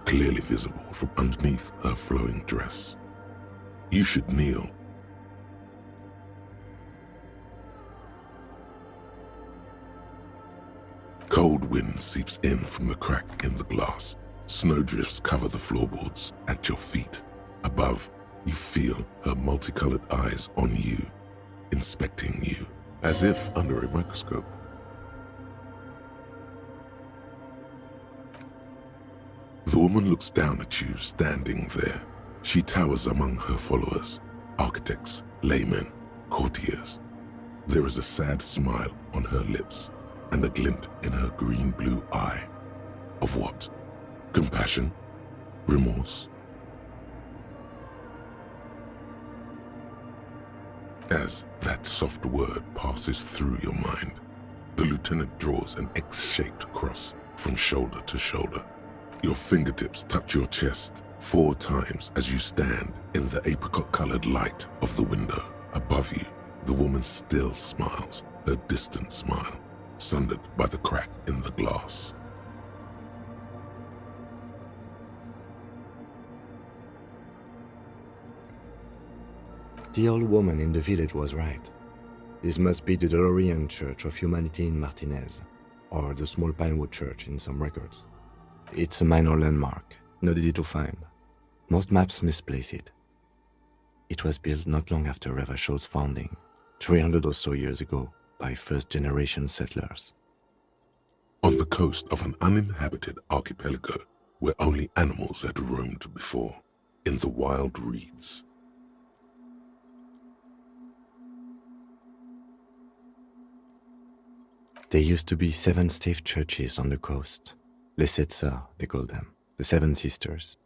S2: clearly visible from underneath her flowing dress. You should kneel. Cold wind seeps in from the crack in the glass. Snowdrifts cover the floorboards at your feet. Above, you feel her multicolored eyes on you, inspecting you, as if under a microscope. The woman looks down at you standing there. She towers among her followers, architects, laymen, courtiers. There is a sad smile on her lips and a glint in her green-blue eye. Of what? Compassion? Remorse? As that soft word passes through your mind, the lieutenant draws an X-shaped cross from shoulder to shoulder. Your fingertips touch your chest 4 times as you stand in the apricot-colored light of the window. Above you, the woman still smiles, her distant smile, sundered by the crack in the glass.
S4: The old woman in the village was right. This must be the DeLorean Church of Humanity in Martinez, or the small Pinewood Church in some records. It's a minor landmark, not easy to find. Most maps misplace it. It was built not long after Revachol's founding, 300 or so years ago, by first-generation settlers.
S2: On the coast of an uninhabited archipelago where only animals had roamed before, in the wild reeds.
S4: There used to be 7 stave churches on the coast. Les Sept Sœurs, they call them, the 7 sisters.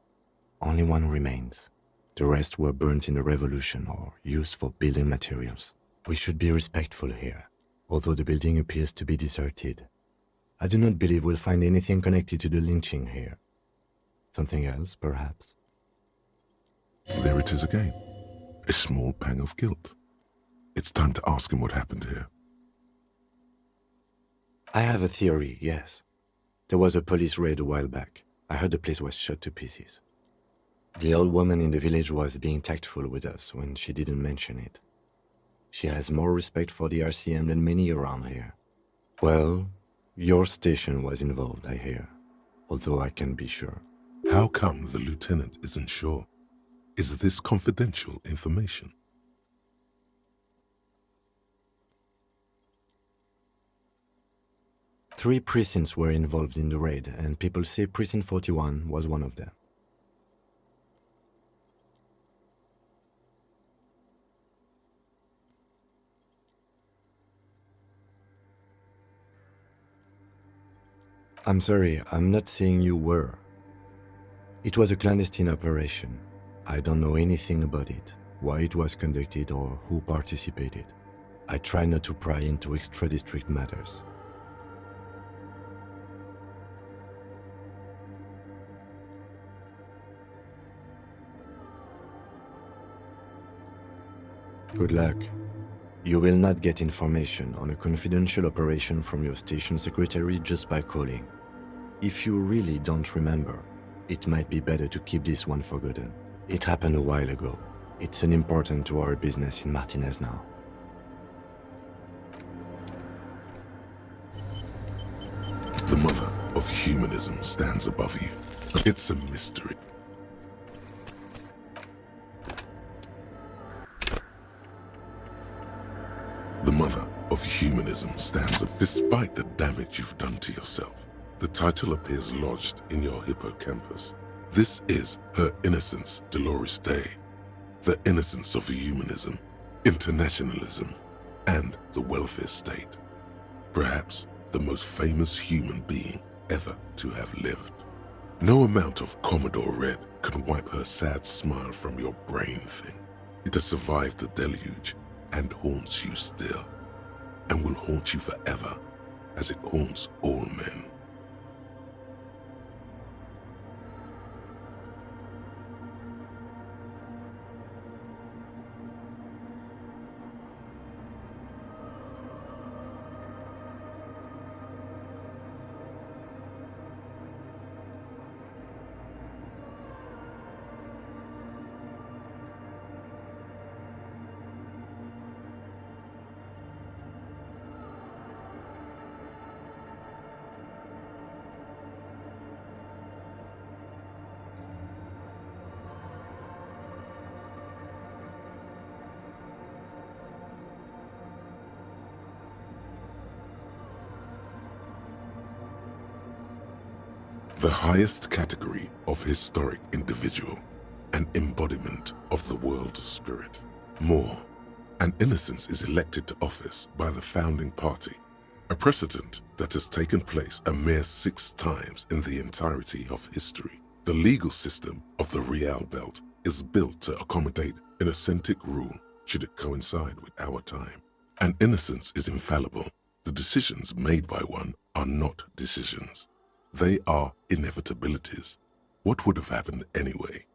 S4: Only one remains. The rest were burnt in the revolution or used for building materials. We should be respectful here, although the building appears to be deserted. I do not believe we'll find anything connected to the lynching here. Something else, perhaps?
S2: There it is again. A small pang of guilt. It's time to ask him what happened here.
S4: I have a theory, yes. There was a police raid a while back. I heard the place was shot to pieces. The old woman in the village was being tactful with us when she didn't mention it. She has more respect for the RCM than many around here. Well, your station was involved, I hear, although I can't be sure.
S2: How come the lieutenant isn't sure? Is this confidential information?
S4: Three precincts were involved in the raid, and people say Precinct 41 was one of them. I'm sorry, I'm not saying you were. It was a clandestine operation. I don't know anything about it, why it was conducted or who participated. I try not to pry into extra-district matters. Good luck. You will not get information on a confidential operation from your station secretary just by calling. If you really don't remember, it might be better to keep this one forgotten. It happened a while ago. It's unimportant to our business in Martinez now.
S2: The mother of humanism stands above you. It's a mystery. The mother of humanism stands up. Despite the damage you've done to yourself, the title appears lodged in your hippocampus. This is her innocence, Dolores Day. The innocence of humanism, internationalism, and the welfare state. Perhaps the most famous human being ever to have lived. No amount of Commodore Red can wipe her sad smile from your brain thing. It has survived the deluge and haunts you still, and will haunt you forever, as it haunts all men. the highest category of historic individual, an embodiment of the world spirit. More, an innocence is elected to office by the founding party, a precedent that has taken place a mere 6 times in the entirety of history. The legal system of the Real Belt is built to accommodate innocent rule should it coincide with our time. An innocence is infallible. The decisions made by one are not decisions. They are inevitabilities. What would have happened anyway?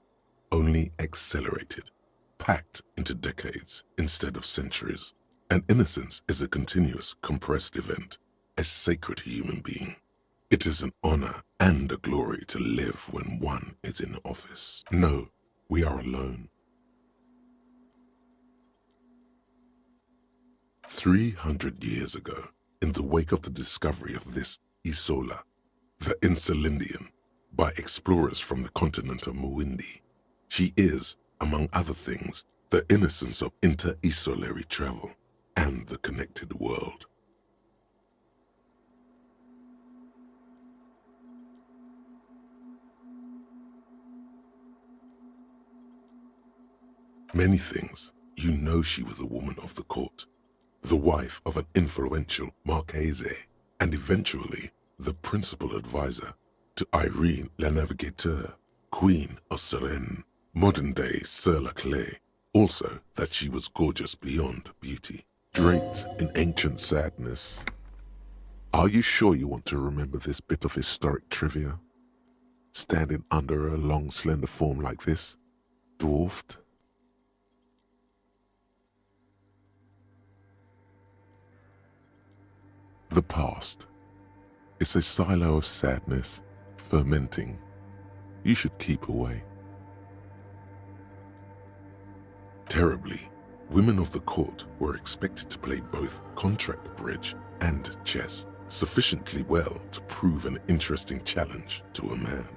S2: Only accelerated, packed into decades instead of centuries. An innocence is a continuous, compressed event, a sacred human being. It is an honor and a glory to live when one is in office. No, we are alone. 300 years ago, in the wake of the discovery of this Isola, the Insulindian, by explorers from the continent of Muindi, she is, among other things, the innocence of inter-isolary travel and the connected world. Many things, you know she was a woman of the court, the wife of an influential Marchese, and eventually the principal advisor to Irene La Navigateur, Queen of Suresnes, modern-day Sir La Clé. Also that she was gorgeous beyond beauty, draped in ancient sadness. Are you sure you want to remember this bit of historic trivia? Standing under a long, slender form like this, dwarfed? The past is a silo of sadness, fermenting. You should keep away. Terribly, women of the court were expected to play both contract bridge and chess sufficiently well to prove an interesting challenge to a man.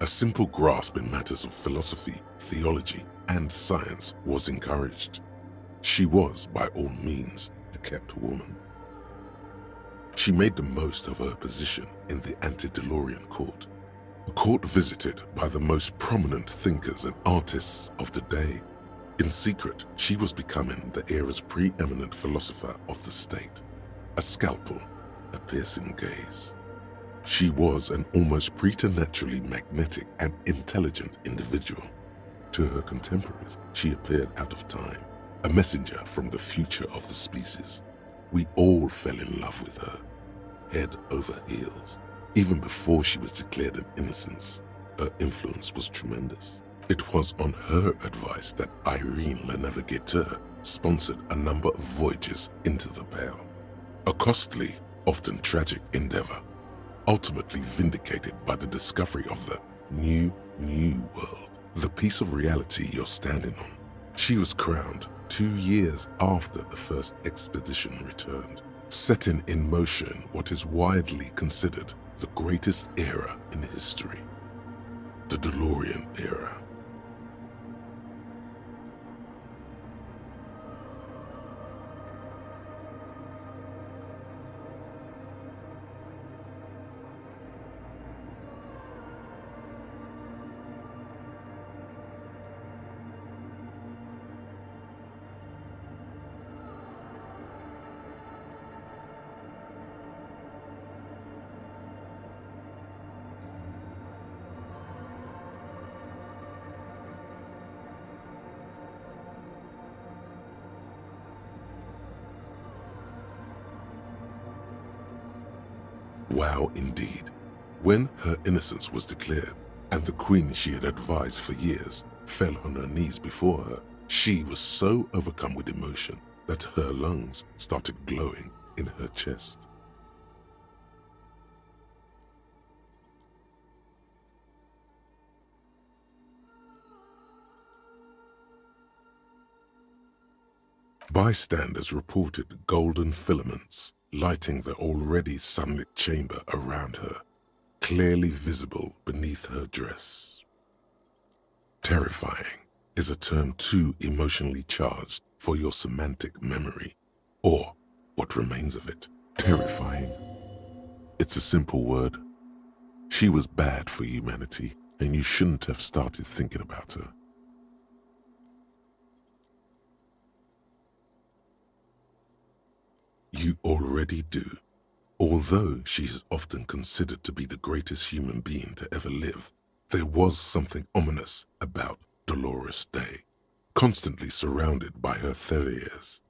S2: A simple grasp in matters of philosophy, theology, and science was encouraged. She was, by all means, a kept woman. She made the most of her position in the antediluvian court, a court visited by the most prominent thinkers and artists of the day. In secret, she was becoming the era's preeminent philosopher of the state, a scalpel, a piercing gaze. She was an almost preternaturally magnetic and intelligent individual. To her contemporaries, she appeared out of time, a messenger from the future of the species. We all fell in love with her, head over heels. Even before she was declared an innocence, her influence was tremendous. It was on her advice that Irene La Navigateur sponsored a number of voyages into the Pale, a costly, often tragic endeavor, ultimately vindicated by the discovery of the new world, the piece of reality you're standing on. She was crowned 2 years after the first expedition returned, setting in motion what is widely considered the greatest era in history, the DeLorean era. Wow, indeed. When her innocence was declared, and the queen she had advised for years fell on her knees before her, she was so overcome with emotion that her lungs started glowing in her chest. Bystanders reported golden filaments lighting the already sunlit chamber around her, clearly visible beneath her dress. Terrifying is a term too emotionally charged for your semantic memory, or what remains of it. Terrifying. It's a simple word. She She was bad for humanity, and you shouldn't have started thinking about her. You already do. Although she is often considered to be the greatest human being to ever live, there was something ominous about Dolores Day, constantly surrounded by her terriers.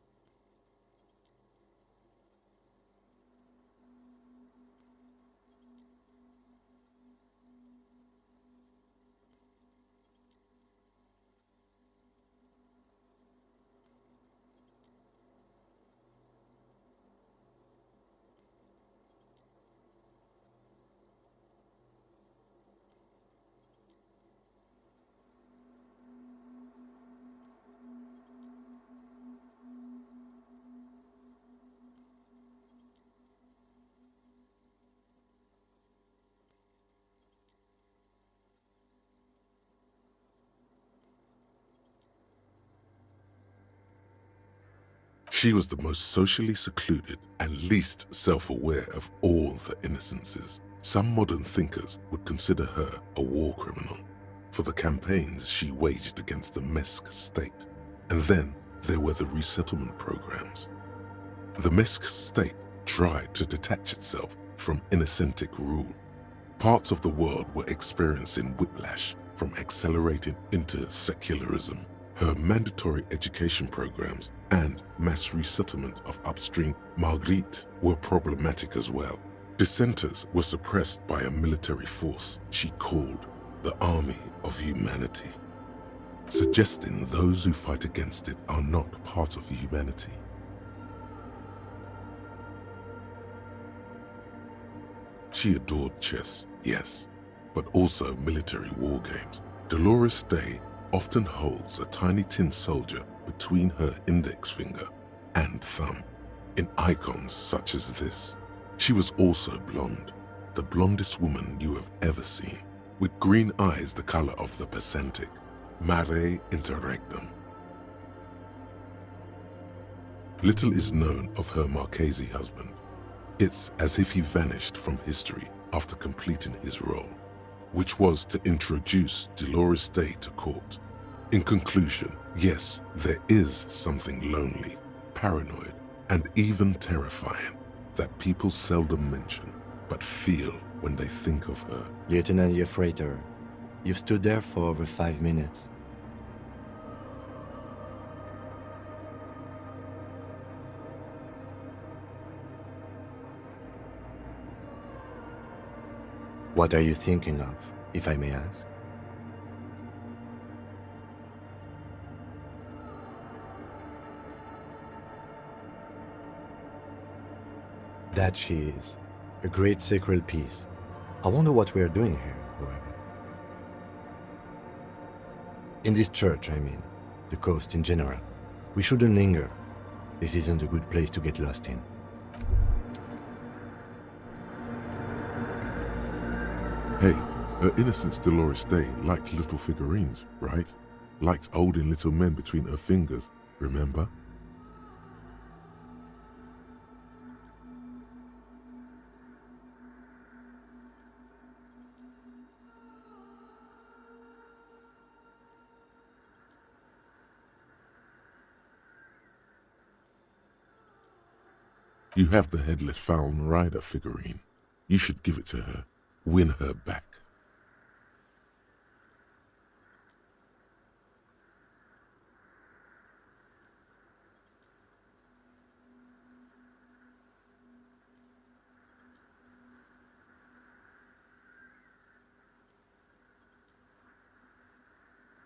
S2: She was the most socially secluded and least self-aware of all the innocences. Some modern thinkers would consider her a war criminal for the campaigns she waged against the Mesk state. And then there were the resettlement programs. The Mesk state tried to detach itself from Innocentic rule. Parts of the world were experiencing whiplash from accelerating into secularism. Her mandatory education programs and mass resettlement of upstream Marguerite were problematic as well. Dissenters were suppressed by a military force she called the Army of Humanity, suggesting those who fight against it are not part of humanity. She adored chess, yes, but also military war games. Dolores Day often holds a tiny tin soldier between her index finger and thumb in icons such as this. She was also blonde, the blondest woman you have ever seen, with green eyes the color of the Pacentic, mare interregnum. Little is known of her Marchese husband. It's as if he vanished from history after completing his role, which was to introduce Dolores Day to court. In conclusion, yes, there is something lonely, paranoid, and even terrifying that people seldom mention, but feel when they think of her.
S4: Lieutenant Yefrater, you've stood there for over 5 minutes. What are you thinking of, if I may ask? That she is. A great sacred piece. I wonder what we are doing here, however. In this church, I mean. The coast in general. We shouldn't linger. This isn't a good place to get lost in.
S2: Hey, Her Innocence Dolores Day liked little figurines, right? Liked holding little men between her fingers, remember? You have the Headless Falcon Rider figurine. You should give it to her. Win her back.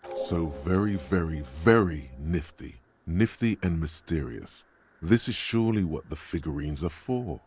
S2: So very, very, very nifty. Nifty and mysterious. This is surely what the figurines are for.